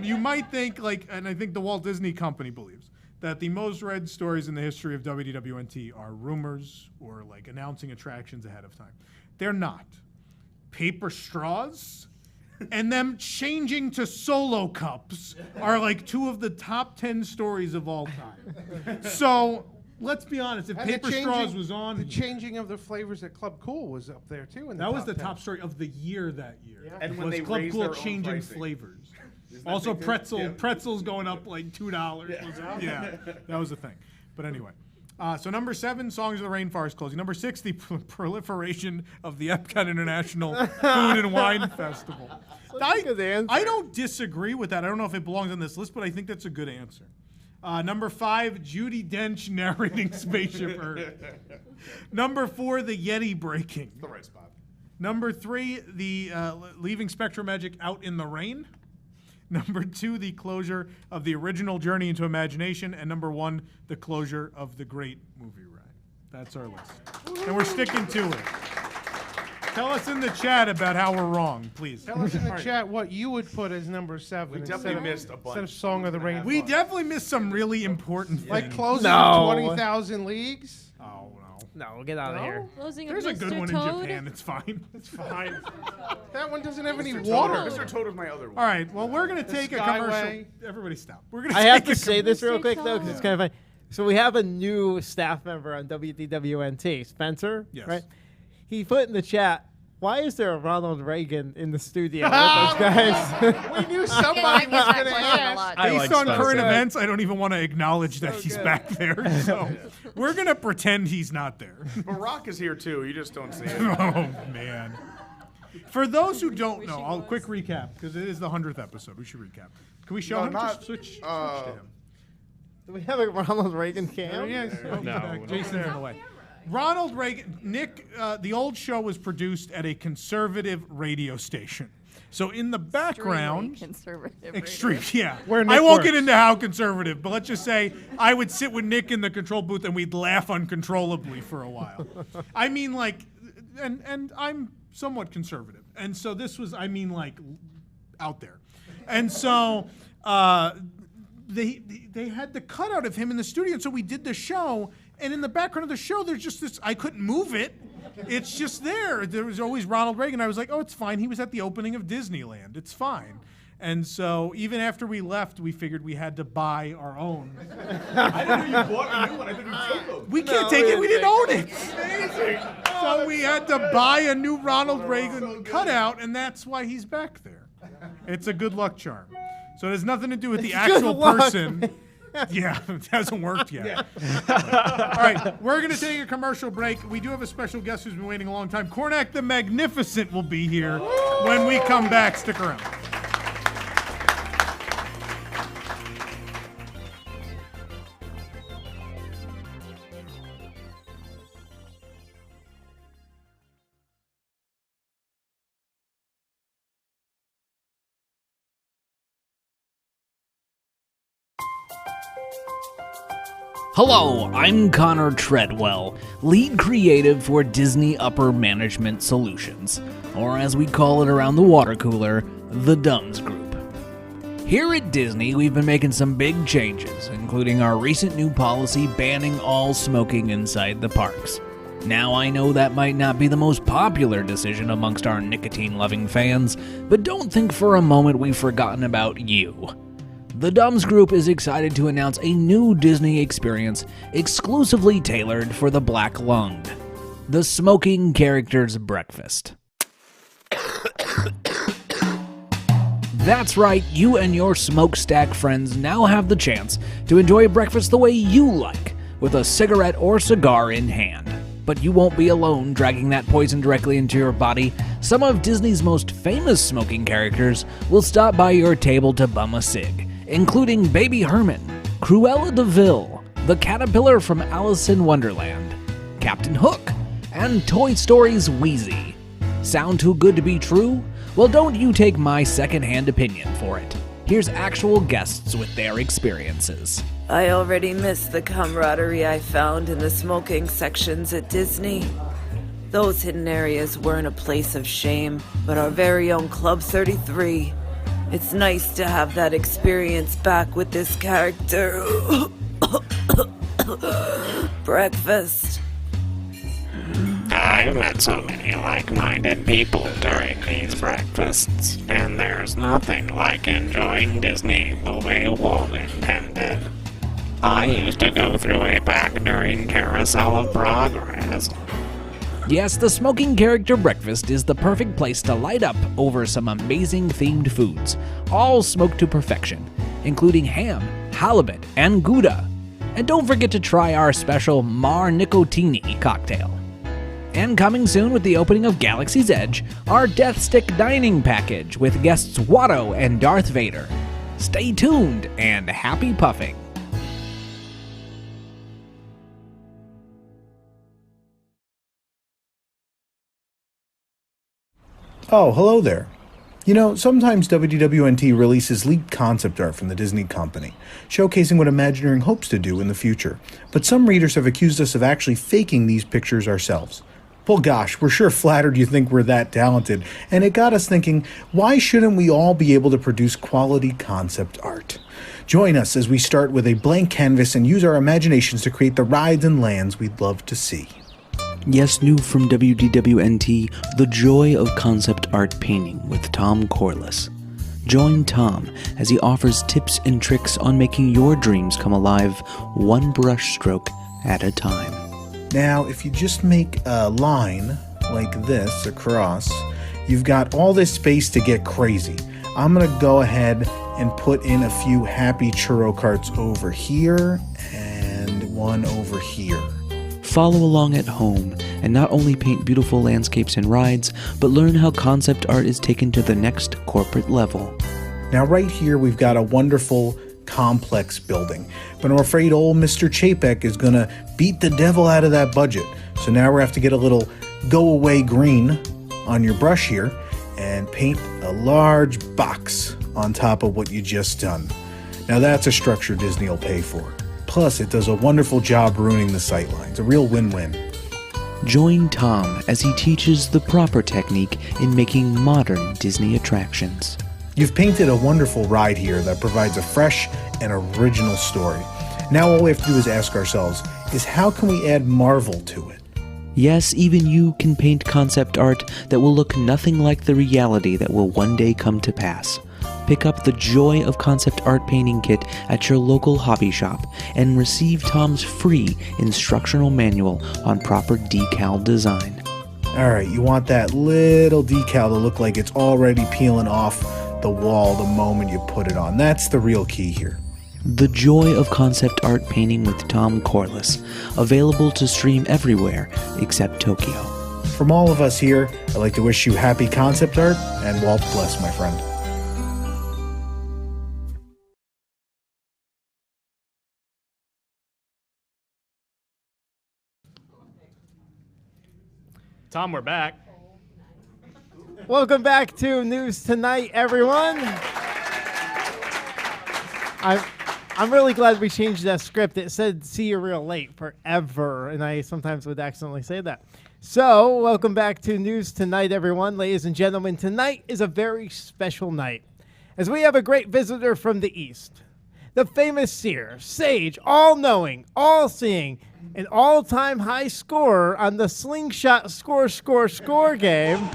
you might think, and I think the Walt Disney Company believes, that the most read stories in the history of WDWNT are rumors or like announcing attractions ahead of time. They're not. Paper straws and them changing to solo cups are like 2 of the top 10 stories of all time. So let's be honest, if And the Paper Straws was on, the changing of the flavors at Club Cool was up there too. In that was top the 10. top story of the year that year. Yeah. And when was they Club raised Cool their own changing pricing. flavors. Isn't that Also, big too? pretzels going up like $2. Yeah, that was the thing. But anyway, so number 7, Songs of the Rainforest closing. Number 6, the proliferation of the Epcot International Food and Wine Festival. I don't disagree with that. I don't know if it belongs on this list, but I think that's a good answer. Number 5, Judi Dench narrating Spaceship Earth. Number 4, the Yeti breaking. The right spot. Number 3, the leaving Spectrum Magic out in the rain. Number 2, the closure of the original Journey into Imagination. And number 1, the closure of the Great Movie Ride. That's our list. And we're sticking to it. Tell us in the chat about how we're wrong, please. Tell us in the chat what you would put as number 7. We definitely missed a bunch. Instead of Song of the Rainforest. We definitely missed some really important things. Like closing No. 20,000 Leagues. Oh, no. No, get out of here. Closing There's of a good Mr. one Toad. in Japan. It's fine. It's fine. That one doesn't have any Mr. water. Toad. Mr. Toad is my other one. All right. Well, we're going to take a commercial. Skyway. Everybody stop. We're going I have to say this real quick, though, because it's kind of funny. So we have a new staff member on WDWNT, Spencer, Yes. right? He put in the chat, why is there a Ronald Reagan in the studio with those guys? We knew somebody was going to ask. Based on current events, I don't even want to acknowledge that he's back there. So we're going to pretend he's not there. Barack is here too. You just don't see it. Oh, man. For those who don't know, I'll quick recap, because it is the 100th episode. We should recap. Can we show No, him? not- Just switch to him. Do we have a Ronald Reagan cam? There he is. Oh, No, back. no. Jason's in the way. Ronald Reagan, Nick, the old show was produced at a conservative radio station. So in the background, Conservative. extreme, yeah. Where Nick I won't get works. into how conservative, but let's just say I would sit with Nick in the control booth and we'd laugh uncontrollably for a while. I mean, like, and I'm somewhat conservative, and so this was, I mean, like, out there, and so they had the cutout of him in the studio, and so we did the show. And in the background of the show, there's just this, I couldn't move it. It's just there. There was always Ronald Reagan. I was like, oh, it's fine. He was at the opening of Disneyland. It's fine. And so even after we left, we figured we had to buy our own. I didn't know you bought a new one. I thought you took those. We can't take it. We didn't own it. Amazing. So we had to buy a new Ronald Reagan cutout, and that's why he's back there. It's a good luck charm. So it has nothing to do with the actual person. Yeah, it hasn't worked yet. All right, we're going to take a commercial break. We do have a special guest who's been waiting a long time. Cornac the Magnificent will be here when we come back. Stick around. Hello, I'm Connor Treadwell, lead creative for Disney Upper Management Solutions, or as we call it around the water cooler, the DUMS Group. Here at Disney, we've been making some big changes, including our recent new policy banning all smoking inside the parks. Now, I know that might not be the most popular decision amongst our nicotine-loving fans, but don't think for a moment we've forgotten about you. The DUMS Group is excited to announce a new Disney experience exclusively tailored for the black-lunged. The Smoking Characters Breakfast. That's right, you and your smokestack friends now have the chance to enjoy breakfast the way you like, with a cigarette or cigar in hand. But you won't be alone dragging that poison directly into your body. Some of Disney's most famous smoking characters will stop by your table to bum a cig, including Baby Herman, Cruella de Vil, the caterpillar from Alice in Wonderland, Captain Hook, and Toy Story's Wheezy. Sound too good to be true? Well, don't you take my second-hand opinion for it. Here's actual guests with their experiences. I already miss the camaraderie I found in the smoking sections at Disney. Those hidden areas weren't a place of shame, but our very own Club 33. It's nice to have that experience back with this character. Breakfast. I've met so many like-minded people during these breakfasts, and there's nothing like enjoying Disney the way Walt intended. I used to go through a back during Carousel of Progress. Yes, the Smoking Character Breakfast is the perfect place to light up over some amazing themed foods, all smoked to perfection, including ham, halibut, and Gouda. And don't forget to try our special Mar Nicotini cocktail. And coming soon with the opening of Galaxy's Edge, our Death Stick Dining Package with guests Watto and Darth Vader. Stay tuned and happy puffing. Oh, hello there. You know, sometimes WDWNT releases leaked concept art from the Disney company, showcasing what Imagineering hopes to do in the future. But some readers have accused us of actually faking these pictures ourselves. Well, gosh, we're sure flattered you think we're that talented, and it got us thinking, why shouldn't we all be able to produce quality concept art? Join us as we start with a blank canvas and use our imaginations to create the rides and lands we'd love to see. Yes, new from WDWNT, the joy of concept art painting with Tom Corliss. Join Tom as he offers tips and tricks on making your dreams come alive, one brush stroke at a time. Now, if you just make a line like this across, you've got all this space to get crazy. I'm going to go ahead and put in a few happy churro carts over here and one over here. Follow along at home and not only paint beautiful landscapes and rides, but learn how concept art is taken to the next corporate level. Now right here we've got a wonderful complex building, but I'm afraid old Mr. Chapek is gonna beat the devil out of that budget. So now we have to get a little go away green on your brush here and paint a large box on top of what you just done. Now that's a structure Disney will pay for. Plus, it does a wonderful job ruining the sightlines. A real win-win. Join Tom as he teaches the proper technique in making modern Disney attractions. You've painted a wonderful ride here that provides a fresh and original story. Now all we have to do is ask ourselves, is how can we add Marvel to it? Yes, even you can paint concept art that will look nothing like the reality that will one day come to pass. Pick up the Joy of Concept Art Painting Kit at your local hobby shop and receive Tom's free instructional manual on proper decal design. Alright, you want that little decal to look like it's already peeling off the wall the moment you put it on. That's the real key here. The Joy of Concept Art Painting with Tom Corliss, available to stream everywhere except Tokyo. From all of us here, I'd like to wish you happy concept art, and Walt bless, my friend. Tom, we're back. Welcome back to News Tonight, everyone. I'm really glad we changed that script. It said "see you real late" forever, and I sometimes would accidentally say that. So, welcome back to News Tonight, everyone. Ladies and gentlemen, tonight is a very special night, as we have a great visitor from the East. The famous seer, sage, all-knowing, all-seeing, an all-time high scorer on the slingshot score game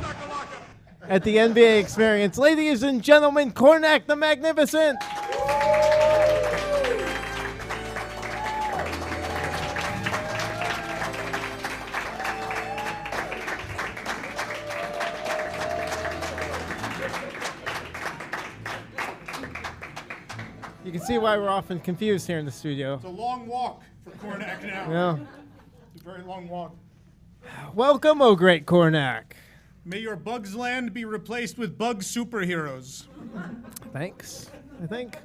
at the NBA Experience. Ladies and gentlemen, Cornac the Magnificent. You can see why we're often confused here in the studio. It's a long walk for Cornac now. Yeah. It's a very long walk. Welcome, oh great Cornac. May your Bugs Land be replaced with Bug Superheroes. Thanks, I think.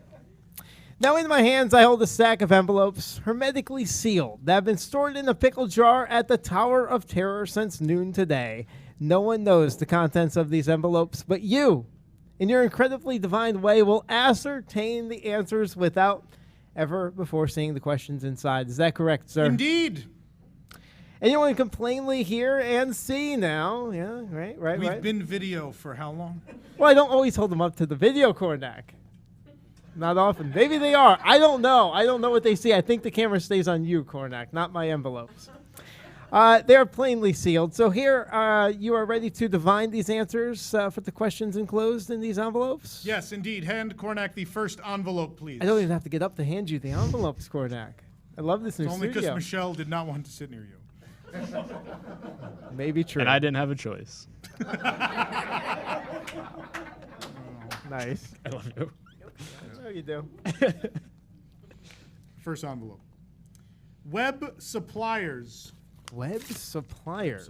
Now in my hands, I hold a stack of envelopes, hermetically sealed, that have been stored in a pickle jar at the Tower of Terror since noon today. No one knows the contents of these envelopes, but you, in your incredibly divine way, will ascertain the answers without ever before seeing the questions inside. Is that correct, sir? Indeed. Anyone can plainly hear and see now. Yeah, right. We've been video for how long? Well, I don't always hold them up to the video, Cornac. Not often. Maybe they are. I don't know. I don't know what they see. I think the camera stays on you, Cornac, not my envelopes. They're plainly sealed. So here, you are ready to divine these answers for the questions enclosed in these envelopes? Yes, indeed. Hand Cornac the first envelope, please. I don't even have to get up to hand you the envelopes, Cornac. I love this new It's only because studio. Michelle did not want to sit near you. Maybe true. And I didn't have a choice. Nice. I love you. Oh, you do. First envelope. Web suppliers. Web suppliers.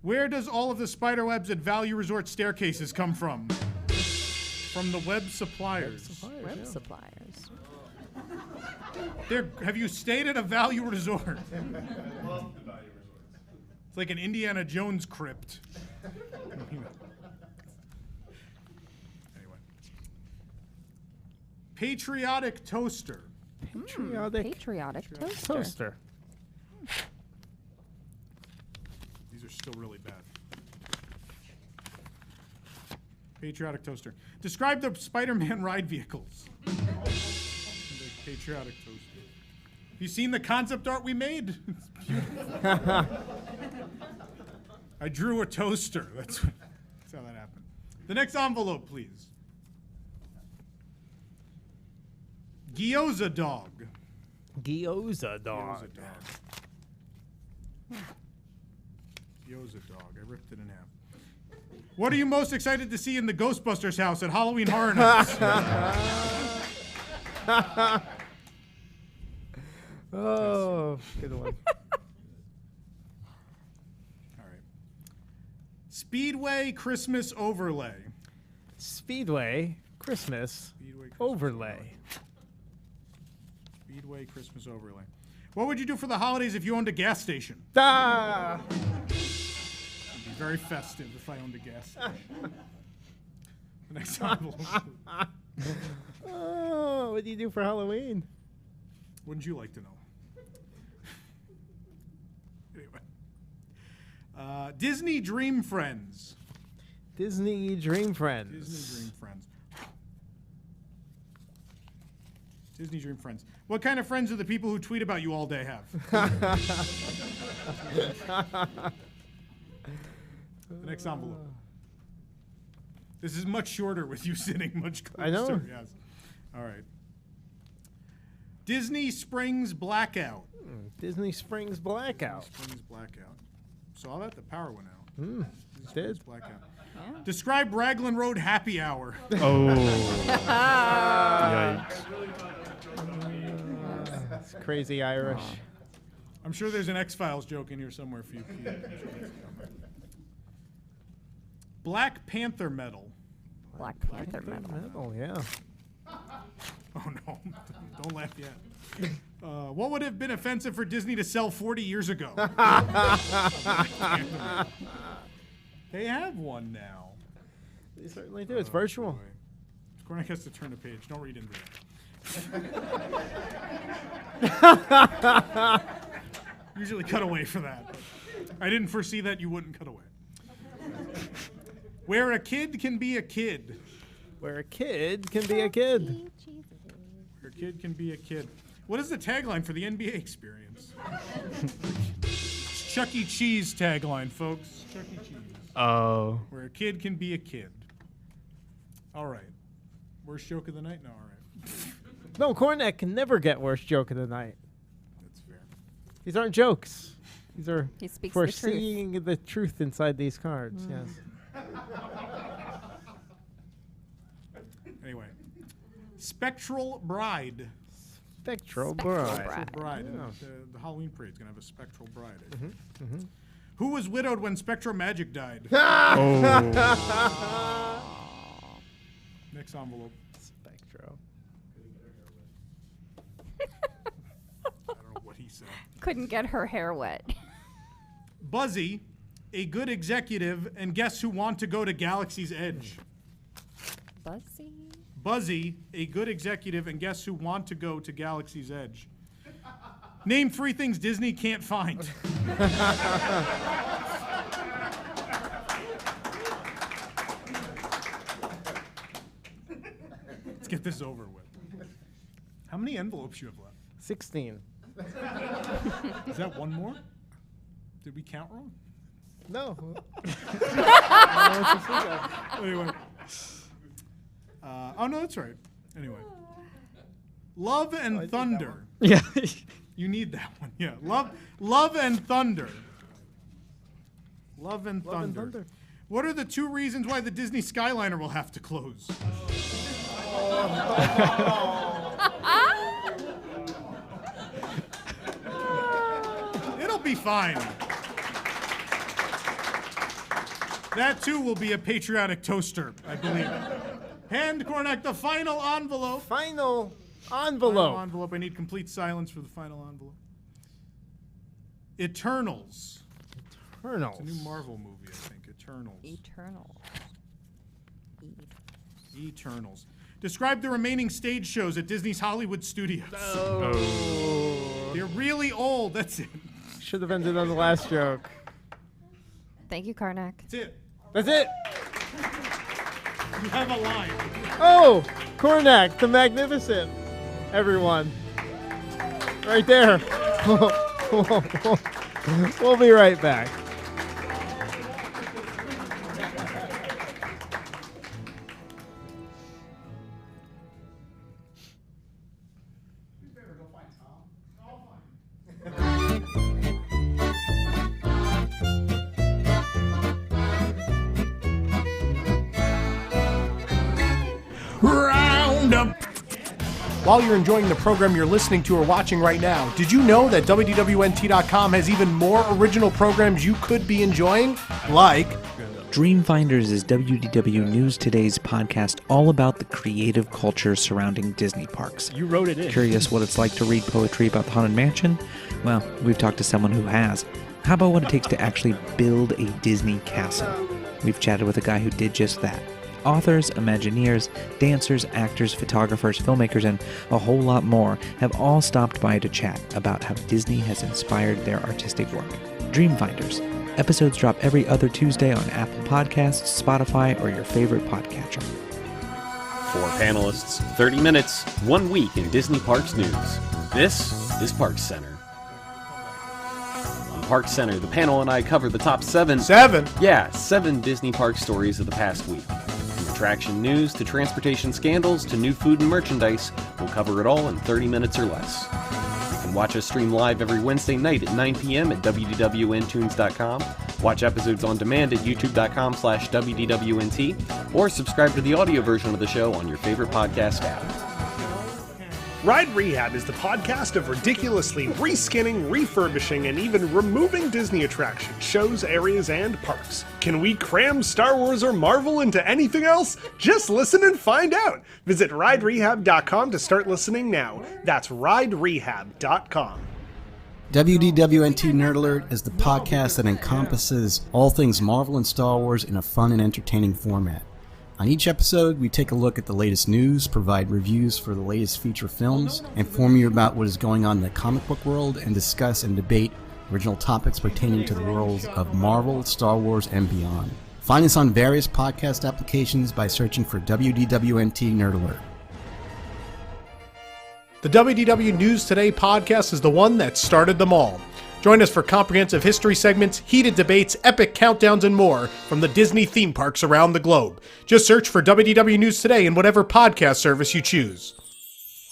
Where does all of the spider webs at Value Resort staircases come from? From the web suppliers. Web suppliers. Have you stayed at a Value Resort? It's like an Indiana Jones crypt. Anyway. Patriotic toaster. Patriotic toaster. These are still really bad. Patriotic toaster. Describe the Spider-Man ride vehicles. Patriotic toaster. Have you seen the concept art we made? It's beautiful. I drew a toaster. That's how that happened. The next envelope, please. Gyoza dog. Gyoza dog. Gyoza dog. I ripped it in half. What are you most excited to see in the Ghostbusters house at Halloween Horror Nights? Oh, good one. All right. Speedway Christmas overlay. Speedway Christmas overlay. Speedway Christmas overlay. What would you do for the holidays if you owned a gas station? Ah! It'd be very festive if I owned a gas station. The next envelope. Oh, what do you do for Halloween? Wouldn't you like to know? Anyway. Disney Dream Friends. Disney Dream Friends. Disney Dream Friends. Disney Dream Friends. What kind of friends do the people who tweet about you all day have? The next envelope. This is much shorter with you sitting much closer. I know. Yes. All right. Disney Springs Blackout. Disney Springs Blackout. Springs Blackout. Saw that? The power went out. Disney Springs did. Blackout. Describe Raglan Road Happy Hour. Oh. Yikes. It's crazy Irish. I'm sure there's an X-Files joke in here somewhere for you. Black Panther medal. Black Panther medal. Yeah. Oh no! Don't laugh yet. What would have been offensive for Disney to sell 40 years ago? They have one now. They certainly do. It's virtual. Cormac has to turn the page. Don't read into that. Usually cut away for that. I didn't foresee that you wouldn't cut away. Where a kid can be a kid. Where a kid can be a kid. Where a kid can be a kid. What is the tagline for the NBA experience? Chuck E. Cheese tagline, folks. Chuck E. Cheese. Oh. Where a kid can be a kid. All right. Worst joke of the night? No, all right. No, Cornet can never get worst joke of the night. That's fair. These aren't jokes. These are He speaks foreseeing the truth inside these cards. Yes. Anyway. Spectral Bride. Spectral Bride. Spectral Bride. Yeah. The Halloween parade's going to have a Spectral Bride. Who was widowed when Spectral Magic died? Next envelope. Spectro. I don't know what he said. Couldn't get her hair wet. Buzzy, a good executive, and guess who want to go to Galaxy's Edge? Buzzy? Buzzy, a good executive, and guess who want to go to Galaxy's Edge? Name 3 things Disney can't find. Let's get this over with. How many envelopes you have left? 16. Is that one more? Did we count wrong? No. Anyway. Oh, no, that's right. Anyway. Love and Thunder. Yeah. You need that one. Yeah. Love and Thunder. Love and Thunder. What are the 2 reasons why the Disney Skyliner will have to close? It'll be fine. That too will be a patriotic toaster, I believe. Hand Cornac the final envelope. Final envelope. Final envelope. I need complete silence for the final envelope. Eternals. Eternals. It's a new Marvel movie, I think. Eternals. Eternals. Describe the remaining stage shows at Disney's Hollywood Studios. Oh. They're really old. That's it. Should have ended on the last joke. Thank you, Karnak. That's it. That's it. You have a line. Oh, Cornac, the Magnificent. Everyone. Right there. We'll be right back. While you're enjoying the program you're listening to or watching right now, did you know that WDWNT.com has even more original programs you could be enjoying? Like Dreamfinders is WDW News Today's podcast all about the creative culture surrounding Disney parks. You wrote it in. Curious what it's like to read poetry about the Haunted Mansion? Well, we've talked to someone who has. How about what it takes to actually build a Disney castle? We've chatted with a guy who did just that. Authors, Imagineers, dancers, actors, photographers, filmmakers, and a whole lot more have all stopped by to chat about how Disney has inspired their artistic work. Dreamfinders. Episodes drop every other Tuesday on Apple Podcasts, Spotify, or your favorite podcatcher. 4 panelists, 30 minutes, 1 week in Disney Parks news. This is Parks Center. On Parks Center, the panel and I cover the top 7... 7? Yeah, 7 Disney Park stories of the past week. From attraction news to transportation scandals to new food and merchandise, we'll cover it all in 30 minutes or less. You can watch us stream live every Wednesday night at 9 p.m. at WDWNtunes.com, watch episodes on demand at youtube.com/WDWNT, or subscribe to the audio version of the show on your favorite podcast app. Ride Rehab is the podcast of ridiculously reskinning, refurbishing, and even removing Disney attractions, shows, areas, and parks. Can we cram Star Wars or Marvel into anything else? Just listen and find out. Visit riderehab.com to start listening now. That's riderehab.com. WDWNT Nerd Alert is the podcast that encompasses all things Marvel and Star Wars in a fun and entertaining format. On each episode, we take a look at the latest news, provide reviews for the latest feature films, inform you about what is going on in the comic book world, and discuss and debate original topics pertaining to the worlds of Marvel, Star Wars, and beyond. Find us on various podcast applications by searching for WDWNT Nerd Alert. The WDW News Today podcast is the one that started them all. Join us for comprehensive history segments, heated debates, epic countdowns, and more from the Disney theme parks around the globe. Just search for WDW News Today in whatever podcast service you choose.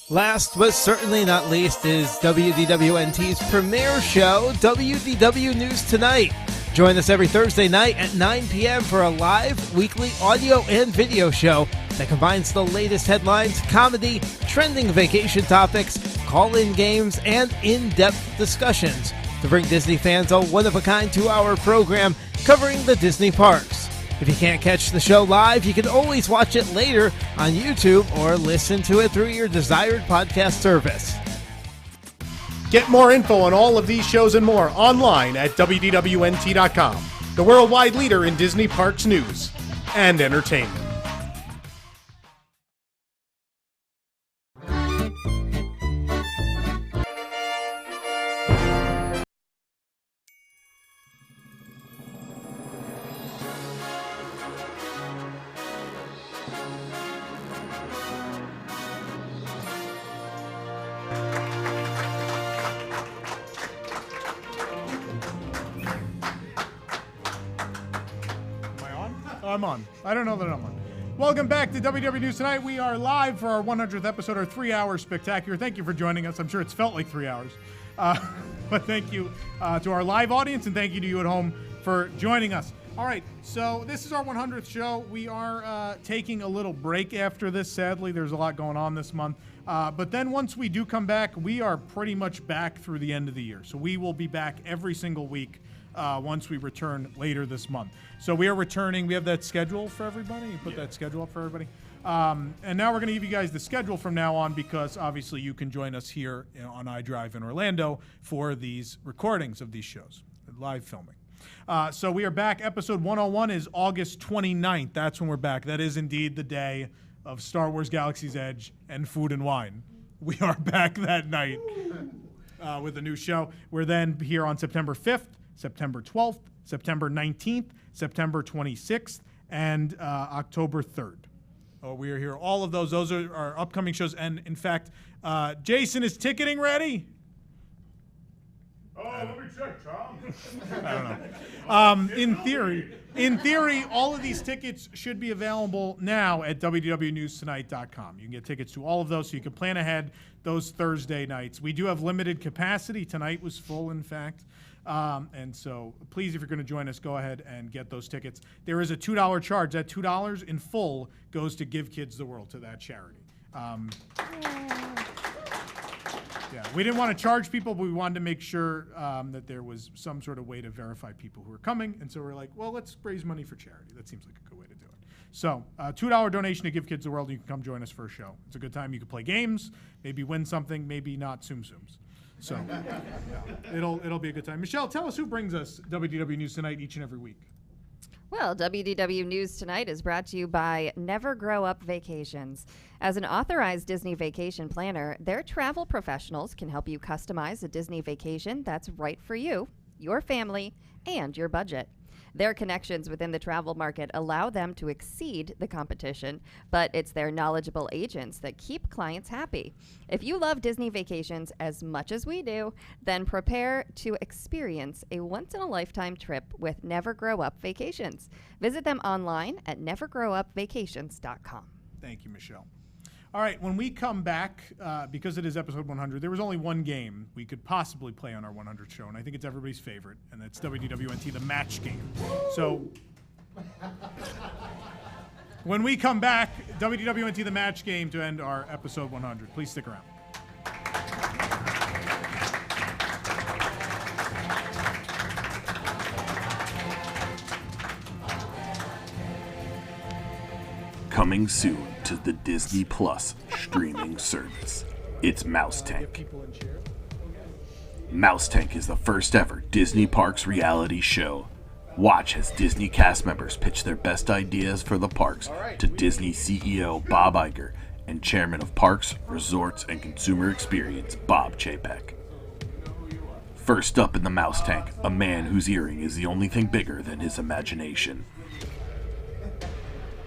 Last but certainly not least is WDWNT's premiere show, WDW News Tonight. Join us every Thursday night at 9 p.m. for a live, weekly audio and video show that combines the latest headlines, comedy, trending vacation topics, call-in games, and in-depth discussions to bring Disney fans a one-of-a-kind 2-hour program covering the Disney parks. If you can't catch the show live, you can always watch it later on YouTube or listen to it through your desired podcast service. Get more info on all of these shows and more online at WDWNT.com, the worldwide leader in Disney parks news and entertainment. I'm on. I don't know that I'm on. Welcome back to WDW News Tonight. We are live for our 100th episode, our 3-hour spectacular. Thank you for joining us. I'm sure it's felt like 3 hours. But thank you to our live audience, and thank you to you at home for joining us. All right, so this is our 100th show. We are taking a little break after this, sadly. There's a lot going on this month. But then once we do come back, we are pretty much back through the end of the year. So we will be back every single week once we return later this month. So we are returning. We have that schedule for everybody. You put that schedule up for everybody. And now we're going to give you guys the schedule from now on because obviously you can join us here on iDrive in Orlando for these recordings of these shows, live filming. So we are back. Episode 101 is August 29th. That's when we're back. That is indeed the day of Star Wars Galaxy's Edge and Food and Wine. We are back that night with a new show. We're then here on September 5th, September 12th, September 19th, September 26th, and October 3rd. We are here. All of those. Those are our upcoming shows. And in fact, Jason, is ticketing ready? Oh, let me check, Tom. I don't know. In theory, all of these tickets should be available now at WDWNewsTonight.com. You can get tickets to all of those, so you can plan ahead those Thursday nights. We do have limited capacity. Tonight was full, in fact. And so please, if you're going to join us, go ahead and get those tickets. There is a $2 charge. That $2 in full goes to Give Kids the World, to that charity. Yeah, we didn't want to charge people, but we wanted to make sure that there was some sort of way to verify people who are coming. And so we're like, well, let's raise money for charity. That seems like a good way to do it. So $2 donation to Give Kids the World. You can come join us for a show. It's a good time. You can play games, maybe win something, maybe not Tsum Tsums. So yeah, it'll be a good time. Michelle, tell us who brings us WDW News Tonight each and every week. Well, WDW News Tonight is brought to you by Never Grow Up Vacations. As an authorized Disney vacation planner, their travel professionals can help you customize a Disney vacation that's right for you, your family, and your budget. Their connections within the travel market allow them to exceed the competition, but it's their knowledgeable agents that keep clients happy. If you love Disney vacations as much as we do, then prepare to experience a once-in-a-lifetime trip with Never Grow Up Vacations. Visit them online at nevergrowupvacations.com. Thank you, Michelle. All right, when we come back, because it is episode 100, there was only one game we could possibly play on our 100th show, and I think it's everybody's favorite, and that's WDWNT, the match game. So when we come back, WDWNT, the match game, to end our episode 100. Please stick around. Coming soon to the Disney Plus streaming service. It's Mouse Tank. Mouse Tank is the first ever Disney Parks reality show. Watch as Disney cast members pitch their best ideas for the parks to Disney CEO Bob Iger and Chairman of Parks, Resorts, and Consumer Experience Bob Chapek. First up in the Mouse Tank, a man whose earring is the only thing bigger than his imagination.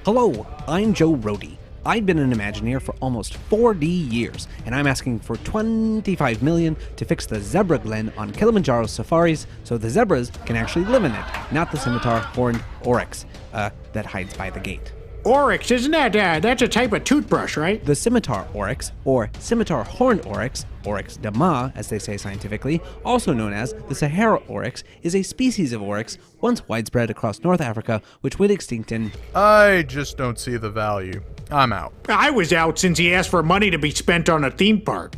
Hello, I'm Joe Rohde. I've been an Imagineer for almost 40 years, and I'm asking for $25 million to fix the zebra glen on Kilimanjaro safaris so the zebras can actually live in it, not the scimitar horned oryx that hides by the gate. Oryx, isn't that, that's a type of toothbrush, right? The scimitar oryx, or scimitar horned oryx, Oryx dama, as they say scientifically, also known as the Sahara oryx, is a species of oryx once widespread across North Africa, which went extinct in... I just don't see the value. I'm out. I was out since he asked for money to be spent on a theme park.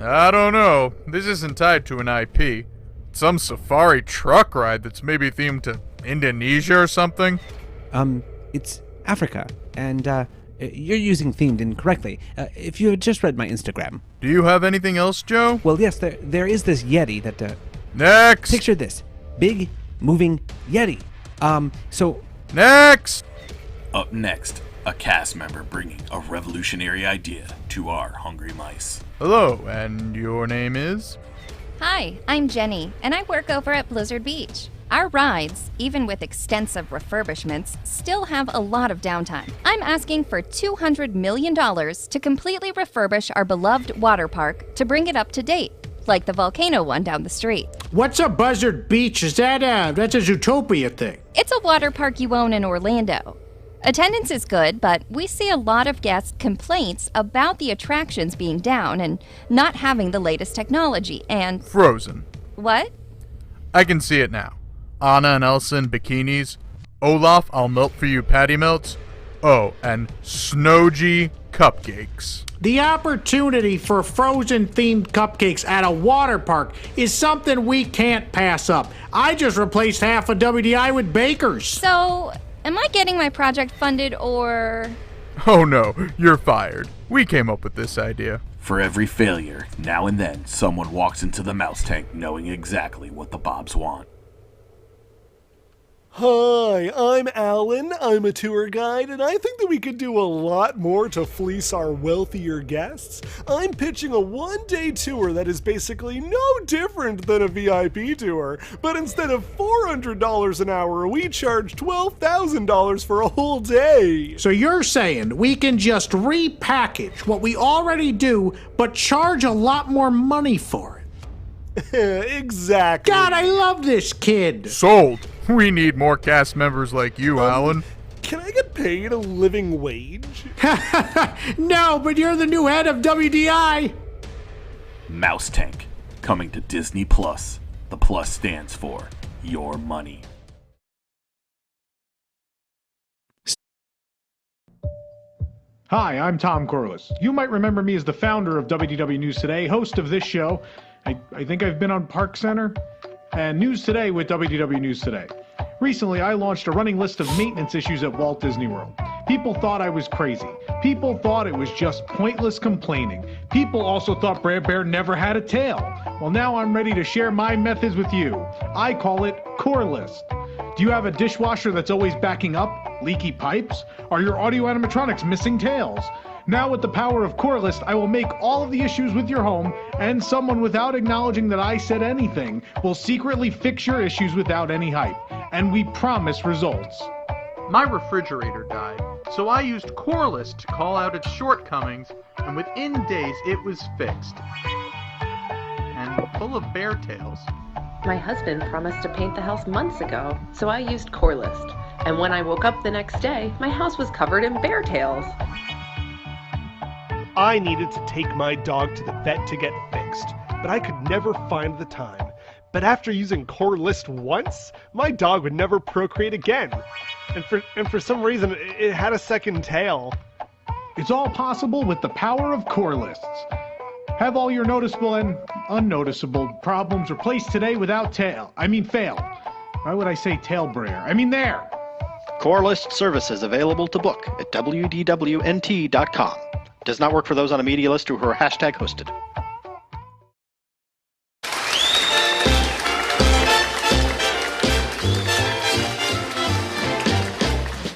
I don't know. This isn't tied to an IP. It's some safari truck ride that's maybe themed to Indonesia or something. It's Africa, and, you're using themed incorrectly. If you had just read my Instagram. Do you have anything else, Joe? Well, yes, there is this Yeti that, Next! Picture this. Big, moving Yeti. So... Next! Up next, a cast member bringing a revolutionary idea to our hungry mice. Hello, and your name is? Hi, I'm Jenny, and I work over at Blizzard Beach. Our rides, even with extensive refurbishments, still have a lot of downtime. I'm asking for $200 million to completely refurbish our beloved water park to bring it up to date, like the volcano one down the street. What's a Buzzard Beach? Is that that's a Zootopia thing? It's a water park you own in Orlando. Attendance is good, but we see a lot of guest complaints about the attractions being down and not having the latest technology, and... Frozen. What? I can see it now. Anna and Elsa in bikinis. Olaf, I'll melt for you patty melts. Oh, and Snowgy cupcakes. The opportunity for Frozen-themed cupcakes at a water park is something we can't pass up. I just replaced half of WDI with bakers. So, am I getting my project funded, or... Oh no, you're fired. We came up with this idea. For every failure, now and then, someone walks into the Mouse Tank knowing exactly what the Bobs want. Hi, I'm Alan. I'm a tour guide, and I think that we could do a lot more to fleece our wealthier guests. I'm pitching a one-day tour that is basically no different than a VIP tour, but instead of $400 an hour, we charge $12,000 for a whole day. So you're saying we can just repackage what we already do, but charge a lot more money for it? Exactly. God, I love this kid. Sold. We need more cast members like you, Alan. Can I get paid a living wage? No, but you're the new head of WDI. Mouse Tank, coming to Disney Plus. The plus stands for your money. Hi, I'm Tom Corliss. You might remember me as the founder of WDW News Today, host of this show. I think I've been on Park Center and News Today with WDW News Today. Recently, I launched a running list of maintenance issues at Walt Disney World. People thought I was crazy. People thought it was just pointless complaining. People also thought Brer Bear never had a tail. Well, now I'm ready to share my methods with you. I call it Core List. Do you have a dishwasher that's always backing up? Leaky pipes? Are your audio animatronics missing tails? Now with the power of Core List, I will make all of the issues with your home, and someone without acknowledging that I said anything will secretly fix your issues without any hype. And we promise results. My refrigerator died, so I used Coreless to call out its shortcomings, and within days it was fixed. And full of bear tails. My husband promised to paint the house months ago, so I used Corelist. And when I woke up the next day, my house was covered in bear tails. I needed to take my dog to the vet to get fixed, but I could never find the time. But after using Core List once, my dog would never procreate again. And for some reason, it had a second tail. It's all possible with the power of Core Lists. Have all your noticeable and unnoticeable problems replaced today without fail. Why would I say tail brayer? There. Core List services available to book at WDWNT.com. Does not work for those on a media list who are hashtag hosted.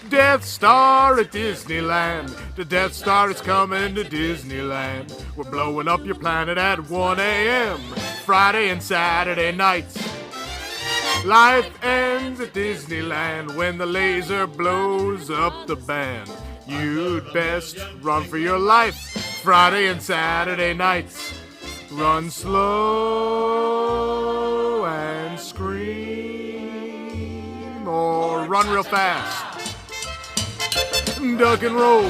Death Star at Disneyland. The Death Star is coming to Disneyland. We're blowing up your planet at 1 a.m. Friday and Saturday nights. Life ends at Disneyland when the laser blows up the band. You'd best run for your life Friday and Saturday nights. Run slow and scream, or run real fast. Duck and roll.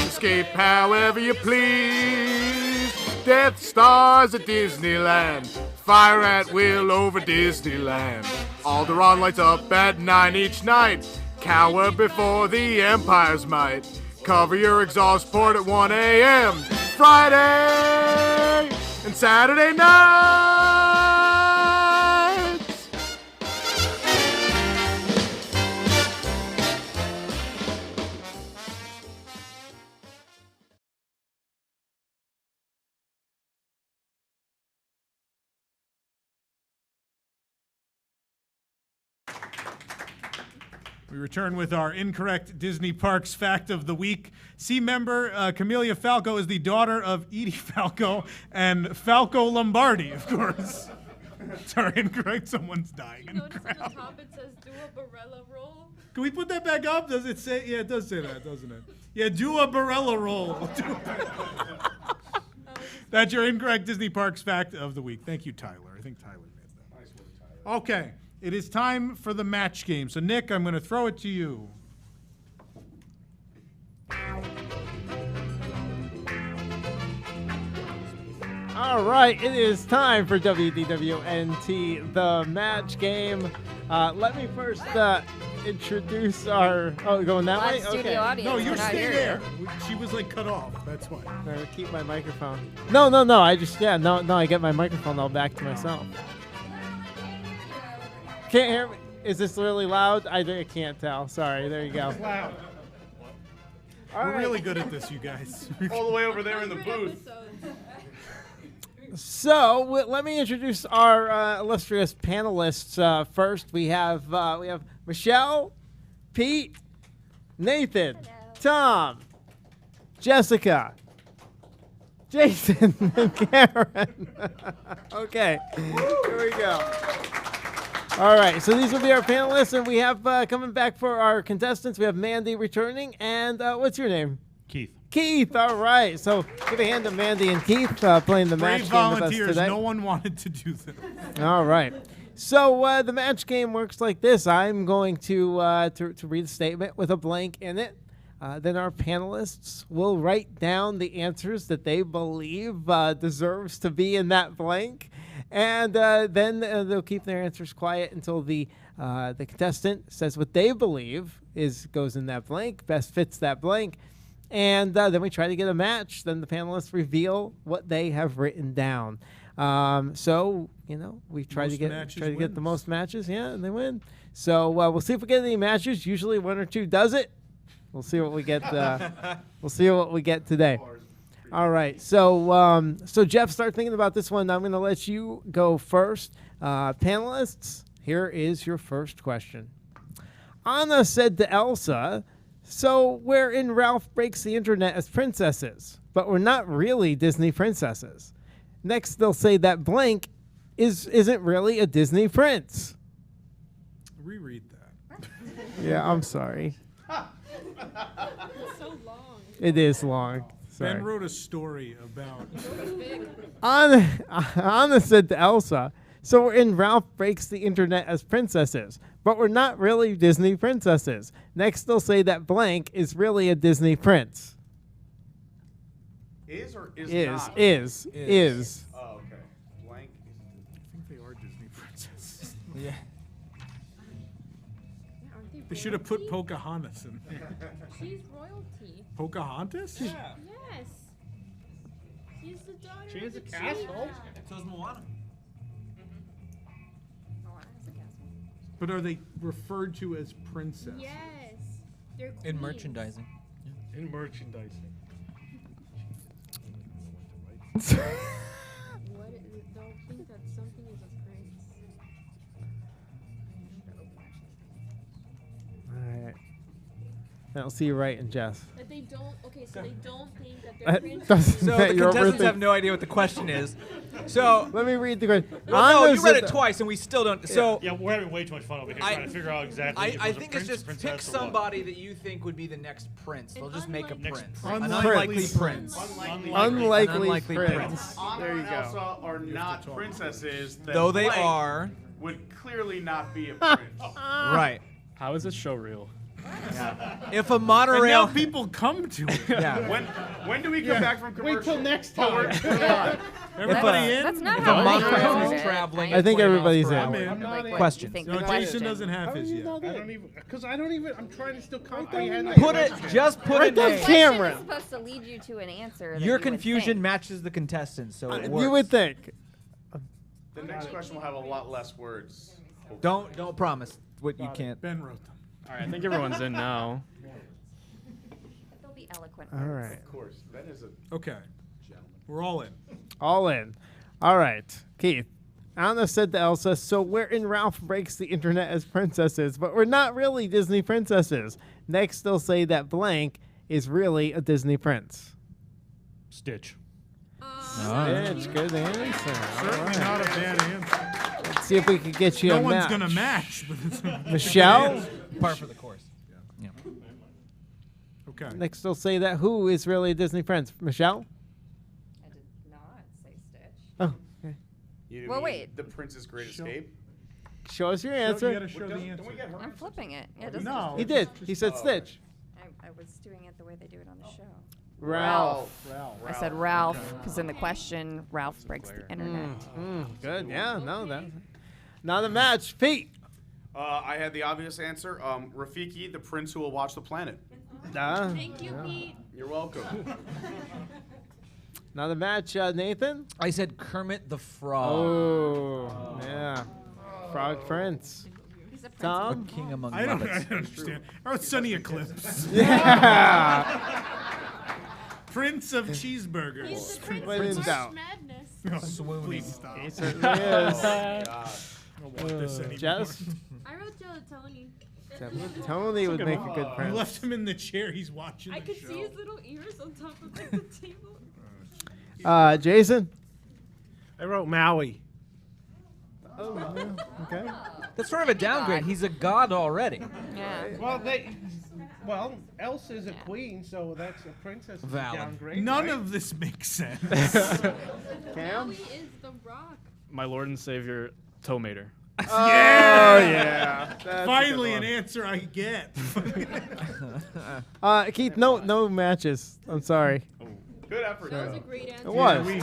Escape however you please. Death Stars at Disneyland. Fire at will over Disneyland. Alderaan lights up at 9 each night. Cower before the Empire's might. Cover your exhaust port at 1 a.m. Friday and Saturday nights. We return with our incorrect Disney Parks fact of the week. See member Camelia Falco is the daughter of Edie Falco and Falco Lombardi, of course. Sorry, incorrect. Someone's dying in the crowd. At the top it says do a Barella roll. Can we put that back up? Does it say? Yeah, it does say that, doesn't it? Yeah, do a Barella roll. That's your incorrect Disney Parks fact of the week. Thank you, Tyler. I think Tyler made that. Nice work, Tyler. Okay. It is time for the match game. So, Nick, I'm going to throw it to you. All right, it is time for WDWNT, the match game. Let me first introduce our... Oh, going that way? Okay. No, you're staying there. She was, cut off. That's why. I'm going to keep my microphone. No. I get my microphone all back to myself. Can't hear me? Is this really loud? I can't tell. Sorry. There you go. It's loud. We're really good at this, you guys. All the way over there in the booth. So let me introduce our illustrious panelists. First, we have Michelle, Pete, Nathan, Tom, Jessica, Jason, and Karen. Okay, here we go. All right, so these will be our panelists, and we have coming back for our contestants. We have Mandy returning, and what's your name? Keith. Keith, all right. So give a hand to Mandy and Keith playing the match game with us today. No one wanted to do this. All right. So the match game works like this. I'm going to read a statement with a blank in it. Then our panelists will write down the answers that they believe deserves to be in that blank. And then they'll keep their answers quiet until the contestant says what they believe goes in that blank, best fits that blank. And then we try to get a match. Then the panelists reveal what they have written down. So, we try to get the most matches. Yeah, and they win. So we'll see if we get any matches. Usually one or two does it. We'll see what we get. We'll see what we get today. All right. So Jeff, start thinking about this one. I'm going to let you go first. Panelists, here is your first question. Anna said to Elsa, So wherein Ralph breaks the internet as princesses, but we're not really Disney princesses. Next, they'll say that blank isn't really a Disney prince. Reread that. Yeah, I'm sorry. It's so long. It is long. Sorry. Ben wrote a story about. Anna said to Elsa, so we're in Ralph breaks the internet as princesses, but we're not really Disney princesses. Next, they'll say that blank is really a Disney prince. Is or is not? Is. Oh, okay. Blank. I think they are Disney princesses. Yeah. They should have put Pocahontas in there. She's royalty. Pocahontas? Yes. She's the daughter She has of a the castle. chief. So is Moana. But are they referred to as princess? Yes. They're In queens. merchandising. In merchandising. What is, they'll think that something is a prince. All right. I'll see you right in Jess. That they don't. Okay, so they don't think that That they're princes. doesn't- So that the you're contestants overthinking- have no idea what the question is. So let me read the question. Well, no, Anna you read said it twice, and we still don't. So yeah, we're having way too much fun over here trying to figure out exactly. if it I was a think it's prince, just princess, pick or what. somebody that you think would be the next prince. They'll just make a prince. An Unlikely unlikely prince. Unlikely prince. Anna There you and go. Elsa are not princesses. then Though they blank are. Would clearly not be a prince. Right. How is this show real? If a And monorail. now people come to it. Yeah. When do we come back from commercial? Wait till next Oh, time. we're- come on. Everybody in? That's not If how a monorail I is heard it. traveling. I think everybody's I'm in. in. Like, what Questions. you think No, the Jason question. doesn't have his yet. I don't even, because I don't even. I'm trying to still comprehend. Put it. Just put Right it. down in. camera. It's supposed to lead you to an answer. that Your you would confusion think. matches the contestants, so it works. You would think. The next question will have a lot less words. Don't promise what you can't. Ben wrote them. All right, I think everyone's in now. They'll be eloquent. All right. Of course, Ben is a Okay. We're all in. All in. All right. Keith. Anna said to Elsa, so wherein Ralph breaks the internet as princesses, but we're not really Disney princesses. Next, they'll say that blank is really a Disney prince. Stitch. Stitch, good answer. Certainly not a bad answer. Let's see if we could get you No a one's match. gonna match. But it's a Michelle? Par for the course. Yeah. Okay. Next, they'll say that who is really a Disney prince. Michelle? I did not say Stitch. Oh, okay. You Well, mean wait. The Prince's Great Escape. Show us your You answer. gotta show the answer. Don't we get her? I'm flipping it. Yeah, it doesn't No. He did. He said Stitch. I was doing it the way they do it on the show. Ralph. I said Ralph because in the question, Ralph breaks the internet. Good. Yeah, no, that. Not a match. Pete. I had the obvious answer. Rafiki, the prince who will watch the planet. Thank you, Pete. You're welcome. Not a match. Nathan? I said Kermit the Frog. Oh, yeah. Frog Prince. He's a prince. Tom? A king among I don't Muppets. understand. Oh, Sunny Eclipse. Yeah. Prince of cheeseburgers. He's the prince When in of March doubt. Madness. Swooning. Please stop. He certainly is. God. I don't want this anymore. Jess? I wrote Tony. Tony would make a good You prince. left him in the chair. He's watching I the could show. see his little ears on top of like, the table. Jason? I wrote Maui. Oh, yeah. Okay. That's sort of a downgrade. He's a god already. Yeah. Well, Elsa's a queen, so that's a princess. Valid. Downgrade. None right? of this makes sense. Cam? Maui is the rock. My Lord and Savior, Tomater. Oh, yeah. That's a Finally, good an one. answer I get. Keith, no matches. I'm sorry. Good effort. That was a great answer. It was. We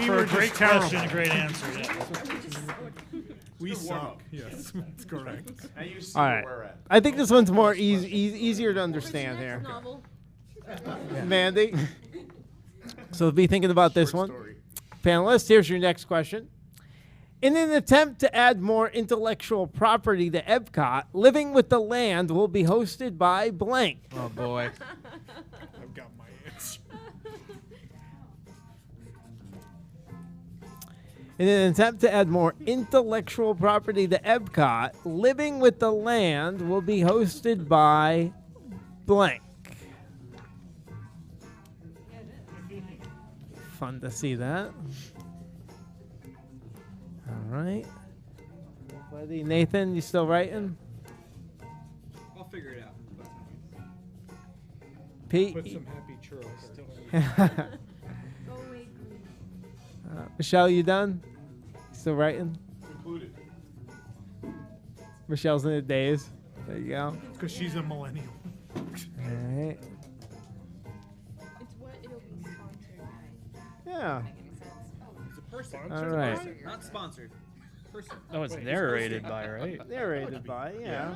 For were a great just terrible. question, a great answer. Yeah. We Good warm-up. suck. Yes, that's correct. Now you see All where right. we're at. I think this one's more easier to understand here. Novel. Mandy? So be thinking about this one. Story. Panelists, here's your next question. In an attempt to add more intellectual property to Epcot, Living with the Land will be hosted by blank. Oh boy. I've got my answer. In an attempt to add more intellectual property to Epcot, Living with the Land will be hosted by blank. Fun to see that. All right. Buddy Nathan, you still writing? I'll figure it out. Pete? Put some happy churros still Michelle, you done? Still writing? Included. Michelle's in the days. There you go. Because she's a millennial. All right. It's what it'll be sponsored by. Yeah. It's a person. All right. Not sponsored. Person. Oh, it's narrated by, right? Narrated by, yeah.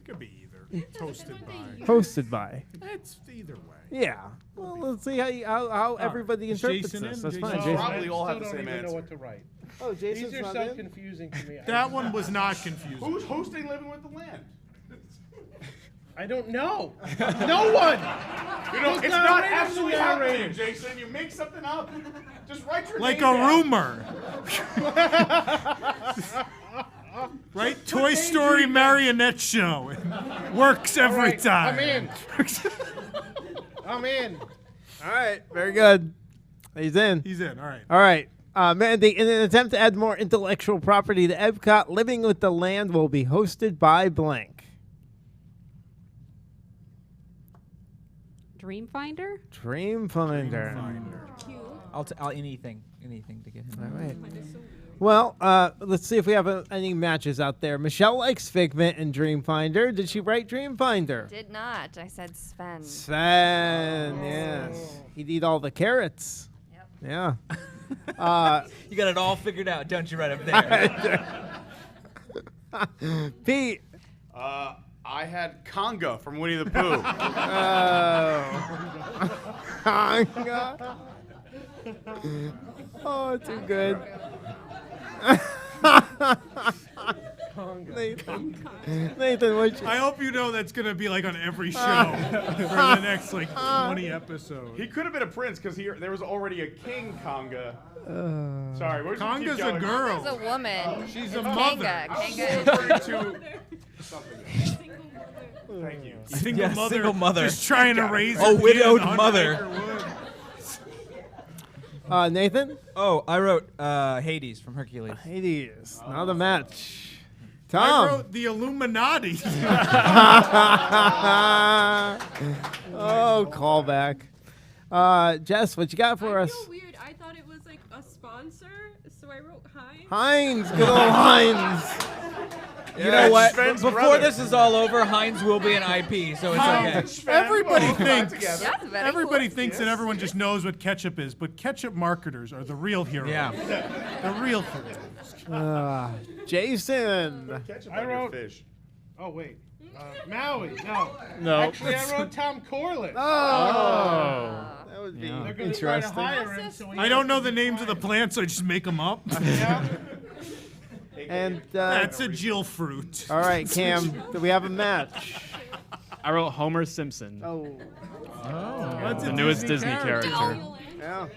Could be either. Toasted by. Hosted by. It's either way. Yeah. Well, let's see how everybody Is interprets Jason this. in? That's Jason? fine. No, Jason. Probably all have the Still same don't even know answer. what to write. Oh, Jason's These are not so in? confusing to me. That one was not confusing. Who's hosting Living with the Land? I don't know. No one. You know, Just it's not narrators actually and happening, narrators. Jason. You make something up. Just write your Like name a down. rumor. Right? Toy Story marionette show. Works every All right, time. I'm in. I'm in. All right. Very good. He's in. He's in. All right. All right. Mandy, in an attempt to add more intellectual property to Epcot, Living with the Land will be hosted by blank. Dreamfinder? Dreamfinder. I'll anything to get him. All right. Well, let's see if we have any matches out there. Michelle likes Figment and Dreamfinder. Did she write Dreamfinder? Did not. I said Sven. Sven, yes. He'd eat all the carrots. Yep. Yeah. You got it all figured out, don't you, right up there? Pete. I had Conga from Winnie the Pooh. Conga. Oh, too good. Nathan, what you... I hope you know that's going to be like on every show for the next like 20 episodes. He could have been a prince because there was already a King Conga. Sorry, where's Conga's a girl. She's a woman. She's It's a mother. Kanga. Referring to something. Thank you. Single mother. Just trying to raise a her widowed kid on mother. Baker Woods. Nathan? Oh, I wrote Hades from Hercules. Hades. Not a match. I Tom. wrote the Illuminati. Oh, callback. Jess, what you got for us? I feel weird. I thought it was like a sponsor, so I wrote Heinz. Heinz. Good old Heinz. You know what? Before this is all over, Heinz will be an IP, so it's okay. Everybody thinks. That's very Everybody cool. thinks that everyone just knows what ketchup is, but ketchup marketers are the real heroes. Yeah. The real heroes. Jason. Ketchup I on your wrote- fish. Oh, wait. Maui. No. No. Actually, I wrote Tom Corliss. Oh. That would be They're going to try to interesting. hire him. So he I don't know the names of the plants, so I just make them up. Yeah. And That's a Jill fruit. all right, Cam, do we have a match? I wrote Homer Simpson. Oh. That's The a newest Disney character. Yeah.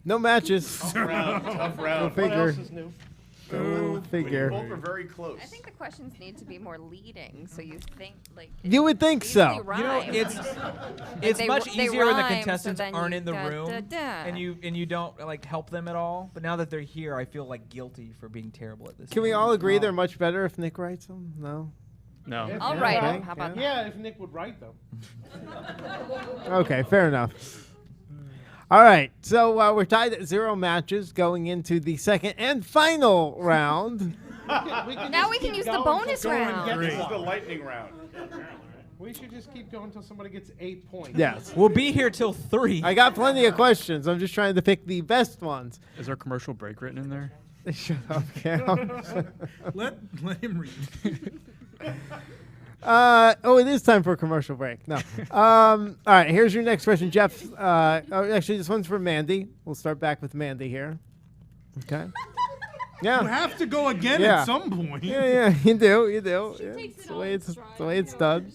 No matches. Tough round. Tough Go round. figure. This is new. Go figure. Both are very close. I think the questions need to be more leading, so you think like. You would think it so. usually You know, rhymes. it's They much r- they easier when the rhyme, so contestants then aren't you in the da, room da, da. and you don't like help them at all. But now that they're here, I feel like guilty for being terrible at this. Can we game. all agree they're much better if Nick writes them? No. No. I'll Yeah, write okay, them. How about Yeah, if Nick would write them. Okay, fair enough. All right, so we're tied at 0 matches going into the second and final round. Now we can use the bonus round. This is the lightning round. We should just keep going until somebody gets 8 points. Yes. We'll be here till 3. I got plenty of questions. I'm just trying to pick the best ones. Is there a commercial break written in there? Shut up, Cam. Let him read. It is time for a commercial break. No. All right, here's your next question, Jeff. Actually, this one's for Mandy. We'll start back with Mandy here. Okay. Yeah. You have to go again Yeah. at some point. Yeah, you do. Yeah, it's the way it's done.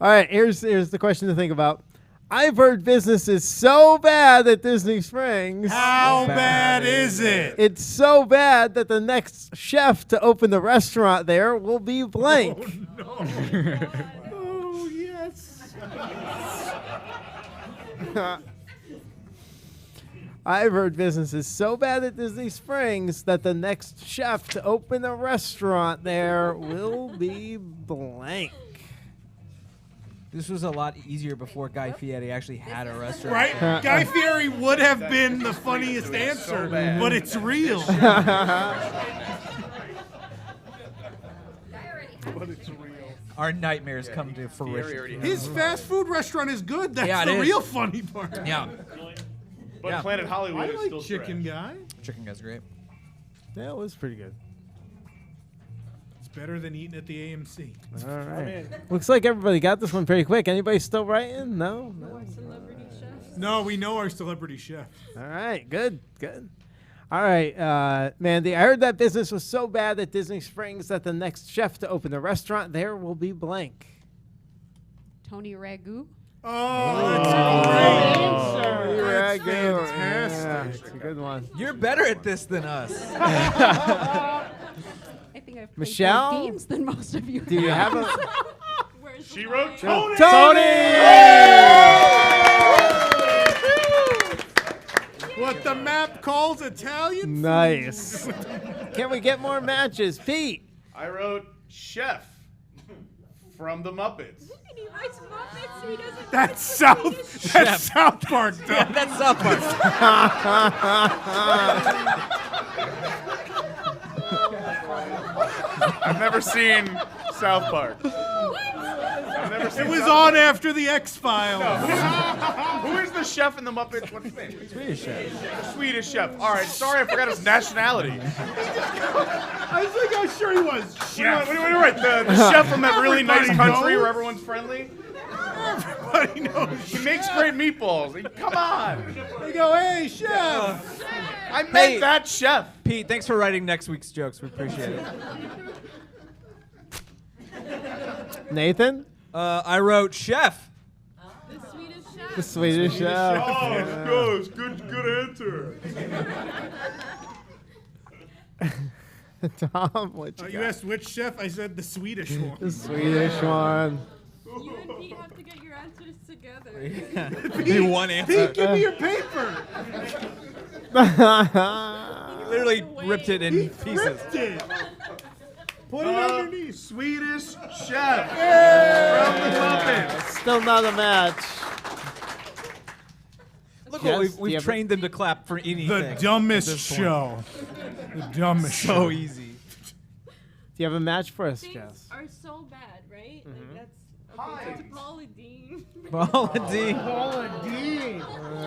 All right, here's the question to think about. I've heard business is so bad at Disney Springs. How bad is it? It's so bad that the next chef to open the restaurant there will be blank. Oh, no. Oh, yes. I've heard business is so bad at Disney Springs that the next chef to open a restaurant there will be blank. This was a lot easier before Guy Fieri actually had a restaurant. Right? Guy Fieri would have been the funniest answer, but it's real. But it's real. Our nightmares come to fruition. His fast food restaurant is good. That's Yeah, it the is. real funny part. Yeah. But Yeah. Planet Hollywood I is like still Chicken trash. Guy. Chicken Guy's great. Yeah, it was pretty good. It's better than eating at the AMC. All right. Looks like everybody got this one pretty quick. Anybody still writing? No? No, we know our celebrity chef. All right, good. All right, Mandy, I heard that business was so bad at Disney Springs that the next chef to open the restaurant there will be blank. Tony Ragu. Oh, that's a great answer. That's fantastic. That's a good one. You're better at this than us. I think I've played Michelle? more games than most of you. Do you have a... She wrote Tony! What the map calls Italian? Nice. Can we get more matches? Pete. I wrote Chef from the Muppets. He writes Muppets, so he doesn't. That's South Park, though. Yeah, that's South Park. I've never seen South Park. I've never seen It was South on Park. after the X-Files. Who is the chef in the Muppets? What's his name? Swedish chef. The Swedish chef. All right, sorry, I forgot his nationality. I think I'm sure he was. What do you write? The chef from that really nice Everybody country knows. where everyone's friendly? Everybody knows. He makes great meatballs. Come on. They go, hey, chef. I meant Hey. that chef. Pete, thanks for writing next week's jokes. We appreciate it. Nathan? I wrote chef. The Swedish chef. The Swedish chef. Oh, goes. Good answer. Tom, what you You got? asked which chef? I said the Swedish one. The Swedish one. You and Pete have to get your answers together. Do one answer. Pete, give me your paper. He literally ripped it in pieces. Ripped it. Put it underneath. Swedish chef from the Muppets. Still not a match. Look Yes, what do you we've have- trained them to clap for anything. The at dumbest this point. show. The dumbest show. So easy. Do you have a match for us, Things Jess? are so bad, right? Like that's. Okay, it's Paula Dean. Paula Dean.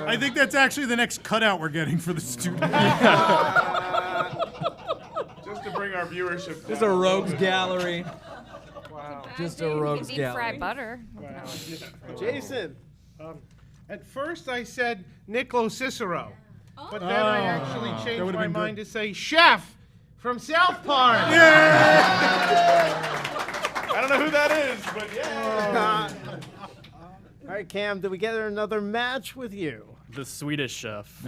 I think that's actually the next cutout we're getting for the studio. Just to bring our viewership. There's a rogues gallery. Wow. Just a rogues Deep gallery. fried butter. Jason. At first, I said Niccolo Cicero, but then I actually that changed would've my been mind good. to say Chef from South Park. I don't know who that is, but yeah. All right, Cam, did we get another match with you? The Swedish chef.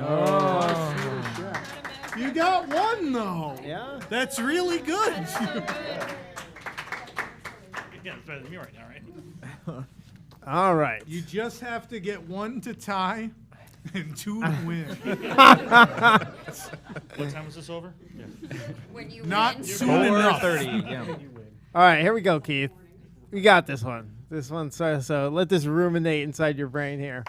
You got one, though. Yeah? That's really good. Yeah, it's better than me right now, right? All right. You just have to get one to tie and two to win. What time was this over? Yeah. When you Not win. soon enough. 4:30. Yeah. All right, here we go, Keith. We got this one. So let this ruminate inside your brain here.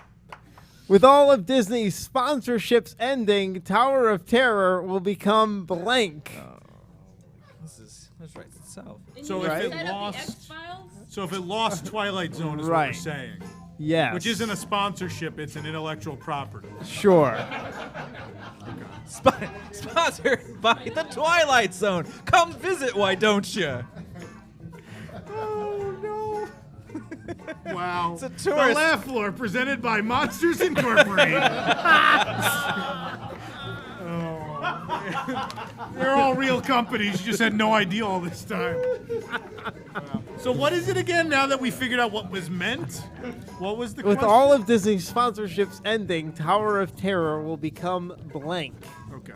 With all of Disney's sponsorships ending, Tower of Terror will become blank. This writes itself. So Right. if it lost, Twilight Zone is what Right. we're saying. Yes. Which isn't a sponsorship; it's an intellectual property. Sure. Sponsored by the Twilight Zone. Come visit, why don't you? Oh no! Wow. It's a The tourist. Laugh Floor presented by Monsters Incorporated. They're all real companies. You just had no idea all this time. So what is it again now that we figured out what was meant? What was the With question? all of Disney's sponsorships ending, Tower of Terror will become blank. Okay.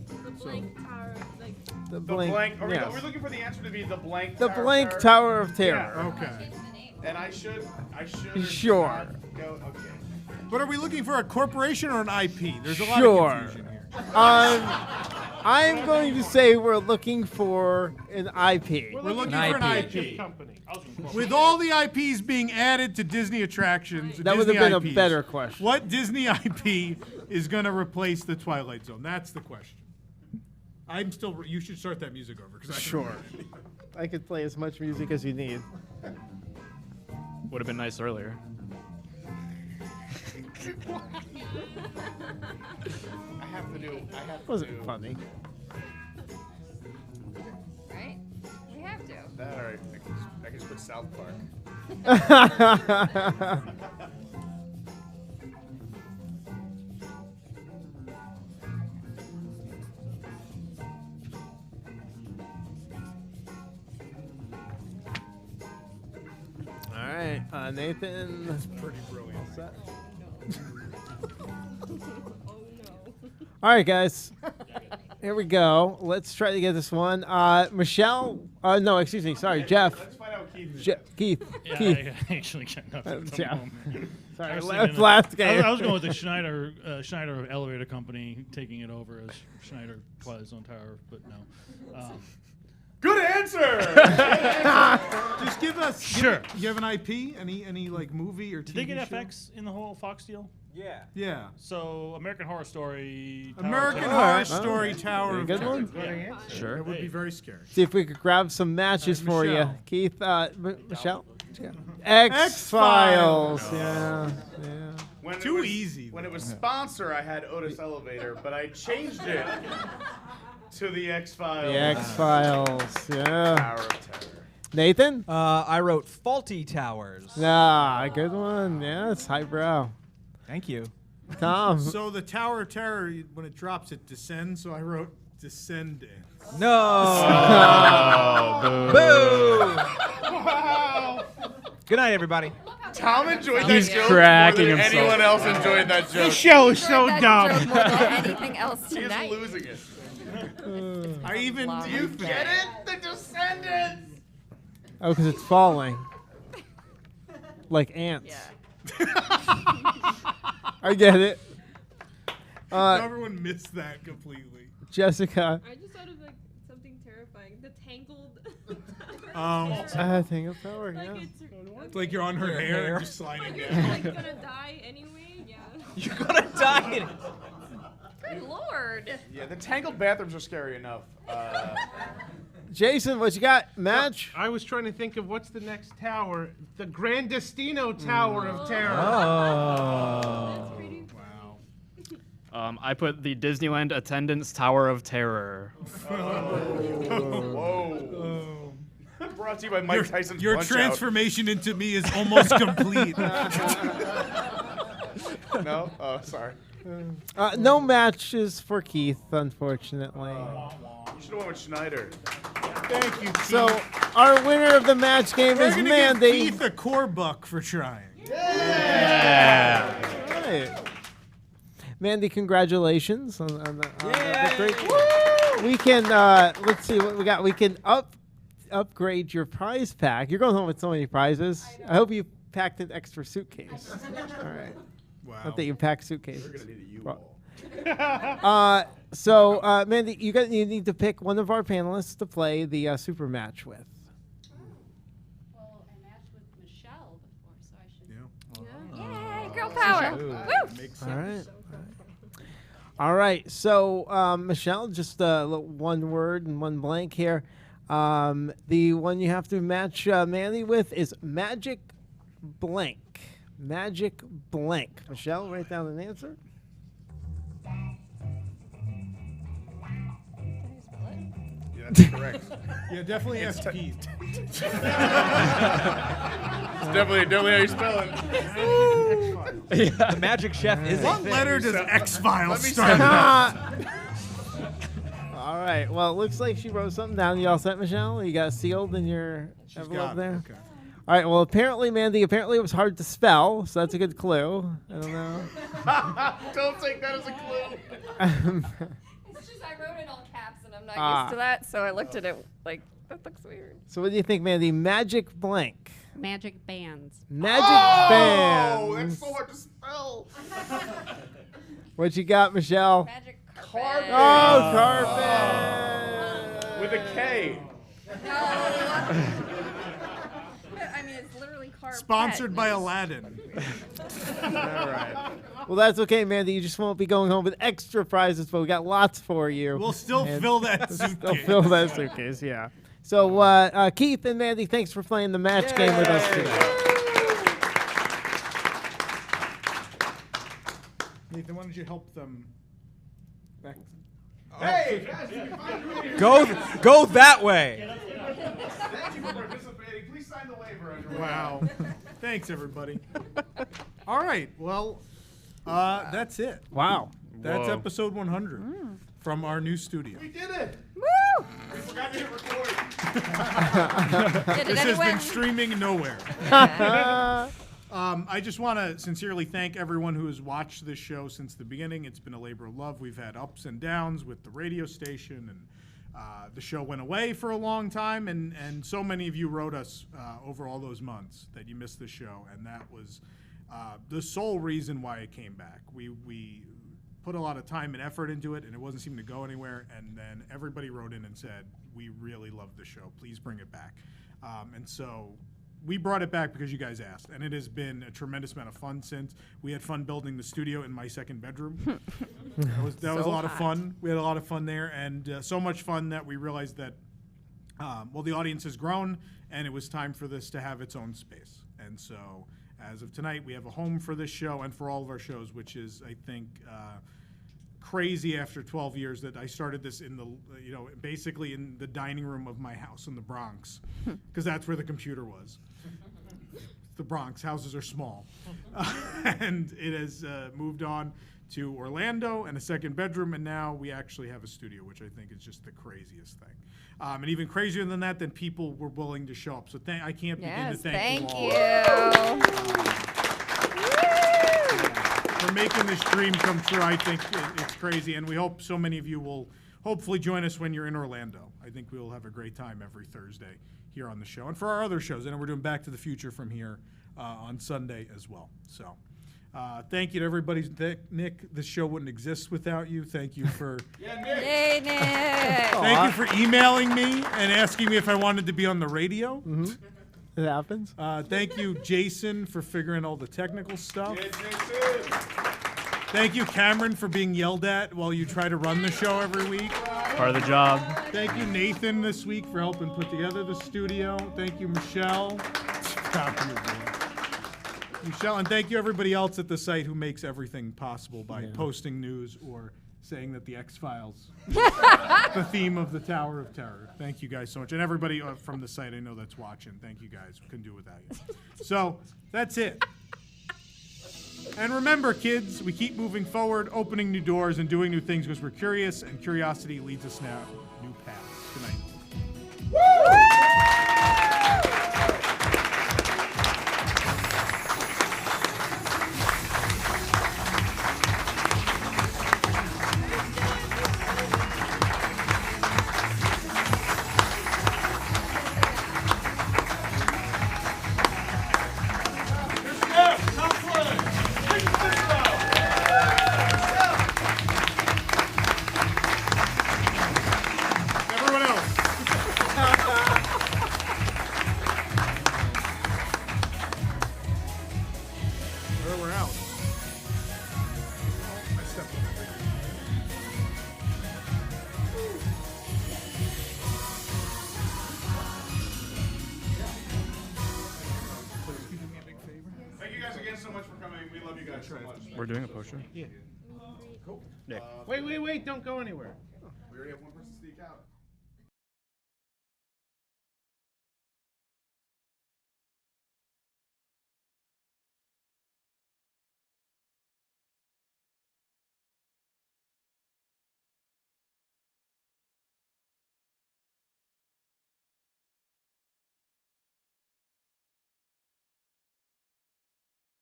The blank tower, like. The The blank. blank. yes. We're looking for the answer to be the blank. The Tower blank Terror? Tower of Terror. Yeah, okay. And I should. Sure. not Go, okay. But are we looking for a corporation or an IP? There's a lot Sure. of confusion here. I'm going to say we're looking for an IP. We're looking for an IP. Company. With all the IPs being added to Disney attractions, That would have Disney been a IPs, better question. What Disney IP is going to replace the Twilight Zone? That's the question. I'm still. You should start that music over. Sure. I could play as much music as you need. Would have been nice earlier. I have to do. Wasn't funny. Right? We have to. That all right. I can just put South Park. All right, Nathan. That's pretty brilliant. All right, guys. Here we go. Let's try to get this one. Michelle. No, excuse me. Sorry, Jeff. Let's find out Keith. Keith. Yeah, Keith. I actually got nothing. at the Jeff. moment. Sorry, I was last thinking game. I was going with the Schneider Elevator Company taking it over as Schneider Twilight Zone Tower, but no. Good answer. Just give us. Sure. You have an IP? Any like movie or TV Did they get show? FX in the whole Fox deal? Yeah. Yeah. So American Horror Story. American Tower Horror of Terror. Story Tower of Good Terror. one. Yeah. Sure. That would be very scary. See if we could grab some matches for you, Michelle. Keith. Michelle. X-Files. Yeah. When Too it was, easy. When it was sponsor, I had Otis Elevator, but I changed it to the X-Files. The X-Files. Yeah. Tower of Terror. Nathan. I wrote Faulty Towers. Ah, good one. Yeah, it's highbrow. Thank you. Tom. So the Tower of Terror, when it drops, it descends. So I wrote Descendants. No. Oh, Boo. Wow. Good night, everybody. Tom enjoyed He's that joke cracking more than himself. anyone else enjoyed that joke. This show is so That dumb. joke more than anything else He's tonight. losing it. I even. Love You it. get it? The Descendants. Oh, because it's falling. Like ants. I get it. Everyone missed that completely. Jessica. I just thought of like something terrifying. The tangled. Tangled Tower, Like yeah. It's like you're on her Your hair hair. and just sliding You're down. like gonna die anyway. Yeah. You're gonna die. In it. Good lord. Yeah, the tangled bathrooms are scary enough. Jason, what you got? Match? I was trying to think of what's the next tower. The Grandestino Tower of Terror. Oh. I put the Disneyland Attendance Tower of Terror. Whoa. Brought to you by Mike Tyson's Your Punch-Out. transformation into me is almost complete. No? Oh, sorry. No matches for Keith, unfortunately. You should have went with Schneider. Thank you, Keith. So, our winner of the match game We're is gonna Mandy. give Keith a core buck for trying. Right. Mandy, congratulations on the victory. We can, let's see what we got. We can upgrade your prize pack. You're going home with so many prizes. I hope you packed an extra suitcase. All right. Wow. Not that you pack suitcases. We're going to need a U-Haul. So, Mandy, you need to pick one of our panelists to play the super match with. Well, I matched with Michelle before, so I should. Yay, girl power. Woo! All right. All right. So, Michelle, just one word and one blank here. The one you have to match Mandy with is magic blank. Magic blank. Michelle, write down an answer. Yeah, that's correct. Yeah, definitely ask Keith. It's definitely how you spell it. The magic chef is What a thing. letter does X-Files Let me start with? All right. Well, it looks like she wrote something down. You all set, Michelle? You got it sealed in your envelope got it. there? Okay. All right. Well, apparently, Mandy, it was hard to spell, so that's a good clue. I don't know. Don't take that as a clue. It's just I wrote it all caps and I'm not used to that, so I looked at it like, that looks weird. So what do you think, Mandy? Magic blank. Magic bands. Magic bands. Oh, that's so hard to spell. What you got, Michelle? Magic carpet. Oh, carpet. With a K. I mean, it's literally carpet. Sponsored by Aladdin. All right. Well, that's okay, Mandy. You just won't be going home with extra prizes, but we got lots for you. We'll still fill that suitcase. Still fill that suitcase, yeah. So, Keith and Mandy, thanks for playing the match game with us today. Nathan, why don't you help them back? Hey, guys, you can find me. Go that way. Thank you for participating. Please sign the waiver on your way. Wow. Thanks, everybody. All right. Well, that's it. Wow. That's Whoa. episode 100 from our new studio. We did it. Woo! We forgot to hit record. This has been streaming nowhere. I just want to sincerely thank everyone who has watched this show since the beginning. It's been a labor of love. We've had ups and downs with the radio station, and the show went away for a long time, and so many of you wrote us over all those months that you missed the show, and that was the sole reason why it came back. We put a lot of time and effort into it, and it wasn't seeming to go anywhere, and then everybody wrote in and said, we really love the show. Please bring it back. And so we brought it back because you guys asked, and it has been a tremendous amount of fun since. We had fun building the studio in my second bedroom. That was a lot of fun. We had a lot of fun there, and so much fun that we realized that, the audience has grown, and it was time for this to have its own space. And so as of tonight, we have a home for this show and for all of our shows, which is, I think, crazy after 12 years that I started this in the, basically in the dining room of my house in the Bronx, because that's where the computer was. The Bronx, houses are small. And it has moved on to Orlando and a second bedroom, and now we actually have a studio, which I think is just the craziest thing. And even crazier than that, then people were willing to show up. So I can't begin to thank you all. For making this dream come true. I think it's crazy, and we hope so many of you will hopefully join us when you're in Orlando. I think we'll have a great time every Thursday here on the show. And for our other shows, I know we're doing Back to the Future from here on Sunday as well. So thank you to everybody. Nick, this show wouldn't exist without you. Thank you for Yay, Nick! thank you for emailing me and asking me if I wanted to be on the radio. Mm-hmm. It happens. Thank you, Jason, for figuring all the technical stuff. Yeah, Jason. Thank you, Cameron, for being yelled at while you try to run the show every week. Part of the job. Thank you, Nathan, this week for helping put together the studio. Thank you, Michelle. Michelle, and thank you everybody else at the site who makes everything possible by posting news or saying that the X-Files, the theme of the Tower of Terror. Thank you guys so much. And everybody from the site I know that's watching, thank you guys. We couldn't do it without you. So that's it. And remember, kids, we keep moving forward, opening new doors and doing new things because we're curious, and curiosity leads us now new paths. Good night. We're doing a poster. Yeah. Cool. Wait, don't go anywhere. We already have one person sneak out.